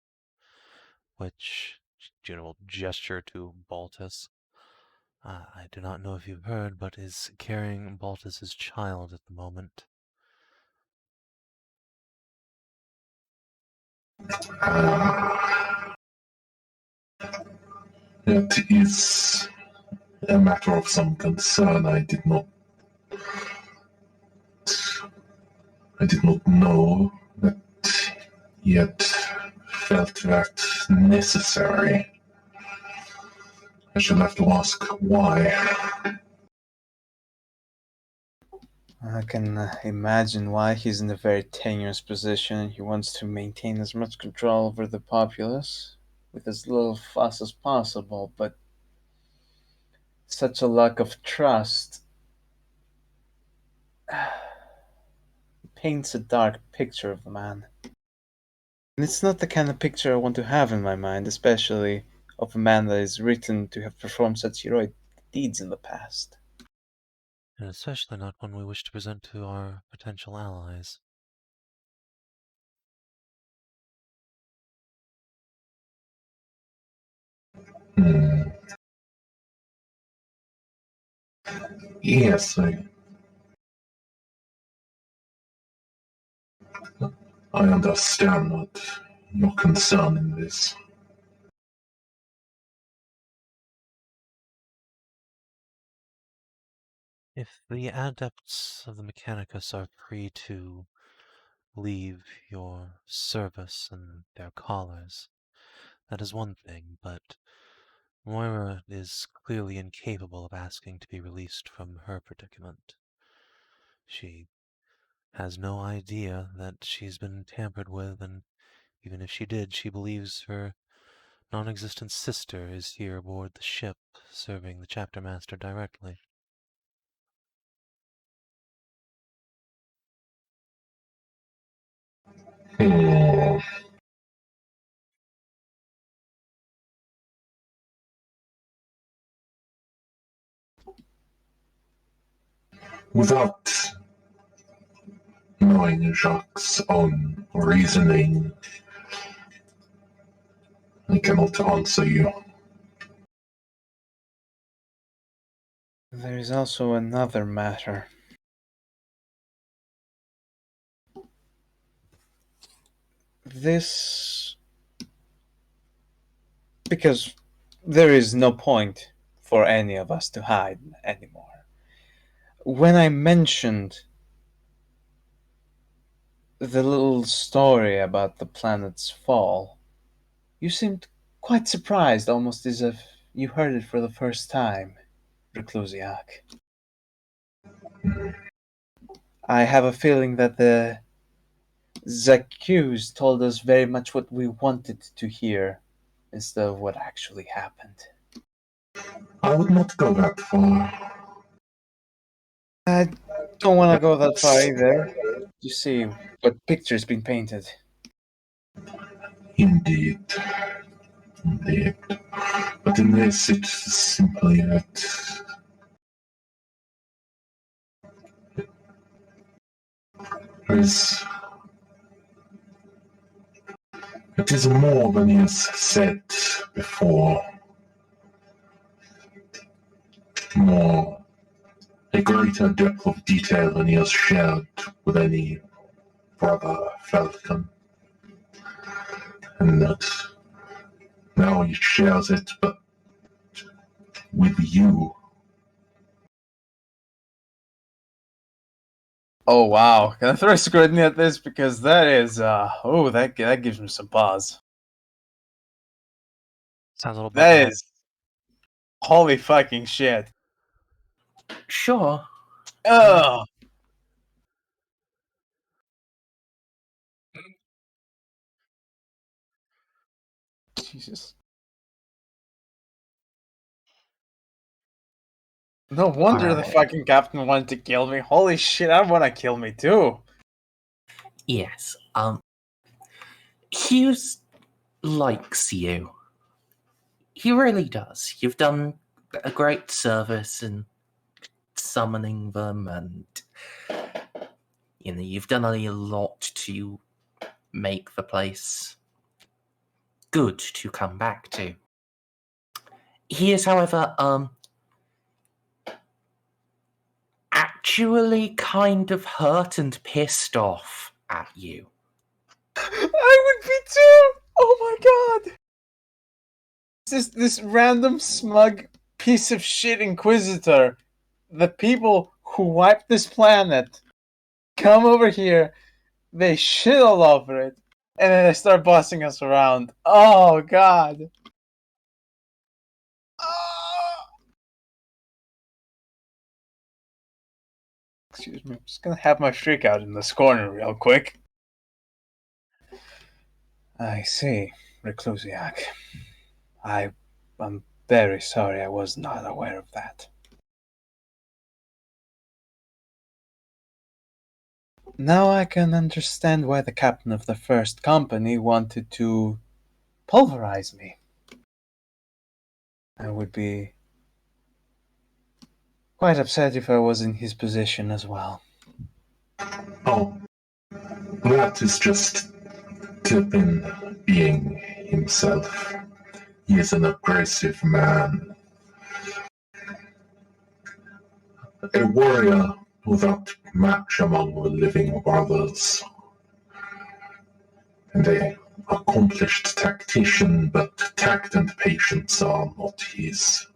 which Juno will gesture to Baltus. I do not know if you've heard, but is carrying Baltus's child at the moment. It is a matter of some concern. I did not know that yet felt that necessary. I shall have to ask why. I can imagine why he's in a very tenuous position. He wants to maintain as much control over the populace with as little fuss as possible, but such a lack of trust paints a dark picture of the man. And it's not the kind of picture I want to have in my mind, especially of a man that is written to have performed such heroic deeds in the past. And especially not one we wish to present to our potential allies. Yes, I understand your concern in this. If the adepts of the Mechanicus are free to leave your service and their collars, that is one thing, but Moira is clearly incapable of asking to be released from her predicament. She has no idea that she's been tampered with, and even if she did, she believes her non-existent sister is here aboard the ship, serving the chapter master directly. Without knowing Jacques' own reasoning, I cannot answer you. There is also another matter. Because there is no point for any of us to hide anymore. When I mentioned the little story about the planet's fall, you seemed quite surprised, almost as if you heard it for the first time, Jacques. I have a feeling that the Jacques told us very much what we wanted to hear, instead of what actually happened. I would not go that far. I don't want to go that far either. You see what picture's been painted. Indeed. But in this, it's simply that it is more than he has said before. A greater depth of detail than he has shared with any brother Falcon. And that now he shares it, but with you. Oh wow, can I throw a scrutiny at this? Because that is, that gives me some pause. Sounds a little bit That is... Holy fucking shit. Sure. Oh! Jesus. No wonder the fucking captain wanted to kill me. Holy shit, I want to kill me too. Yes. Hughes likes you. He really does. You've done a great service in summoning them, and you've done a lot to make the place good to come back to. He is, however, actually kind of hurt and pissed off at you. I would be too! Oh my god! This random smug piece of shit Inquisitor, the people who wiped this planet, come over here, they shit all over it, and then they start bossing us around. Oh god! Excuse me, I'm just gonna have my freak out in this corner real quick. I see, Reclusiac. I'm very sorry, I was not aware of that. Now I can understand why the captain of the first company wanted to pulverize me. I would be quite upset if I was in his position as well. Oh, that is just Tippin being himself. He is an aggressive man. A warrior without match among the living brothers. And an accomplished tactician, but tact and patience are not his.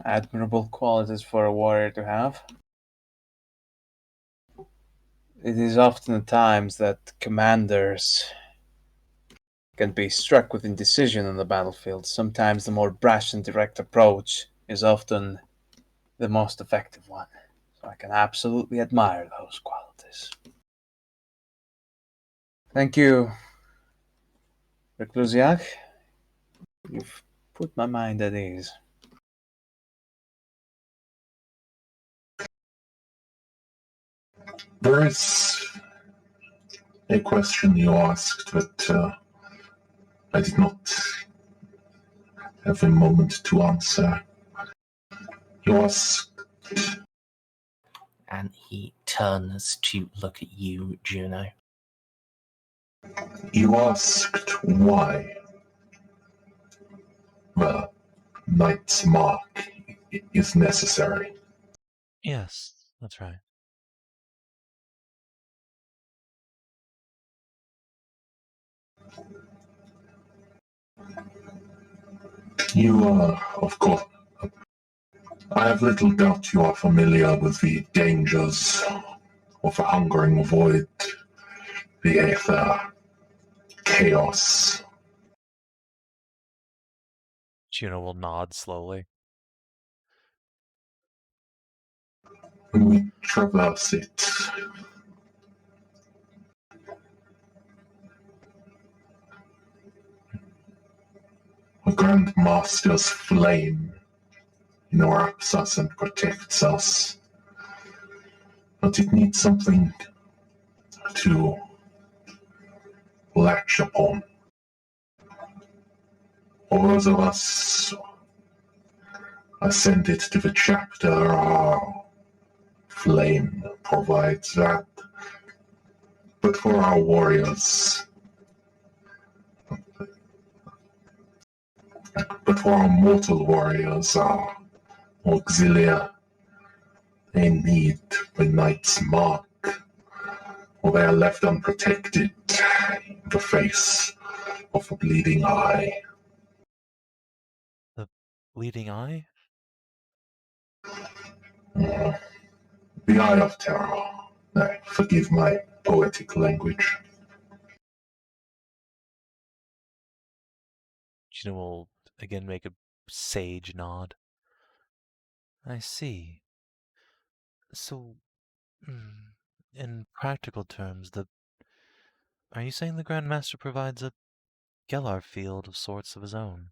Admirable qualities for a warrior to have. It is often at times that commanders can be struck with indecision on the battlefield. Sometimes the more brash and direct approach is often the most effective one. So I can absolutely admire those qualities. Thank you, Reclusiac. You've put my mind at ease. There is a question you asked that I did not have a moment to answer. You asked... And he turns to look at you, Juno. You asked why the Knight's Mark is necessary. Yes, that's right. You are, of course, I have little doubt you are familiar with the dangers of a hungering void, the aether, chaos. Juno will nod slowly. When we traverse it, the Grand Master's flame enwraps us and protects us, but it needs something to latch upon. For those of us ascended to the chapter, our flame provides that. But for our warriors, but for our mortal warriors, our auxilia, they need the Knight's Mark, or they are left unprotected in the face of the bleeding eye. The bleeding eye? The Eye of Terror. Forgive my poetic language. Juno will again make a sage nod. I see. So, in practical terms, are you saying the Grand Master provides a Gellar field of sorts of his own?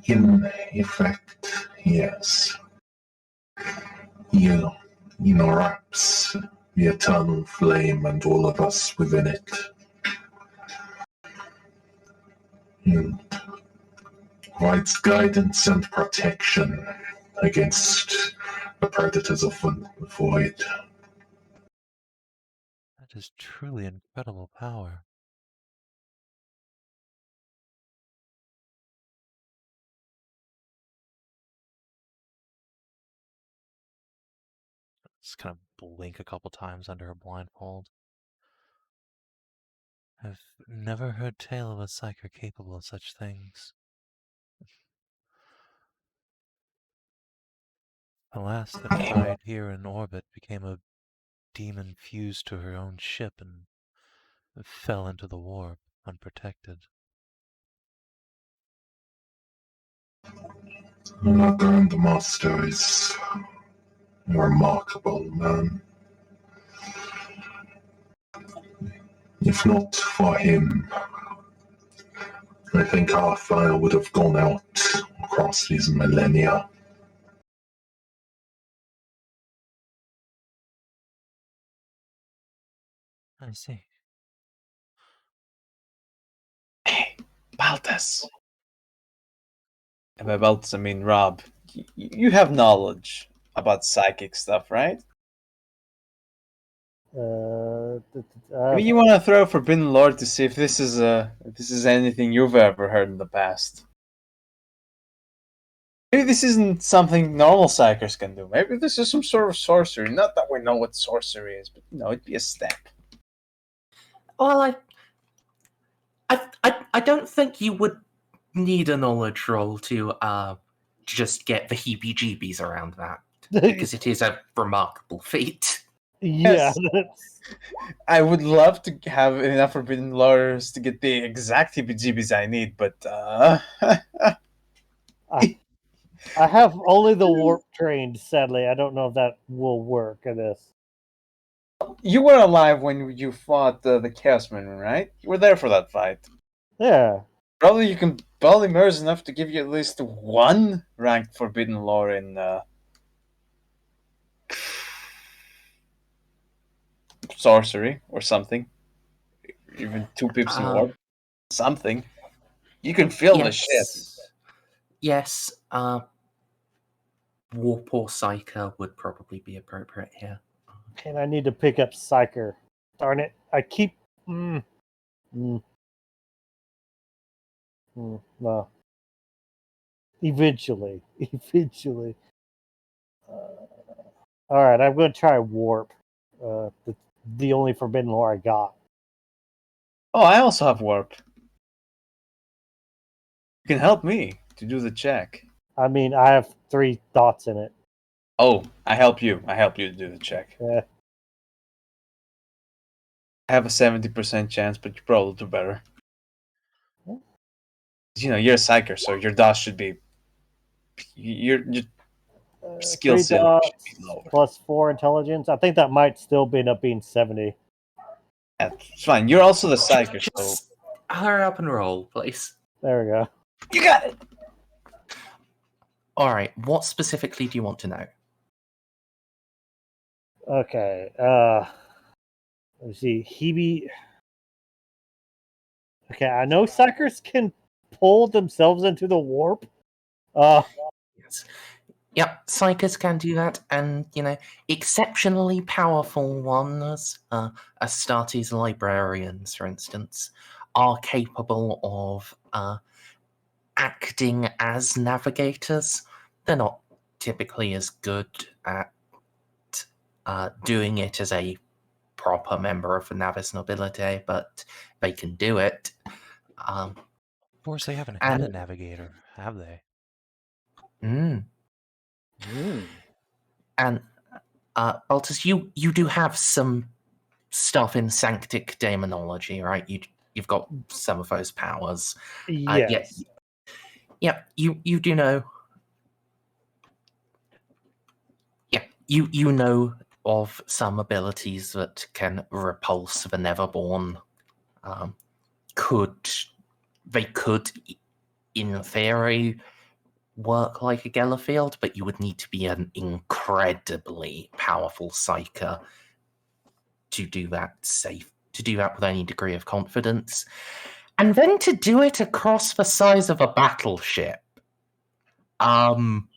In effect, yes. Enoraps, the eternal flame, and all of us within it. And provides guidance and protection against the predators of the void. That is truly incredible power. Just kind of blink a couple times under her blindfold. I've never heard tale of a psyker capable of such things. The last that tried here in orbit became a demon fused to her own ship and fell into the warp, unprotected. Our Grandmaster is a remarkable man. If not for him, I think our fire would have gone out across these millennia. I see. Hey, Baltus. And by Baltus, I mean Rob. You have knowledge about psychic stuff, right? I mean, you want to throw Forbidden Lord to see if this is anything you've ever heard in the past. Maybe this isn't something normal psychers can do. Maybe this is some sort of sorcery. Not that we know what sorcery is, but it'd be a step. Well, I don't think you would need a knowledge roll to just get the heebie-jeebies around that, because it is a remarkable feat. Yeah, I would love to have enough Forbidden Lords to get the exact heebie-jeebies I need, but I have only the warp trained, sadly. I don't know if that will work in this. You were alive when you fought the Chaosman, right? You were there for that fight. Yeah. Probably you can probably Merz enough to give you at least one ranked Forbidden Lore in sorcery or something. Even 2 pips in warp. Something. You can feel the shit. Yes, Warp or Psyker would probably be appropriate here. And I need to pick up Psyker. Darn it. I keep... No. Eventually. Alright, I'm going to try Warp. The only Forbidden Lore I got. Oh, I also have Warp. You can help me to do the check. I mean, I have 3 thoughts in it. Oh, I help you. I help you to do the check. Yeah. I have a 70% chance, but you probably do better. You're a psyker, so your DOS should be... Your skill ceiling should be lower. Plus 4 intelligence. I think that might still end up being 70. That's fine. You're also the psyker, so... Hurry up and roll, please. There we go. You got it! Alright, what specifically do you want to know? Okay, let's see, Hebe... Okay, I know psychers can pull themselves into the warp. Yes. Yep, psychers can do that, and, exceptionally powerful ones, Astartes librarians, for instance, are capable of acting as navigators. They're not typically as good at doing it as a proper member of the Navis nobility, but they can do it. Of course, they haven't had a navigator, have they? And Baltus, you do have some stuff in Sanctic Daemonology, right? You've got some of those powers. Yes. You do know. Yeah, you know of some abilities that can repulse the Neverborn. They could, in theory, work like a Gellerfield, but you would need to be an incredibly powerful psyker to do that with any degree of confidence. And then to do it across the size of a battleship. I'm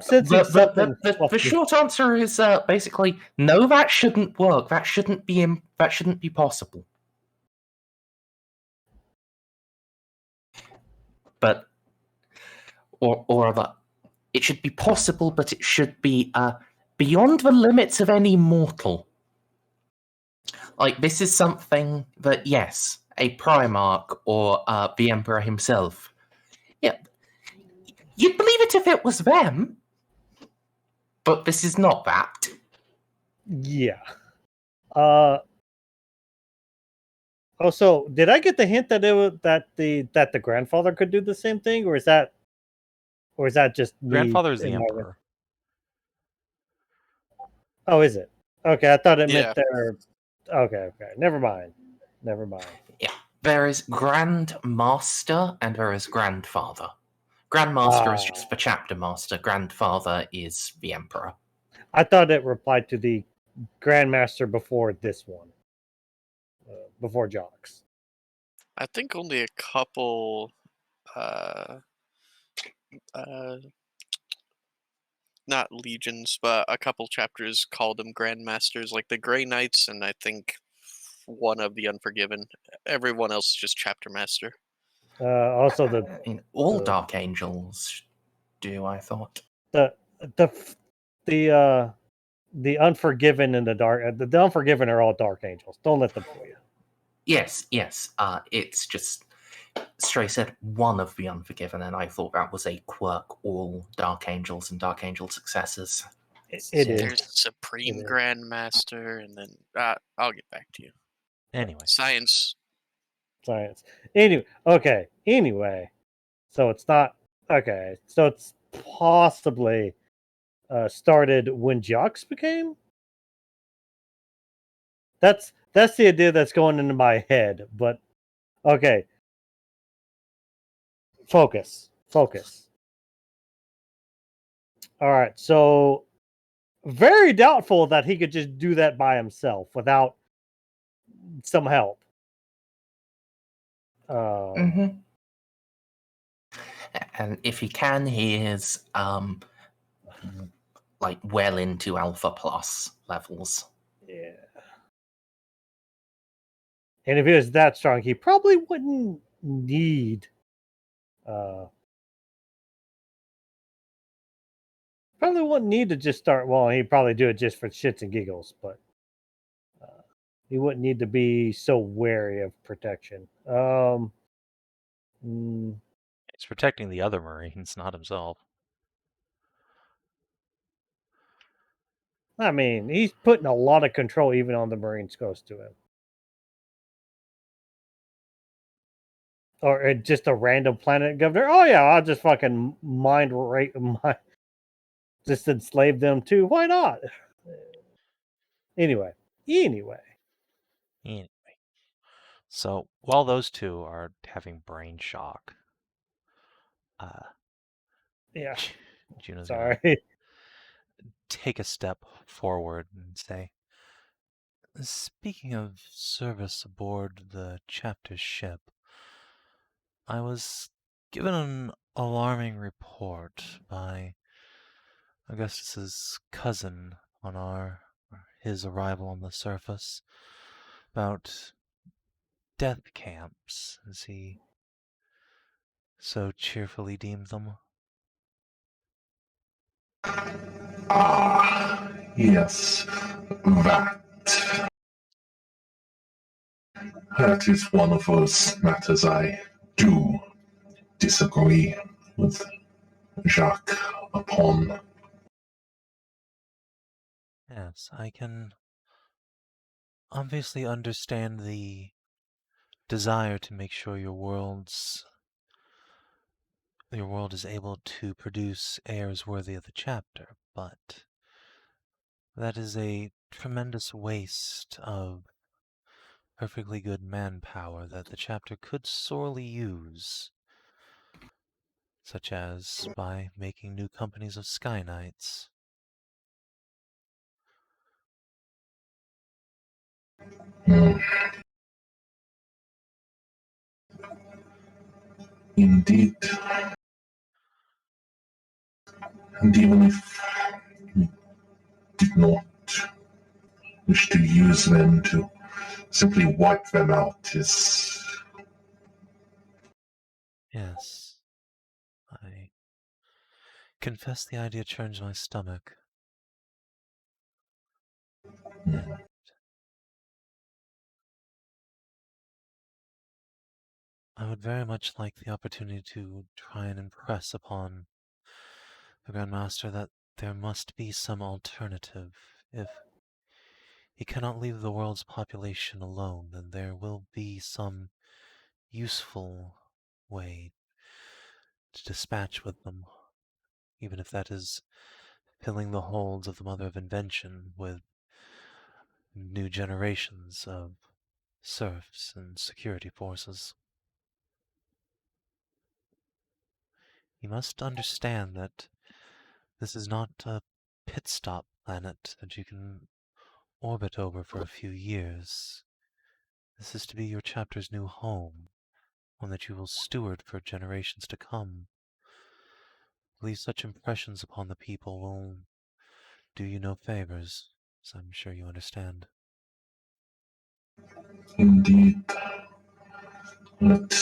sensing something. The short answer is basically no. That shouldn't work. That shouldn't be possible. But it should be possible, but it should be beyond the limits of any mortal. Like, this is something that, yes, a Primarch or the Emperor himself. Yeah, you'd believe it if it was them, but this is not that. Yeah. Also, did I get the hint that the grandfather could do the same thing, or is that just me? Grandfather is the Emperor. Oh, is it? Okay, I thought it Yeah. meant they're. Okay. Never mind. Yeah, there is Grand Master and there is Grandfather. Grandmaster is just the chapter master. Grandfather is the Emperor. I thought it replied to the Grandmaster before this one, before Jacques. I think only a couple, not legions, but a couple chapters called them Grandmasters, like the Grey Knights, and I think one of the Unforgiven. Everyone else is just chapter master. Also, all Dark Angels do. I thought the Unforgiven and the Unforgiven are all Dark Angels. Don't let them fool you. Yes. It's just Stray said one of the Unforgiven, and I thought that was a quirk. All Dark Angels and Dark Angel successors. It There's is Supreme Grandmaster, and then I'll get back to you. Anyway, science. Anyway, so it's not okay. So it's possibly started when Jacques became. That's the idea that's going into my head. But okay, focus. All right, so very doubtful that he could just do that by himself without some help. And if he can, he is like well into Alpha Plus levels. Yeah. And if he was that strong, he probably wouldn't need to just start. Well, he'd probably do it just for shits and giggles, but he wouldn't need to be so wary of protection. He's protecting the other Marines, not himself. I mean, he's putting a lot of control even on the Marines close to him. Or just a random planet governor. Oh yeah, I'll just fucking just enslave them too. Why not? Anyway. So while those two are having brain shock, yeah, Juno's sorry. gonna take a step forward and say, "Speaking of service aboard the chapter ship, I was given an alarming report by Augustus's cousin on his arrival on the surface about death camps, as he so cheerfully deemed them." Yes, that is one of those matters I do disagree with Jacques upon. Yes, I can obviously understand the desire to make sure your world is able to produce heirs worthy of the chapter, but that is a tremendous waste of perfectly good manpower that the chapter could sorely use such as by making new companies of Sky Knights. Indeed. And even if we did not wish to use them, to simply wipe them out is... Yes, I confess the idea churns my stomach. And I would very much like the opportunity to try and impress upon the Grand Master that there must be some alternative. If he cannot leave the world's population alone, then there will be some useful way to dispatch with them, even if that is filling the holds of the Mother of Invention with new generations of serfs and security forces. You must understand that this is not a pit stop planet that you can orbit over for a few years. This is to be your chapter's new home, one that you will steward for generations to come. Leave such impressions upon the people will do you no favors, as I'm sure you understand. Indeed. But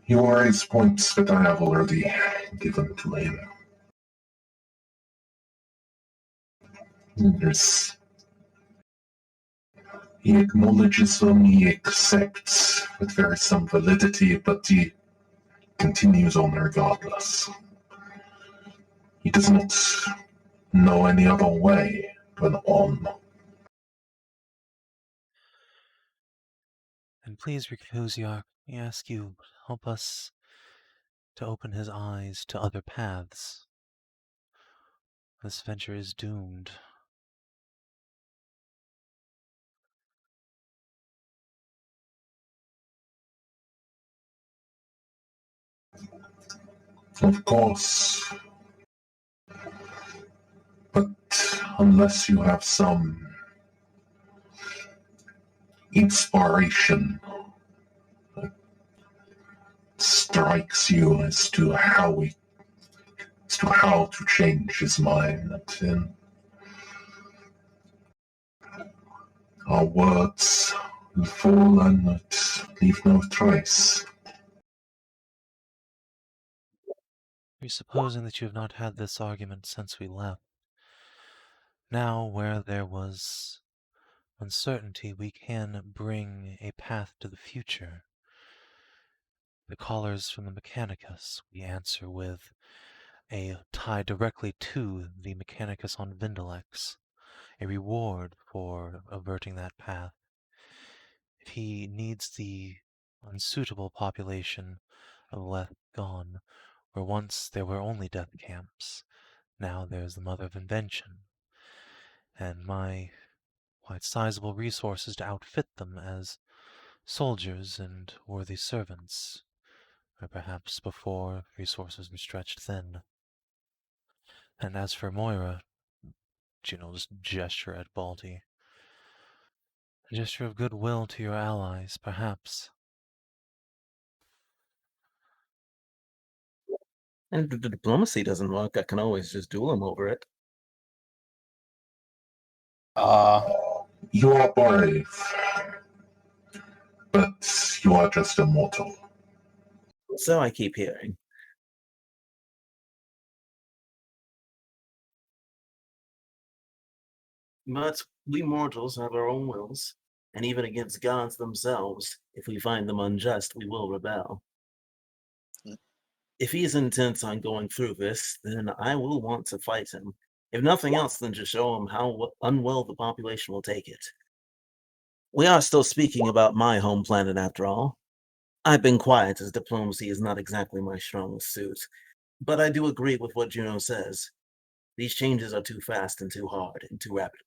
he raised points that I have already given to him. He acknowledges them, he accepts that there is some validity, but he continues on regardless. He does not know any other way than on. And please, Rikuziak, we ask you, help us to open his eyes to other paths. This venture is doomed. Of course. But unless you have some inspiration that strikes you as to how to change his mind, then our words will fall and leave no trace. Presupposing that you have not had this argument since we left, now where there was uncertainty, we can bring a path to the future. The callers from the Mechanicus we answer with a tie directly to the Mechanicus on Vindalex, a reward for averting that path. If he needs the unsuitable population of Leth gone, where once there were only death camps, now there's the Mother of Invention, and my quite sizable resources to outfit them as soldiers and worthy servants, or perhaps before resources were stretched thin. And as for Moira, Juno just gesture at Balti. A gesture of goodwill to your allies, perhaps. And if the diplomacy doesn't work, I can always just duel him over it. You are brave, but you are just a mortal. So I keep hearing. But we mortals have our own wills, and even against gods themselves, if we find them unjust, we will rebel. If he's intent on going through this, then I will want to fight him. If nothing else, then to show him how unwell the population will take it. We are still speaking about my home planet after all. I've been quiet as diplomacy is not exactly my strongest suit, but I do agree with what Juno says. These changes are too fast and too hard and too rapidly.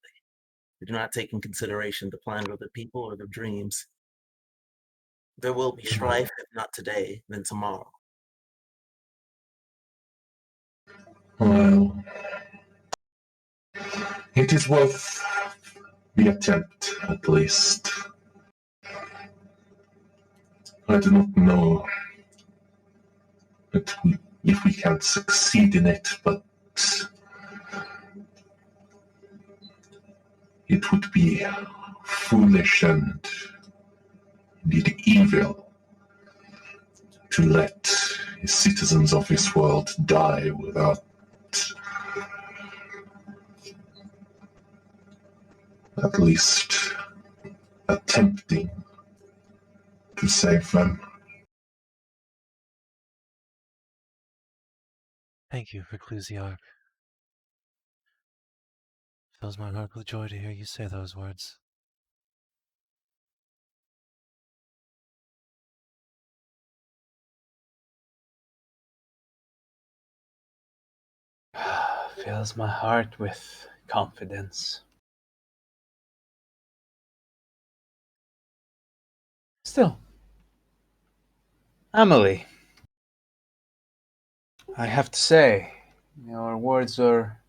They do not take in consideration the plan of the people or their dreams. There will be strife, if not today, then tomorrow. Well, it is worth the attempt, at least. I do not know if we can succeed in it, but it would be foolish and indeed evil to let the citizens of this world die without at least attempting to save them. Thank you, Reclusiarch. Fills my heart with joy to hear you say those words. Fills my heart with confidence. Still, Amelie, I have to say, your words are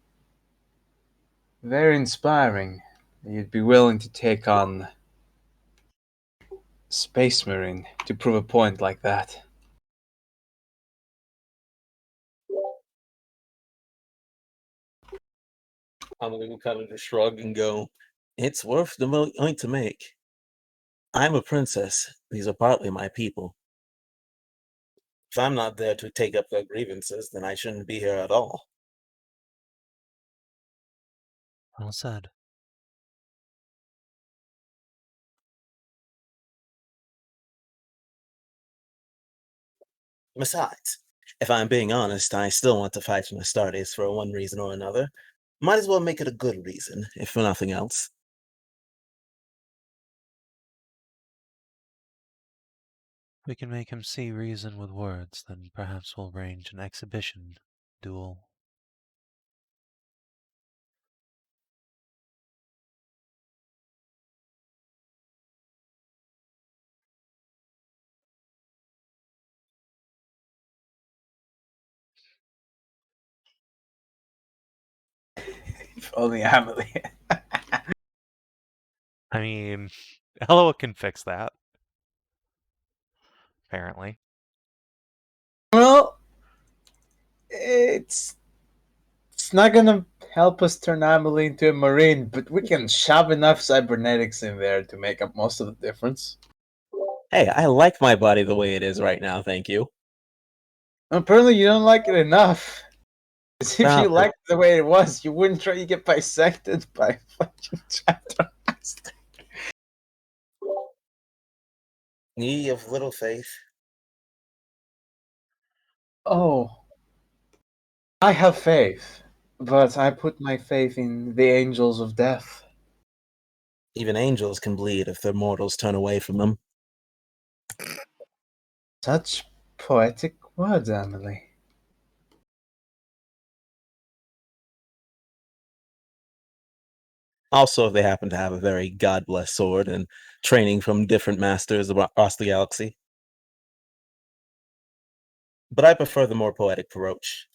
very inspiring. You'd be willing to take on Space Marine to prove a point like that. I'm going to kind of just shrug and go, it's worth the money to make. I'm a princess. These are partly my people. If I'm not there to take up their grievances, then I shouldn't be here at all. Well said. Besides, if I'm being honest, I still want to fight in Astartes for one reason or another. Might as well make it a good reason, if for nothing else. We can make him see reason with words, then perhaps we'll arrange an exhibition duel. If only Amelie. I mean, Eloa can fix that. Apparently. Well, it's not gonna help us turn Amelie into a Marine, but we can shove enough cybernetics in there to make up most of the difference. Hey, I like my body the way it is right now, thank you. Apparently you don't like it enough. If Stop you it. liked the way it was, you wouldn't try to get bisected by fucking chapter master. Ye of little faith. Oh. I have faith, but I put my faith in the angels of death. Even angels can bleed if their mortals turn away from them. Such poetic words, Amelie. Also, if they happen to have a very god-blessed sword and training from different masters across the galaxy. But I prefer the more poetic approach.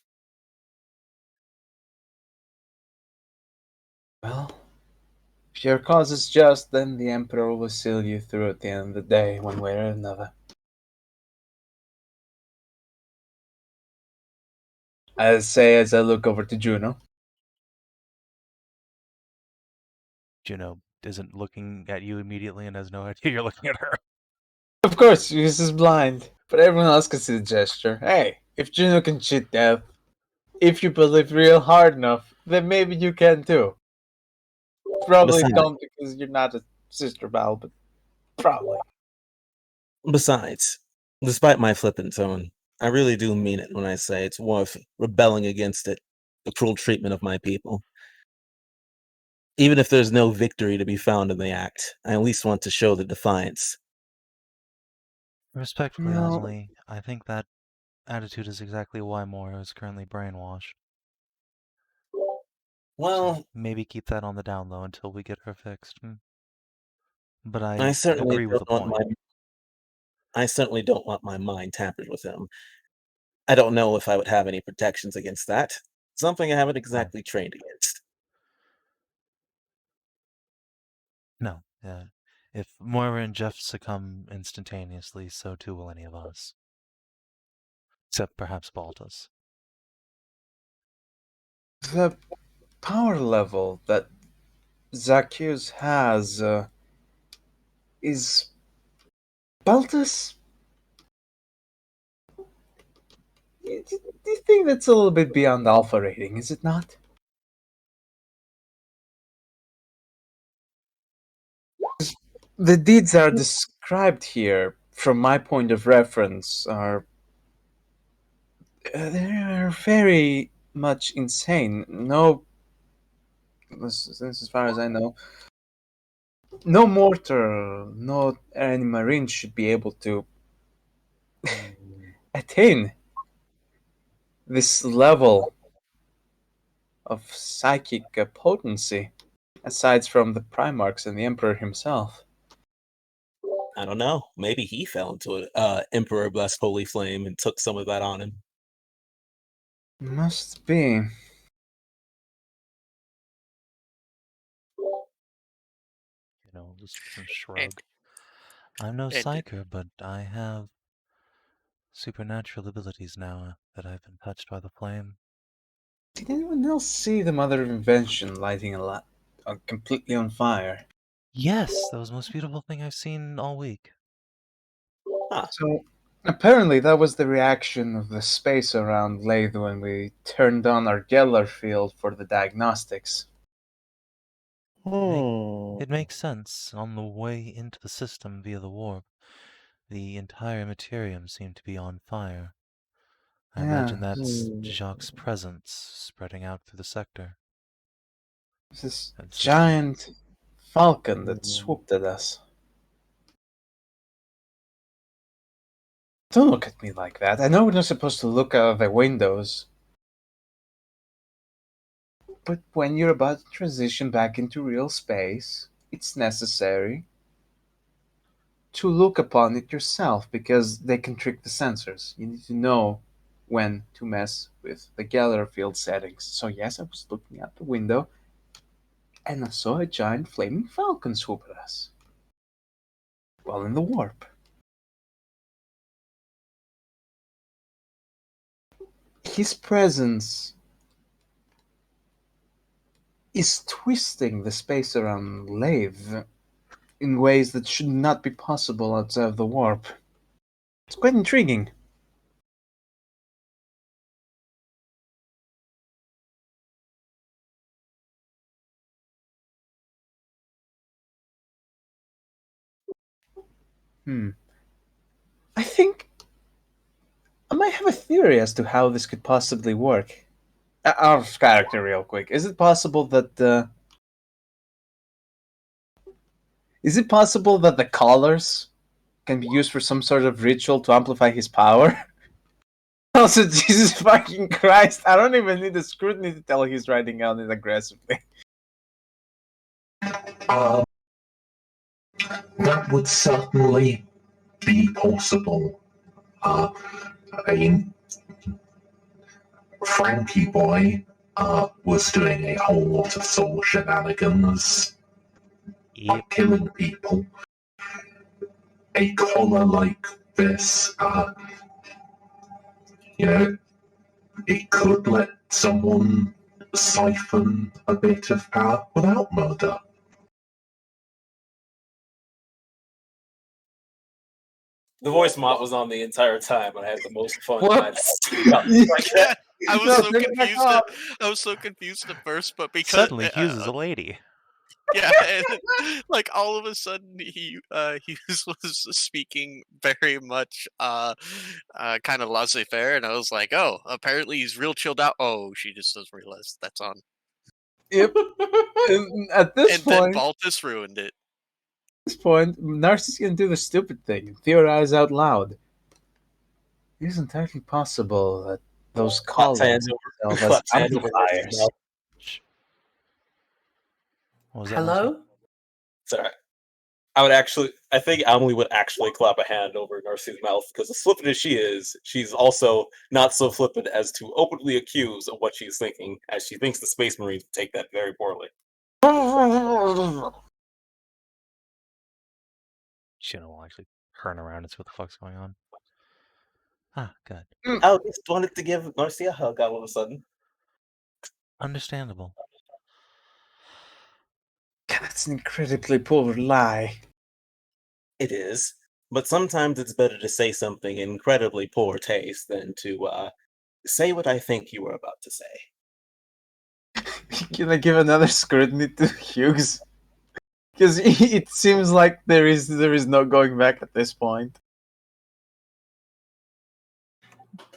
Well, if your cause is just, then the Emperor will seal you through at the end of the day, one way or another. I say as I look over to Juno. Juno isn't looking at you immediately and has no idea you're looking at her. Of course, this is blind, but everyone else can see the gesture. Hey, if Juno can cheat death, if you believe real hard enough, then maybe you can too. Probably don't because you're not a sister Val, but probably. Besides, despite my flippant tone, I really do mean it when I say it's worth rebelling against it, the cruel treatment of my people. Even if there's no victory to be found in the act, I at least want to show the defiance. Respectfully, No. Amelie, I think that attitude is exactly why Moira is currently brainwashed. Well, so maybe keep that on the down low until we get her fixed. But I certainly agree with the don't want point. I certainly don't want my mind tampered with him. I don't know if I would have any protections against that. Something I haven't exactly trained against. No. If Moira and Jeff succumb instantaneously, so too will any of us. Except perhaps Baltus. The power level that Zacchaeus has is Baltus. Do you think that's a little bit beyond alpha rating, is it not? The deeds that are described here, from my point of reference, are they're very much insane. No, as far as I know, no mortal, no any marine should be able to attain this level of psychic potency, aside from the Primarchs and the Emperor himself. I don't know. Maybe he fell into an Emperor Blessed Holy Flame and took some of that on him. Must be. Just shrug. I'm no psyker, but I have supernatural abilities now that I've been touched by the flame. Did anyone else see the Mother of Invention lighting completely on fire? Yes, that was the most beautiful thing I've seen all week. So, apparently that was the reaction of the space around Lathe when we turned on our Geller field for the diagnostics. It makes sense. On the way into the system via the warp, the entire materium seemed to be on fire. I imagine that's Jacques' presence spreading out through the sector. This giant falcon that swooped at us. Don't look at me like that. I know we're not supposed to look out of the windows. But when you're about to transition back into real space, it's necessary to look upon it yourself, because they can trick the sensors. You need to know when to mess with the Geller field settings. So yes, I was looking out the window, and I saw a giant flaming falcon swoop at us. While in the warp. His presence is twisting the space around Lathe in ways that should not be possible outside of the warp. It's quite intriguing. I think I might have a theory as to how this could possibly work. Out of character, real quick. Is it possible that the collars can be used for some sort of ritual to amplify his power? Also, Jesus fucking Christ, I don't even need the scrutiny to tell he's riding on it aggressively. That would certainly be possible. Frankie Boy was doing a whole lot of soul shenanigans, killing people. A collar like this, it could let someone siphon a bit of power without murder. The voice mod was on the entire time, and I had the most fun. I was so confused. I was so confused at first, but because suddenly Hughes is a lady. Yeah, and, like all of a sudden he was speaking very much kind of laissez-faire, and I was like, oh, apparently he's real chilled out. Oh, she just doesn't realize that's on. Yep. And at this point, then Baltus ruined it. At this point, Narcia's gonna do the stupid thing and theorize out loud. It is entirely possible that those collars serve as amplifiers. Hello? Sorry. I would actually I think Amelie would actually clap a hand over Narcia's mouth, because as flippant as she is, she's also not so flippant as to openly accuse of what she's thinking, as she thinks the Space Marines would take that very poorly. Juno will actually turn around and see what the fuck's going on. Ah, good. I just wanted to give Narcia a hug all of a sudden. Understandable. That's an incredibly poor lie. It is, but sometimes it's better to say something in incredibly poor taste than to say what I think you were about to say. Can I give another scrutiny to Hughes? Because it seems like there is no going back at this point.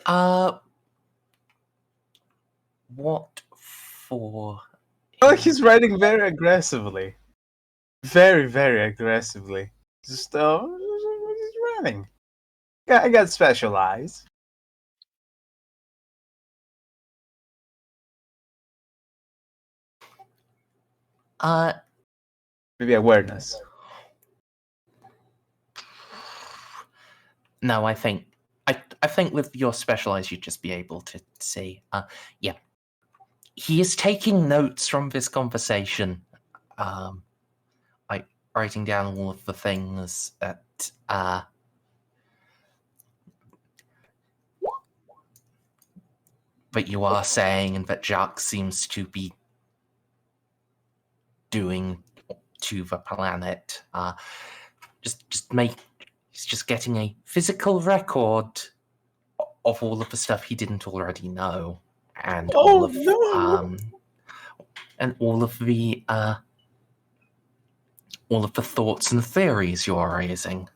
What for? Oh, he's writing very aggressively. Very, very aggressively. Just, he's running. I got special eyes. Maybe awareness. No, I think with your special eyes, you'd just be able to see. Yeah, he is taking notes from this conversation, like writing down all of the things that that you are saying, and that Jacques seems to be doing to the planet. He's just getting a physical record of all of the stuff he didn't already know, and all of the thoughts and theories you are raising.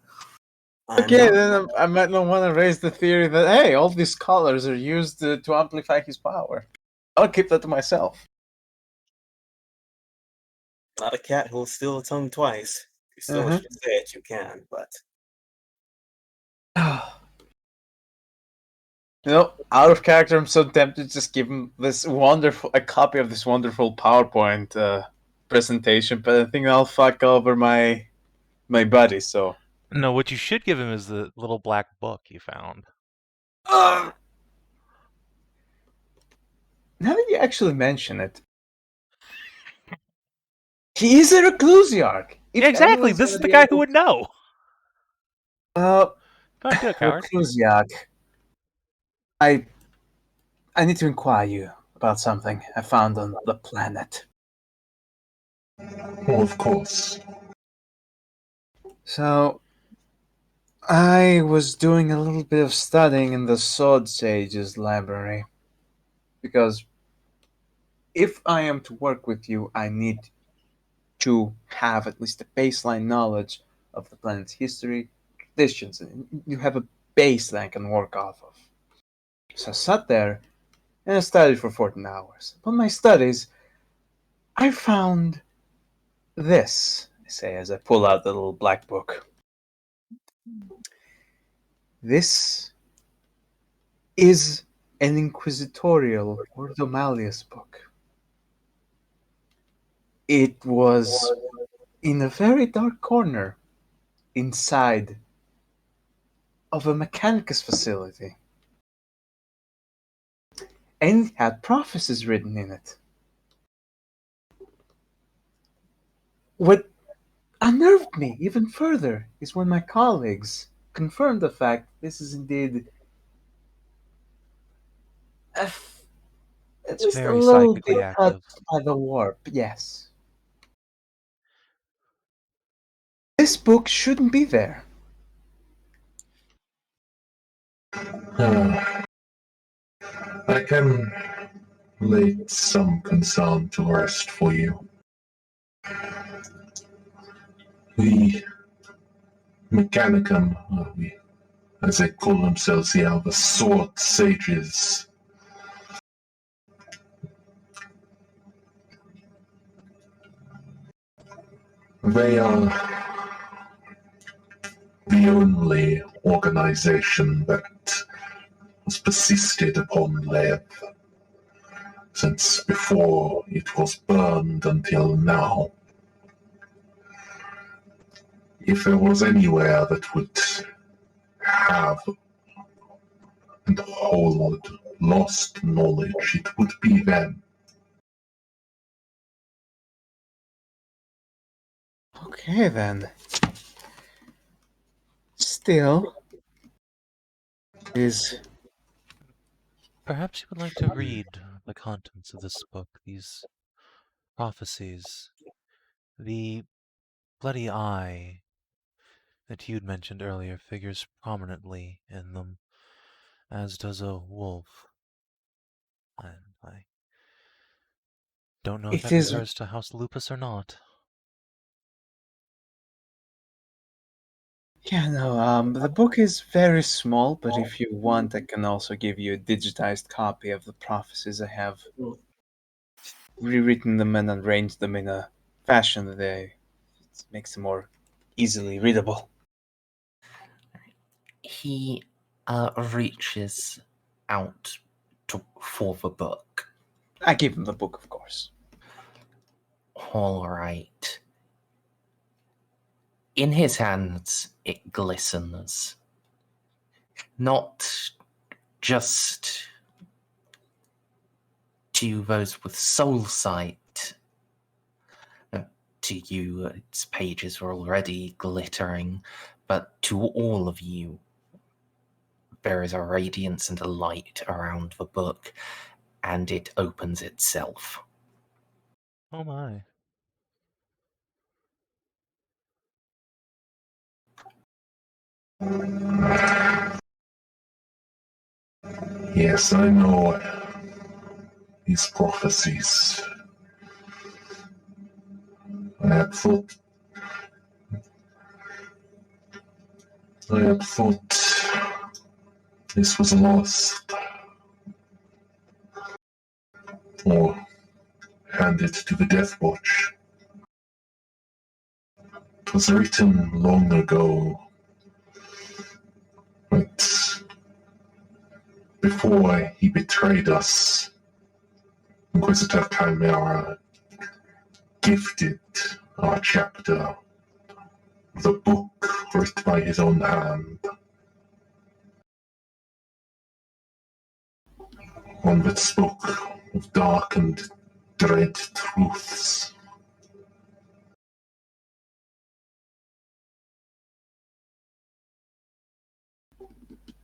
Okay, then I might not want to raise the theory that, hey, all these colors are used to amplify his power. I'll keep that to myself. Not a cat who'll steal a tongue twice. If you still wish to say it, you can, but... You know, out of character, I'm so tempted to just give him a copy of this wonderful PowerPoint presentation, but I think I'll fuck over my buddy, so... No, what you should give him is the little black book you found. Now that you actually mention it, he is a reclusiarch. Exactly, this is the guy who would know. Go ahead, do it, coward. Reclusiarch. I need to inquire you about something I found on the planet. Oh, of course. So, I was doing a little bit of studying in the Sword Sage's library. Because if I am to work with you, I need to have at least a baseline knowledge of the planet's history, traditions, and you have a baseline I can work off of. So I sat there and I studied for 14 hours. Upon my studies, I found this, I say as I pull out the little black book. This is an inquisitorial Ordo Malleus book. It was in a very dark corner inside of a Mechanicus facility. And it had prophecies written in it. What unnerved me even further is when my colleagues confirmed the fact this is indeed It's just very a little psychically bit active. touched by the warp, yes. This book shouldn't be there. I can lay some concern to rest for you. The Mechanicum, as they call themselves here, the Sword Sages. They are the only organization that has persisted upon Leb since before it was burned until now. if there was anywhere that would have and hold lost knowledge, it would be them. Okay, then. Still, is Perhaps you would like to read the contents of this book, these prophecies. The bloody eye that you'd mentioned earlier figures prominently in them, as does a wolf. And I don't know if it that is. refers to House Lupus or not. Yeah, no. The book is very small, but if you want, I can also give you a digitized copy of the prophecies. I have rewritten them and arranged them in a fashion that makes them more easily readable. He reaches out for the book. I give him the book, of course. All right. In his hands, it glistens. Not just to those with soul sight. To you, its pages are already glittering, but to all of you, there is a radiance and a light around the book, and it opens itself. Oh my. Yes, I know these prophecies. I had thought this was lost, or handed to the Death Watch. It was written long ago, but before he betrayed us, Inquisitor Chimera gifted our chapter the book written by his own hand. One that spoke of dark and dread truths.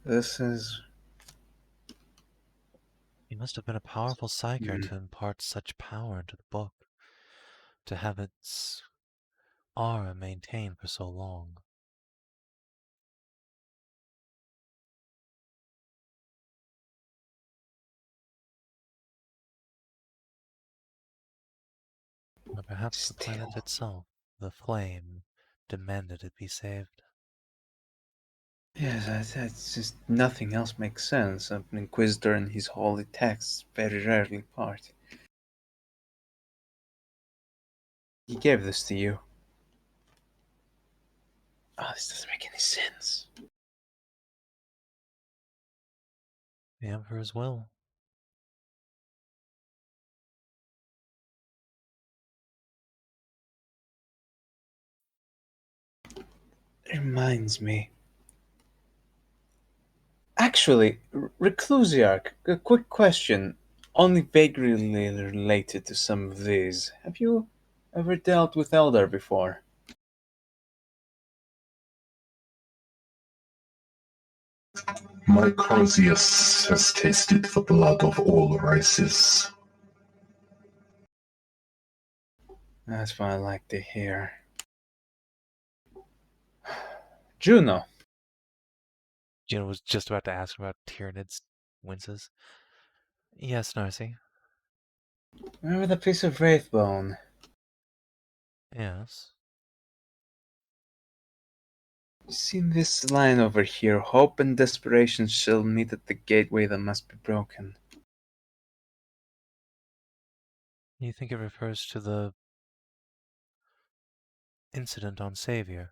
This is. He must have been a powerful psyker to impart such power into the book, to have its aura maintained for so long. Or perhaps the planet itself, the flame, demanded it be saved. Yes, that's just nothing else makes sense. An Inquisitor and his holy texts very rarely part. He gave this to you. Oh, this doesn't make any sense. The Emperor's will. Reminds me. Actually, Reclusiarch, a quick question, only vaguely related to some of these. Have you ever dealt with Elder before? My Crozius has tasted the blood of all races. That's what I like to hear. Juno. Juno was just about to ask about Tyranids winces. Yes, Narcia. Remember the piece of Wraithbone? Yes. Seen this line over here. Hope and desperation shall meet at the gateway that must be broken. You think it refers to the incident on Savior?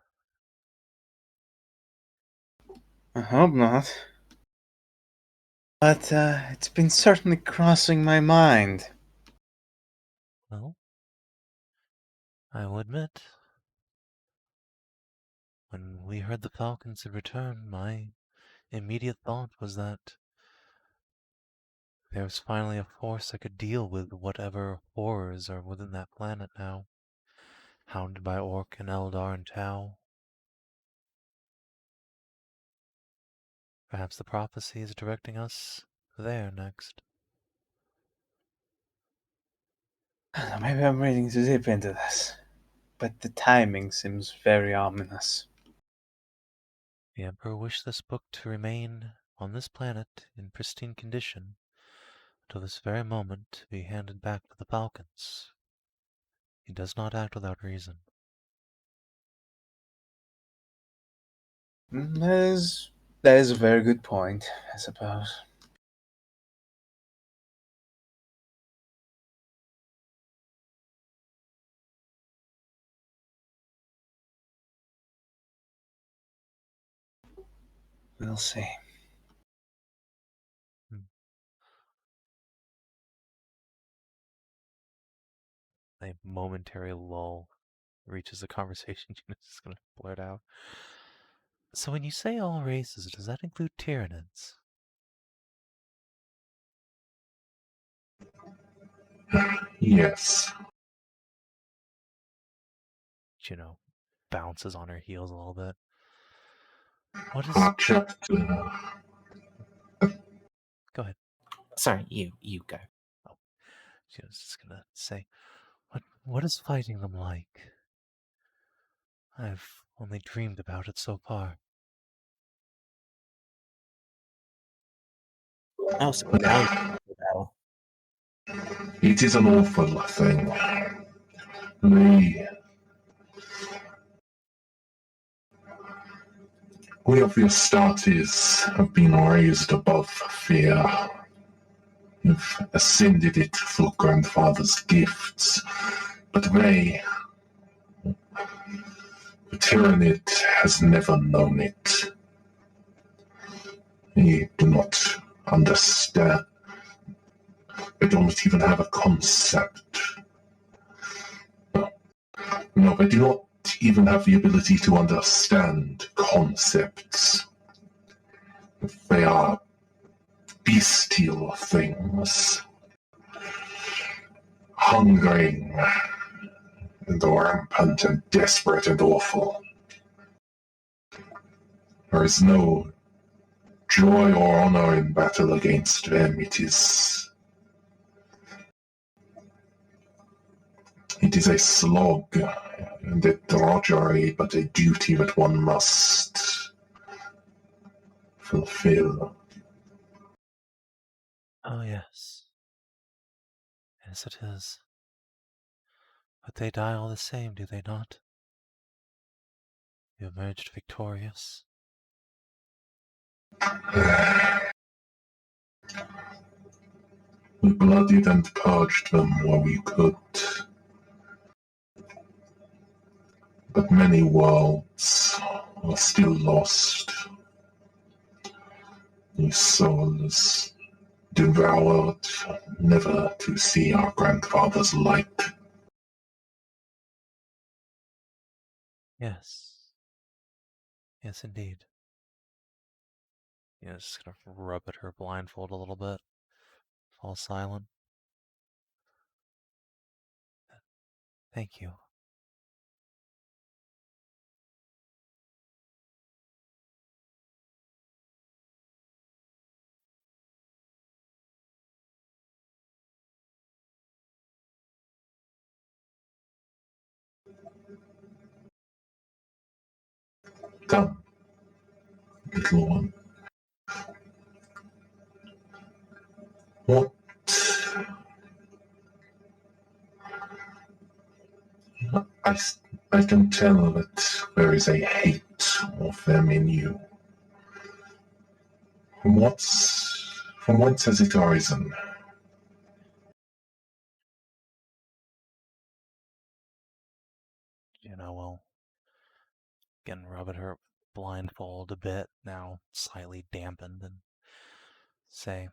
I hope not. But it's been certainly crossing my mind. Well, I will admit, When we heard the Falcons had returned, my immediate thought was that there was finally a force that could deal with whatever horrors are within that planet now, hounded by Orc and Eldar and Tau. Perhaps the prophecy is directing us there next. Maybe I'm reading too deep into this, but the timing seems very ominous. The Emperor wished this book to remain on this planet in pristine condition until this very moment to be handed back to the Falcons. He does not act without reason. That is a very good point, I suppose. We'll see. A momentary lull reaches the conversation. Juno's just going to blurt out. So when you say all races, does that include Tyranids? Yes. Juno bounces on her heels a little bit. What is... Go ahead. Sorry, you go. Oh, Juno's just going to say, what is fighting them like? I've only dreamed about it so far. I'll sit down for the battle. It is an awful thing. We of the Astartes have been raised above fear. We've ascended it through grandfather's gifts, but the Tyranid has never known it. They do not understand. They don't even have a concept. No, they do not even have the ability to understand concepts. They are bestial things, hungering and rampant and desperate and awful. There is no joy or honor in battle against them. It is a slog and a drudgery, but a duty that one must fulfill. Oh, yes. Yes, it is. But they die all the same, do they not? You emerged victorious. We bloodied and purged them where we could. But many worlds are still lost. These souls devoured, never to see our grandfather's light. Yes. Yes, indeed. Yeah, just gonna rub at her blindfold a little bit. Fall silent. Thank you. Come, little one. What? I can tell that there is a hate of them in you. From whence has it arisen? Well, again, rub at her blindfold a bit, now slightly dampened, and say,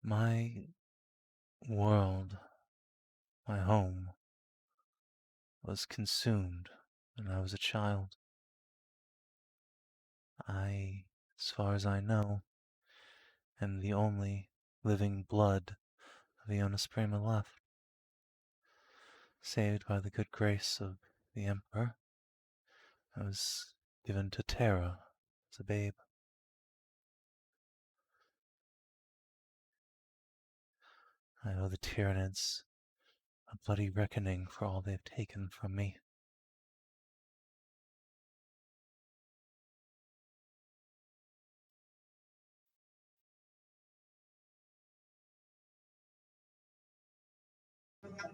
my world, my home, was consumed when I was a child. I, as far as I know, am the only living blood of Iona Suprema left, saved by the good grace of the Emperor. I was given to Terra as a babe. I owe the Tyranids a bloody reckoning for all they've taken from me.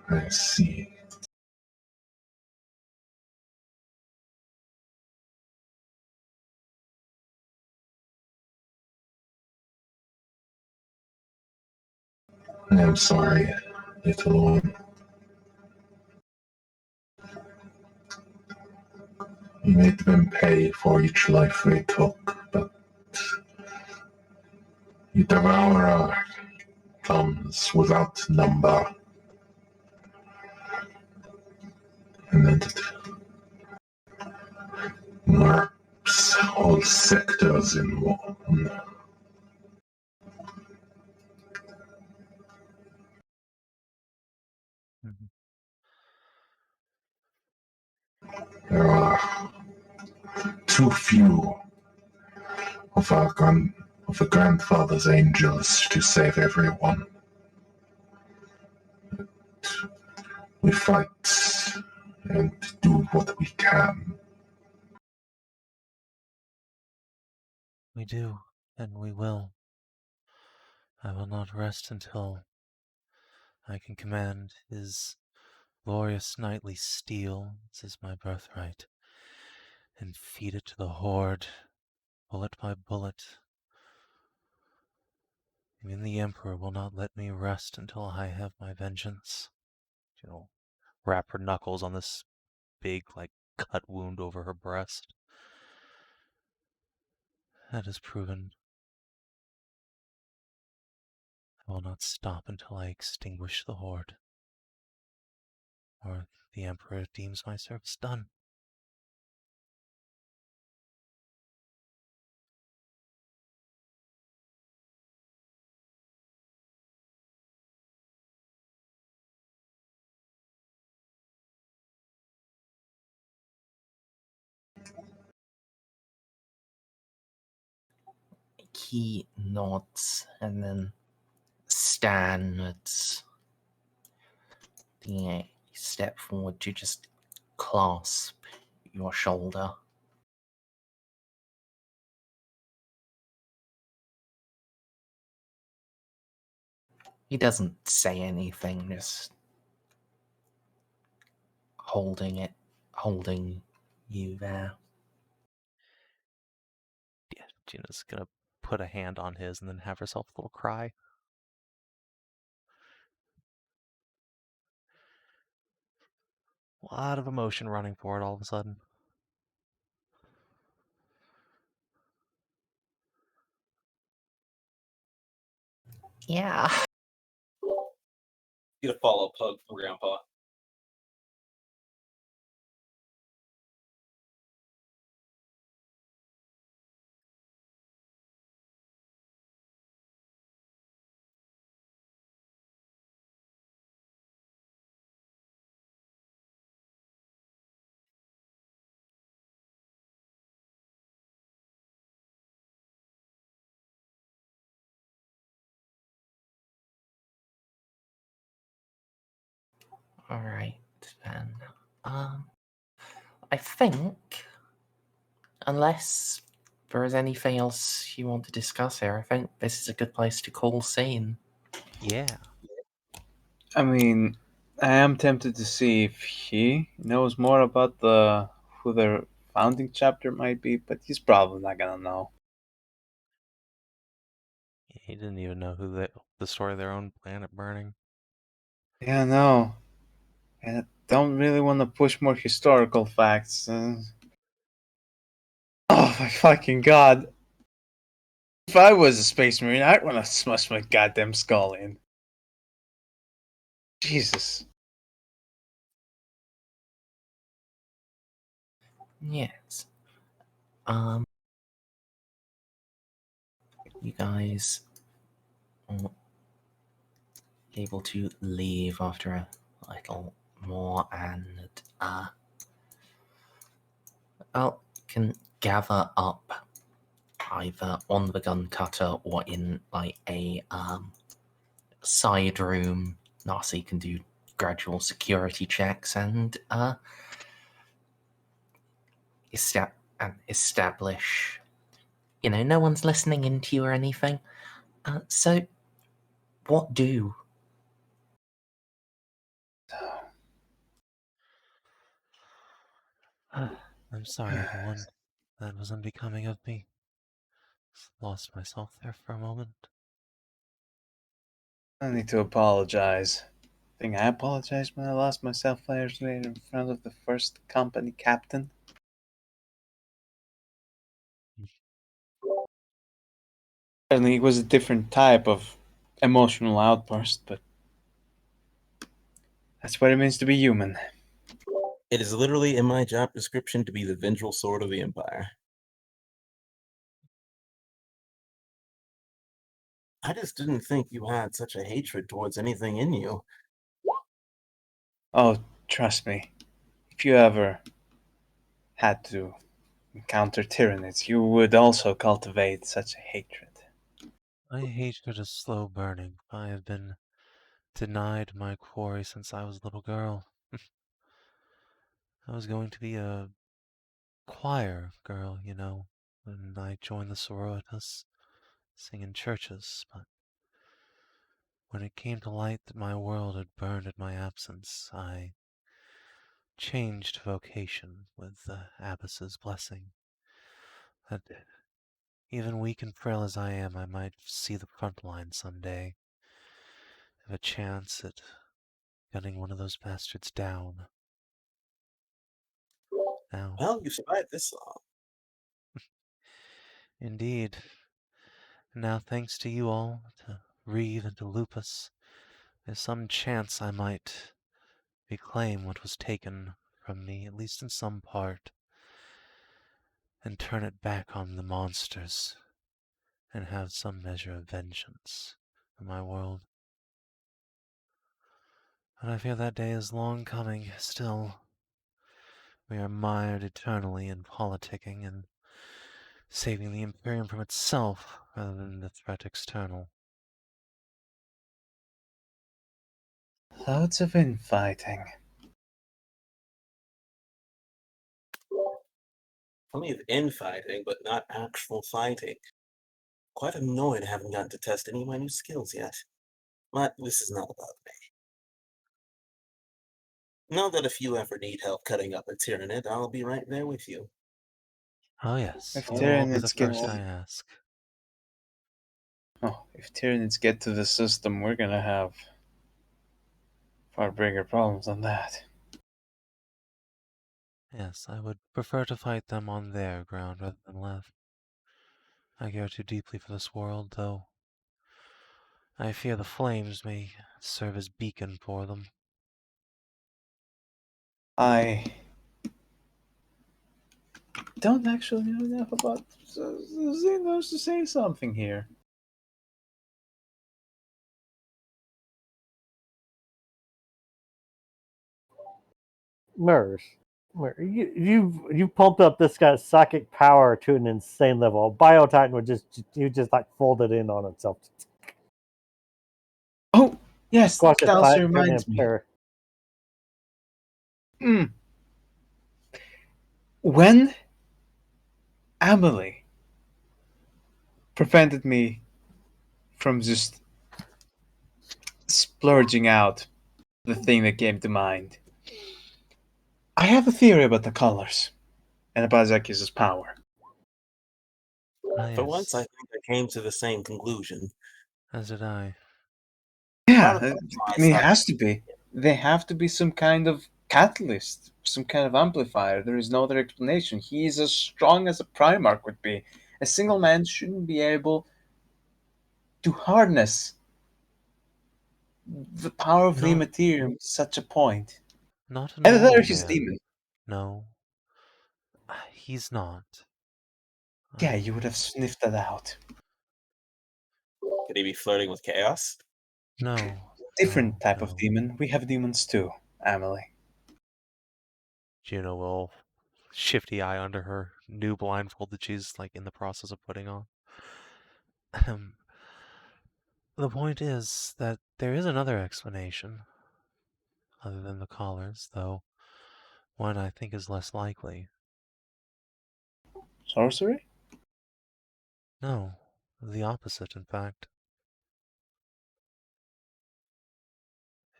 I see. I am sorry, little one. You made them pay for each life they took, but the Devourer comes without number, and then it marks whole sectors in one. There are too few of of the grandfather's angels to save everyone. We fight and do what we can. We do, and we will. I will not rest until I can command his glorious knightly steel, as is my birthright, and feed it to the Horde, bullet by bullet. Even the Emperor will not let me rest until I have my vengeance. Wrap her knuckles on this big, cut wound over her breast. That is proven. I will not stop until I extinguish the Horde, or the Emperor deems my service done. He nods and then stands. You step forward to just clasp your shoulder. He doesn't say anything, just holding you there. Yeah, Gina's gonna put a hand on his and then have herself a little cry. A lot of emotion running for it all of a sudden. Yeah. Get a follow-up hug from Grandpa. Alright, then. I think, unless there is anything else you want to discuss here, I think this is a good place to call scene. Yeah. I mean, I am tempted to see if he knows more about who their founding chapter might be, but he's probably not gonna know. He didn't even know the story of their own planet burning. Yeah, no. And I don't really want to push more historical facts. Oh my fucking god. If I was a space marine, I'd want to smash my goddamn skull in. Jesus. Yes. You guys are able to leave after a little more, and can gather up either on the gun cutter or in like a side room. Narcia can do gradual security checks and establish, no one's listening into you or anything. So, what do? I'm sorry, everyone. That was unbecoming of me. Lost myself there for a moment. I need to apologize. I think I apologized when I lost myself years later in front of the first company captain. Certainly, it was a different type of emotional outburst, but that's what it means to be human. It is literally in my job description to be the vengeful sword of the Empire. I just didn't think you had such a hatred towards anything in you. Oh, trust me. If you ever had to encounter tyrannies, you would also cultivate such a hatred. My hatred is slow burning. I have been denied my quarry since I was a little girl. I was going to be a choir girl, when I joined the Sororitas, sing in churches, but when it came to light that my world had burned in my absence, I changed vocation with the abbess's blessing. That even weak and frail as I am, I might see the front line someday. Have a chance at gunning one of those bastards down. Now, Well, you survived this long. indeed. Now, thanks to you all, to Reeve and to Lupus, there's some chance I might reclaim what was taken from me, at least in some part, and turn it back on the monsters, and have some measure of vengeance for my world. But I fear that day is long coming still. We are mired eternally in politicking and saving the Imperium from itself rather than the threat external. Loads of infighting. Plenty of infighting, but not actual fighting. Quite annoyed I haven't gotten to test any of my new skills yet. But this is not about me. Know that if you ever need help cutting up a Tyrannid, I'll be right there with you. Oh yes, If you won't be the Tyranids get first to... I ask. Oh, if Tyranids get to the system, we're gonna have far bigger problems than that. Yes, I would prefer to fight them on their ground rather than left. I care too deeply for this world, though. I fear the flames may serve as beacon for them. I don't actually know enough about Xenos to say something here. Merz, you pumped up this guy's psychic power to an insane level. Biotitan would just like folded in on itself. Oh, yes, Squash that its also titan reminds and me. pair. When Emily prevented me from just splurging out the thing that came to mind, I have a theory about the colors and about Zacchaeus' power. For once, I think I came to the same conclusion. As did I. Yeah, I mean, it has to be. They have to be some kind of catalyst, some kind of amplifier. There is no other explanation. He is as strong as a Primarch would be. A single man shouldn't be able to harness the power of the materium to such a point. Not an Either that or all he's a man. demon. No. He's not. Yeah, you would have sniffed that out. Could he be flirting with chaos? No. Different type no. of demon. We have demons too, Emily. Juno will shifty eye under her new blindfold that she's like in the process of putting on. The point is that there is another explanation, other than the collars, though one I think is less likely. Sorcery? No, the opposite, in fact.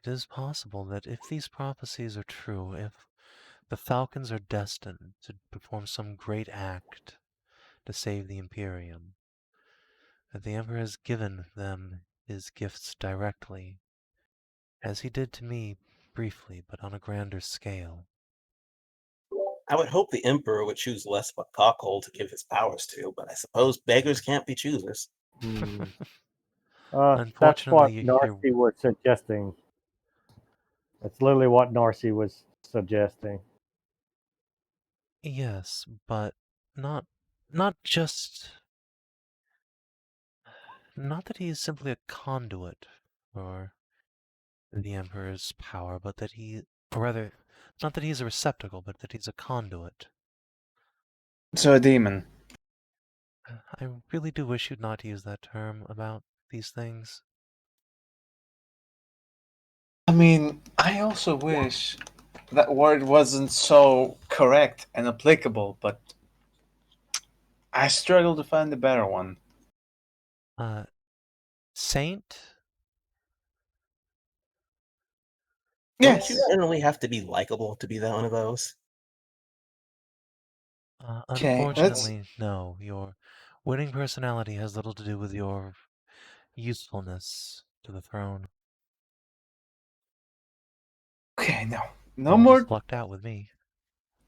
It is possible that if these prophecies are true, if the Falcons are destined to perform some great act to save the Imperium, that the Emperor has given them his gifts directly, as he did to me briefly, but on a grander scale. I would hope the Emperor would choose less of a cockhole to give his powers to, but I suppose beggars can't be choosers. That's what Unfortunately, Narcia was suggesting. That's literally what Narcia was suggesting. Yes, but not just... Not that he is simply a conduit for the Emperor's power, but that he... Or rather, not that he's a receptacle, but that he's a conduit. So a demon. I really do wish you'd not use that term about these things. I mean, I also wish that word wasn't so correct and applicable, but I struggle to find a better one. Saint? Yes. Don't you generally have to be likable to be that one of those? Okay, Unfortunately, no. Your winning personality has little to do with your usefulness to the throne. Okay, no Well, more. just lucked out with me.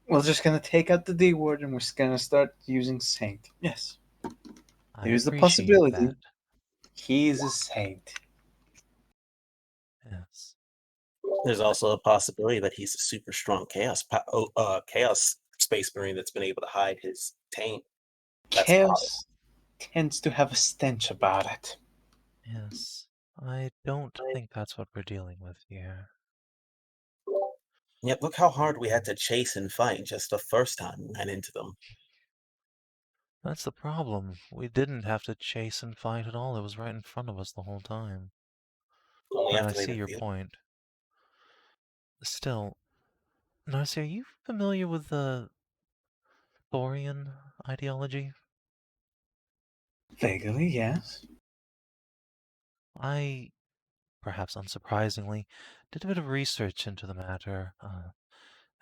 We're just gonna take out the D word and we're just gonna start using saint. Yes. There's the appreciate possibility. that. He's a saint. Yes. There's also a possibility that he's a super strong chaos space marine that's been able to hide his taint. That's Chaos tends to have a stench about it. Yes. I don't think that's what we're dealing with here. Yet look how hard we had to chase and fight just the first time we ran into them. That's the problem. We didn't have to chase and fight at all. It was right in front of us the whole time. Only But I after they see your defeated. point. Still, Narcia, are you familiar with the Thorian ideology? Vaguely, yes. I, perhaps unsurprisingly, did a bit of research into the matter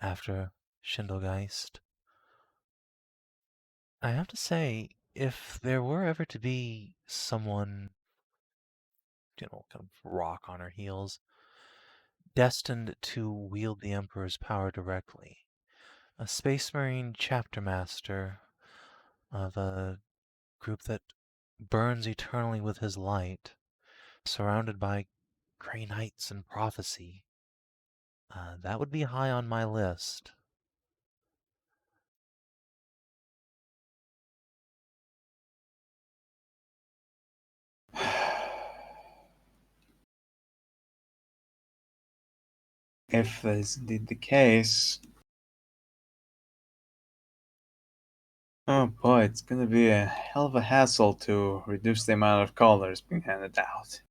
after Schindelgeist. I have to say, if there were ever to be someone, kind of rock on her heels, destined to wield the Emperor's power directly, a Space Marine chapter master of a group that burns eternally with his light, surrounded by Grey Knights and prophecy, that would be high on my list. If that is indeed the case. Oh boy, it's gonna be a hell of a hassle to reduce the amount of colors being handed out.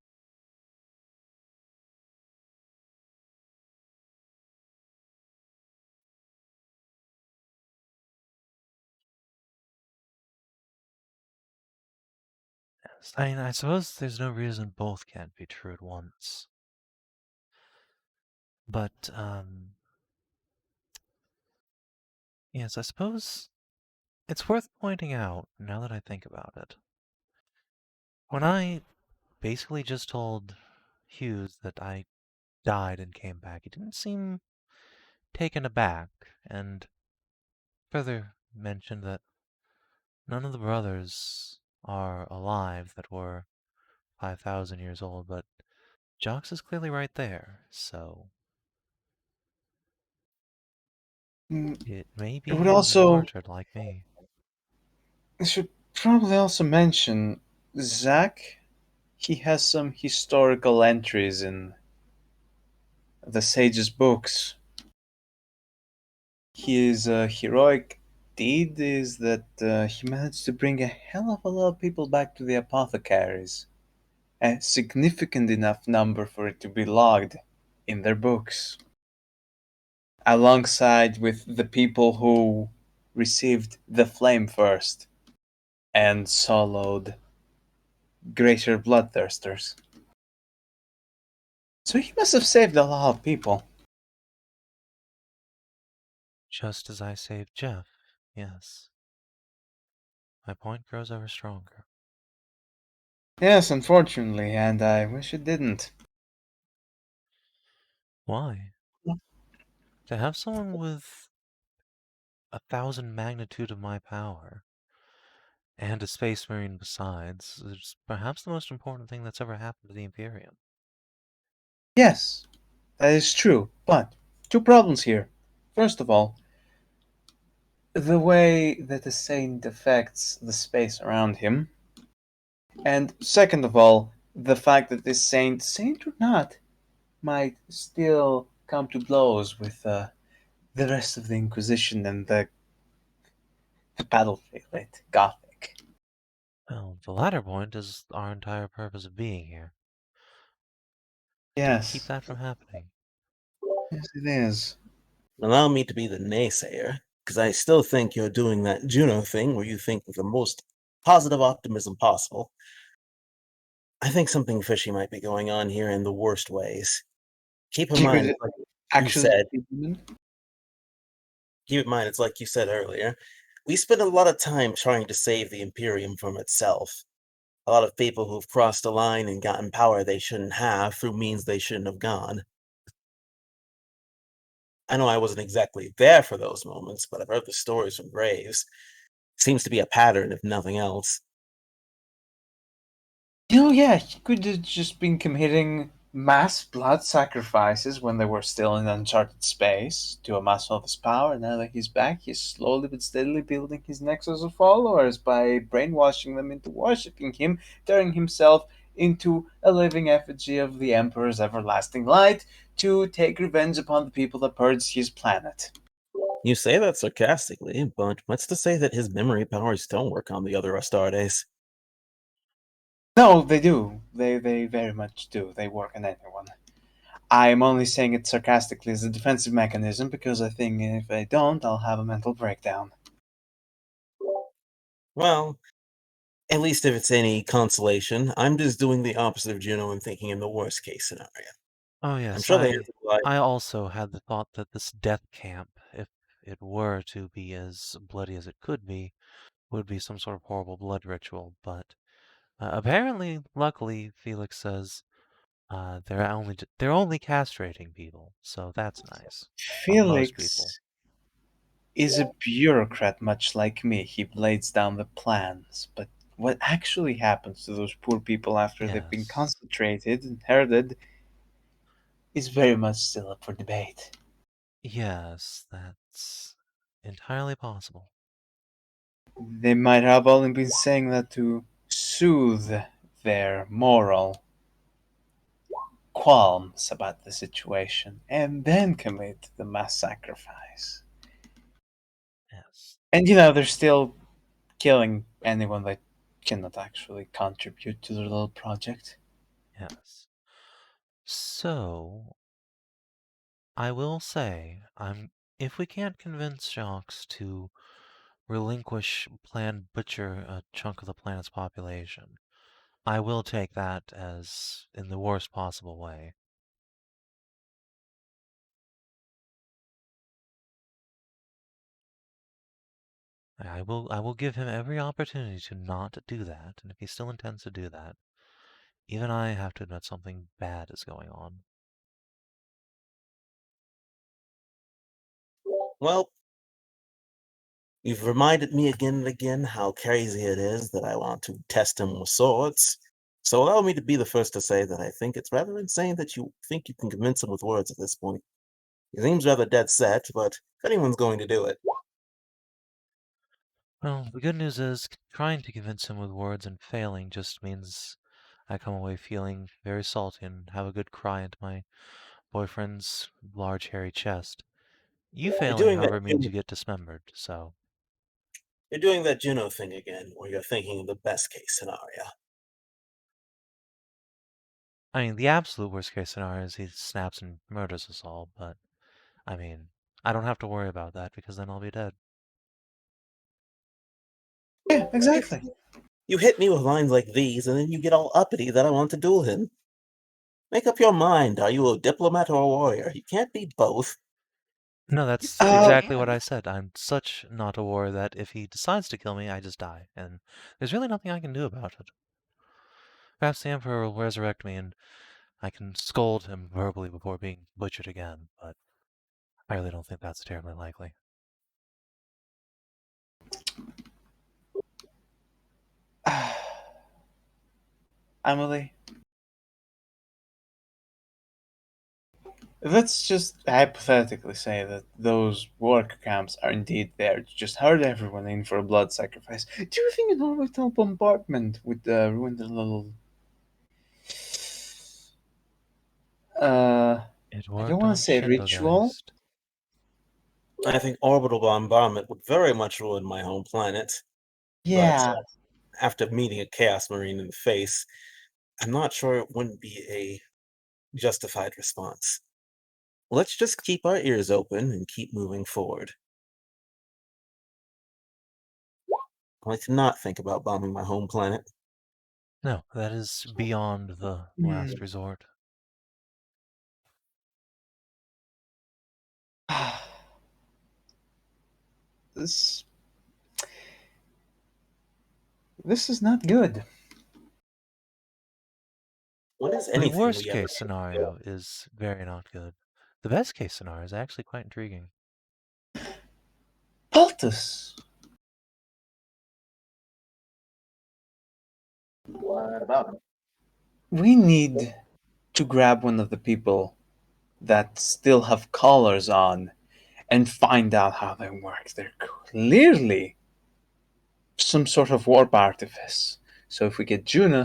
Yes, I mean, I suppose there's no reason both can't be true at once. But, yes, I suppose it's worth pointing out, now that I think about it. When I basically just told Hughes that I died and came back, he didn't seem taken aback, and further mentioned that none of the brothers are alive that were 5,000 years old, but Jacques is clearly right there, so... It may be It would he was also. martyred like me. I should probably also mention Zach. He has some historical entries in the Sage's books. His heroic deed is that he managed to bring a hell of a lot of people back to the apothecaries. A significant enough number for it to be logged in their books. Alongside with the people who received the flame first and soloed greater bloodthirsters. So he must have saved a lot of people. Just as I saved Jeff, yes. My point grows ever stronger. Yes, unfortunately, and I wish it didn't. Why? To have someone with 1,000 magnitude of my power, and a space marine besides, is perhaps the most important thing that's ever happened to the Imperium. Yes, that is true, but two problems here. First of all, the way that the saint affects the space around him. And second of all, the fact that this saint or not, might still come to blows with the rest of the Inquisition and the battlefield at Gothic. Well, the latter point is our entire purpose of being here. Yes. To keep that from happening. Yes, it is. Allow me to be the naysayer, because I still think you're doing that Juno thing where you think with the most positive optimism possible. I think something fishy might be going on here in the worst ways. Keep in mind, like you said, keep in mind, it's like you said earlier, we spend a lot of time trying to save the Imperium from itself. A lot of people who've crossed a line and gotten power they shouldn't have through means they shouldn't have gone. I know I wasn't exactly there for those moments, but I've heard the stories from Graves. Seems to be a pattern, if nothing else. Yeah, he could have just been committing mass blood sacrifices when they were still in uncharted space to amass all this power. Now that he's back, he's slowly but steadily building his nexus of followers by brainwashing them into worshipping him, turning himself into a living effigy of the Emperor's everlasting light to take revenge upon the people that purged his planet. You say that sarcastically, but what's to say that his memory powers don't work on the other Astartes? No, they do. They very much do. They work on anyone. I'm only saying it sarcastically as a defensive mechanism because I think if I don't, I'll have a mental breakdown. Well, at least if it's any consolation, I'm just doing the opposite of Juno and thinking in the worst case scenario. Oh I'm yes, sure there's I also had the thought that this death camp, if it were to be as bloody as it could be, would be some sort of horrible blood ritual, but apparently, luckily, Felix says they're only castrating people, so that's nice. Most people. Felix is a bureaucrat much like me. He lays down the plans, but what actually happens to those poor people after they've been concentrated and herded is very much still up for debate. Yes, that's entirely possible. They might have only been saying that to soothe their moral qualms about the situation and then commit the mass sacrifice. Yes. And they're still killing anyone that cannot actually contribute to the little project. Yes. So, I will say, if we can't convince Jacques to relinquish Plan Butcher a chunk of the planet's population, I will take that as in the worst possible way. I will give him every opportunity to not do that, and if he still intends to do that, even I have to admit something bad is going on. Well, you've reminded me again and again how crazy it is that I want to test him with swords. So allow me to be the first to say that I think it's rather insane that you think you can convince him with words at this point. He seems rather dead set, but if anyone's going to do it. Well, the good news is trying to convince him with words and failing just means I come away feeling very salty and have a good cry into my boyfriend's large hairy chest. You failing, however, means you get dismembered, so... You're doing that Juno thing again, where you're thinking of the best case scenario. I mean, the absolute worst case scenario is he snaps and murders us all, but, I mean, I don't have to worry about that because then I'll be dead. Yeah, exactly. You hit me with lines like these, and then you get all uppity that I want to duel him. Make up your mind. Are you a diplomat or a warrior? You can't be both. No, that's exactly what I said. I'm such not a warrior that if he decides to kill me, I just die, and there's really nothing I can do about it. Perhaps the Emperor will resurrect me, and I can scold him verbally before being butchered again, but I really don't think that's terribly likely. Emily, let's just hypothetically say that those work camps are indeed there to just herd everyone in for a blood sacrifice. Do you think an orbital bombardment would ruin the little... I don't want to say ritual. I think orbital bombardment would very much ruin my home planet. Yeah. But after meeting a Chaos Marine in the face, I'm not sure it wouldn't be a justified response. Let's just keep our ears open and keep moving forward. I like to not think about bombing my home planet. No, that is beyond the last resort. This is not good. What is The anything worst we ever case scenario is very not good. The best case scenario is actually quite intriguing. Baltus! What about him? We need to grab one of the people that still have collars on and find out how they work. They're clearly some sort of warp artifice. So if we get Juno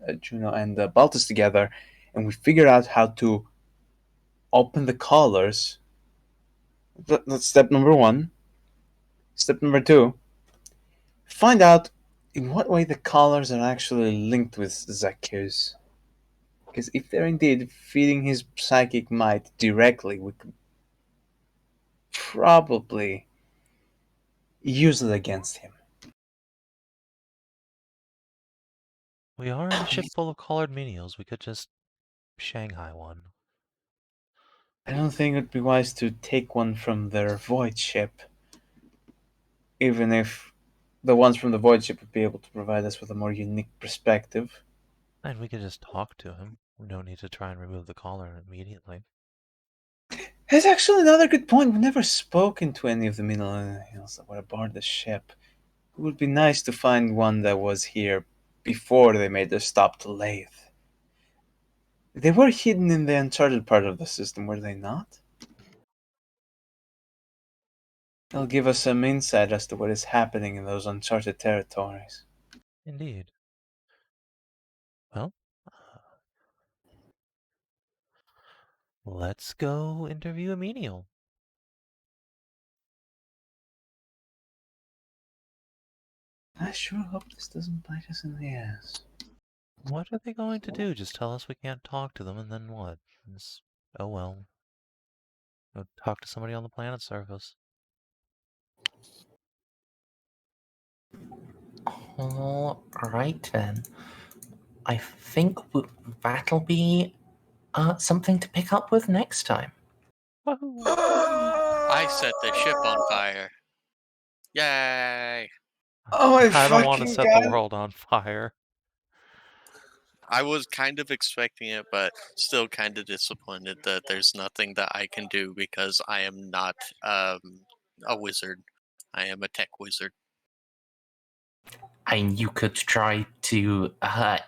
and Baltus together, and we figure out how to open the collars, that's step number one. Step number two, find out in what way the collars are actually linked with Zacchaeus. Because if they're indeed feeding his psychic might directly, we could probably use it against him. We are in a ship full of collared menials. We could just Shanghai one. I don't think it would be wise to take one from their void ship, even if the ones from the void ship would be able to provide us with a more unique perspective. And we could just talk to him. We don't need to try and remove the collar immediately. That's actually another good point. We've never spoken to any of the menials that were aboard the ship. It would be nice to find one that was here before they made their stop to Lathe. They were hidden in the uncharted part of the system, were they not? It'll give us some insight as to what is happening in those uncharted territories. Indeed. Well, let's go interview a menial. I sure hope this doesn't bite us in the ass. What are they going to do? Just tell us we can't talk to them, and then what? Oh well. Go talk to somebody on the planet's surface. All right then. I think that'll be something to pick up with next time. I set the ship on fire. Yay! Oh, I don't want to set the world on fire. I was kind of expecting it, but still kind of disappointed that there's nothing that I can do because I am not a wizard. I am a tech wizard. And you could try to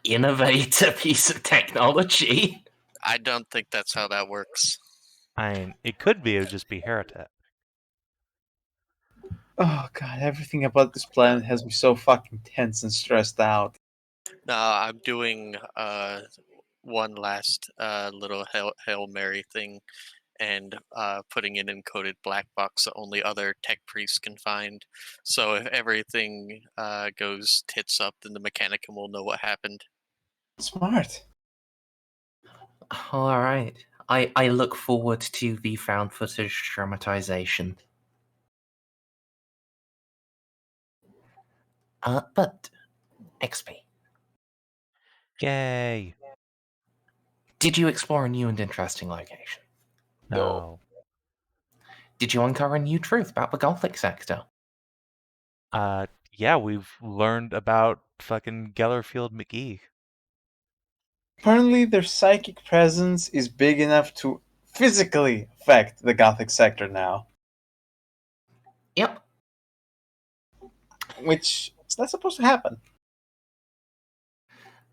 innovate a piece of technology. I don't think that's how that works. I mean, it could be. It would just be Heretic. Oh god, everything about this planet has me so fucking tense and stressed out. No, I'm doing one last little Hail Mary thing and putting an encoded black box that only other tech priests can find. So if everything goes tits up, then the Mechanicum will know what happened. Smart. All right. I look forward to the found footage dramatization. But XP. Yay! Did you explore a new and interesting location? No. Did you uncover a new truth about the Gothic sector? Yeah, we've learned about fucking Gellerfield McGee. Apparently, their psychic presence is big enough to physically affect the Gothic sector now. Yep. Which is not supposed to happen.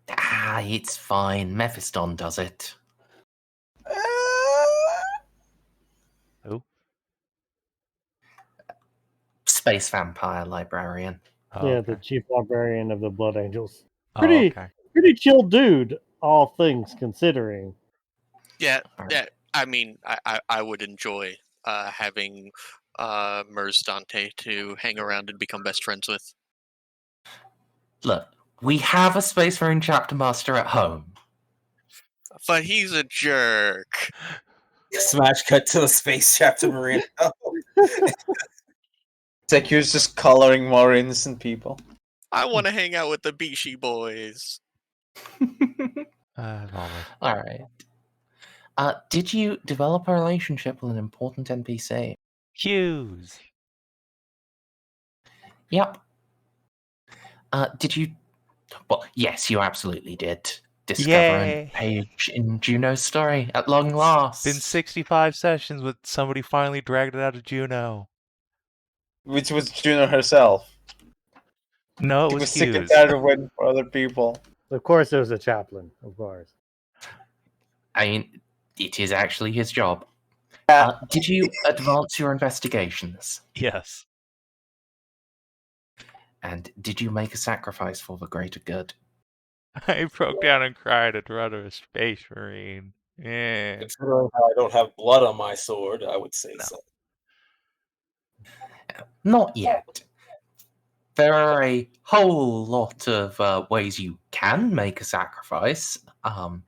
It's fine. Mephiston does it. Who? Space vampire librarian. Oh, Yeah, okay. the chief librarian of the Blood Angels. Oh, Pretty, okay. pretty chill dude, all things considering. Yeah, yeah. I mean, I would enjoy having Merz Dante to hang around and become best friends with. Look, we have a Space Marine chapter master at home. But he's a jerk. Smash cut to the space chapter marine. It's like you're just coloring more innocent people. I want to hang out with the Bishi boys. All right. Did you develop a relationship with an important NPC? Hughes. Yep. Did you... Well, yes, you absolutely did. Discover a page in Juno's story at long last. Been 65 sessions with somebody finally dragged it out of Juno. Which was Juno herself. No, it She was was sick and Hughes. tired of waiting for other people. Of course, there was a chaplain. Of course. I mean, it is actually his job. Did you advance your investigations? Yes. And did you make a sacrifice for the greater good? I broke down and cried at Rudder, a space marine. Yeah. Considering how I don't have blood on my sword, I would say so. Not yet. There are a whole lot of ways you can make a sacrifice. Right,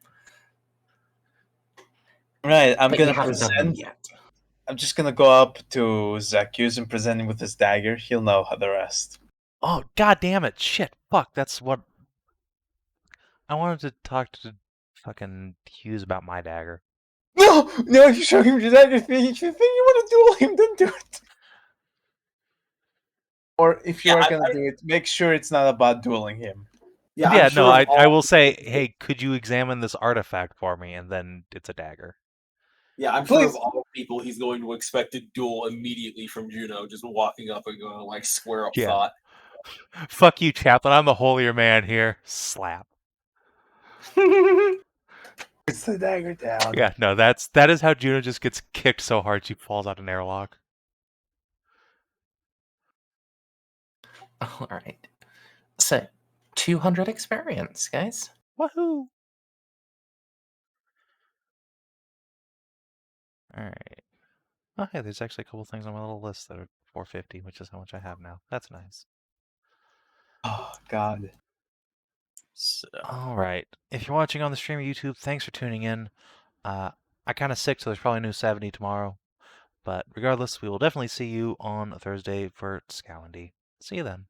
I'm But you gonna haven't done them present. yet. I'm just gonna go up to Zacchaeus and present him with his dagger. He'll know the rest. Oh, god damn it. Shit. Fuck, that's what... I wanted to talk to fucking Hughes about my dagger. No! If you show him your dagger thing, if you think you want to duel him, don't do it. Or if you are gonna do it, make sure it's not about dueling him. Yeah, no, I will say, hey, could you examine this artifact for me? And then it's a dagger. Yeah, I'm sure of all people, he's going to expect a duel immediately from Juno, just walking up and going like square up thought. Fuck you, Chaplain. I'm the holier man here. Slap. It's the dagger down. Yeah, no, that is how Juno just gets kicked so hard she falls out an airlock. All right. So, 200 experience, guys. Woohoo! Alright. Oh, hey, there's actually a couple things on my little list that are 450, which is how much I have now. That's nice. Oh, God. So, Alright. If you're watching on the stream or YouTube, thanks for tuning in. I'm kind of sick, so there's probably a new 70 tomorrow. But regardless, we will definitely see you on Thursday for Scowandy. See you then.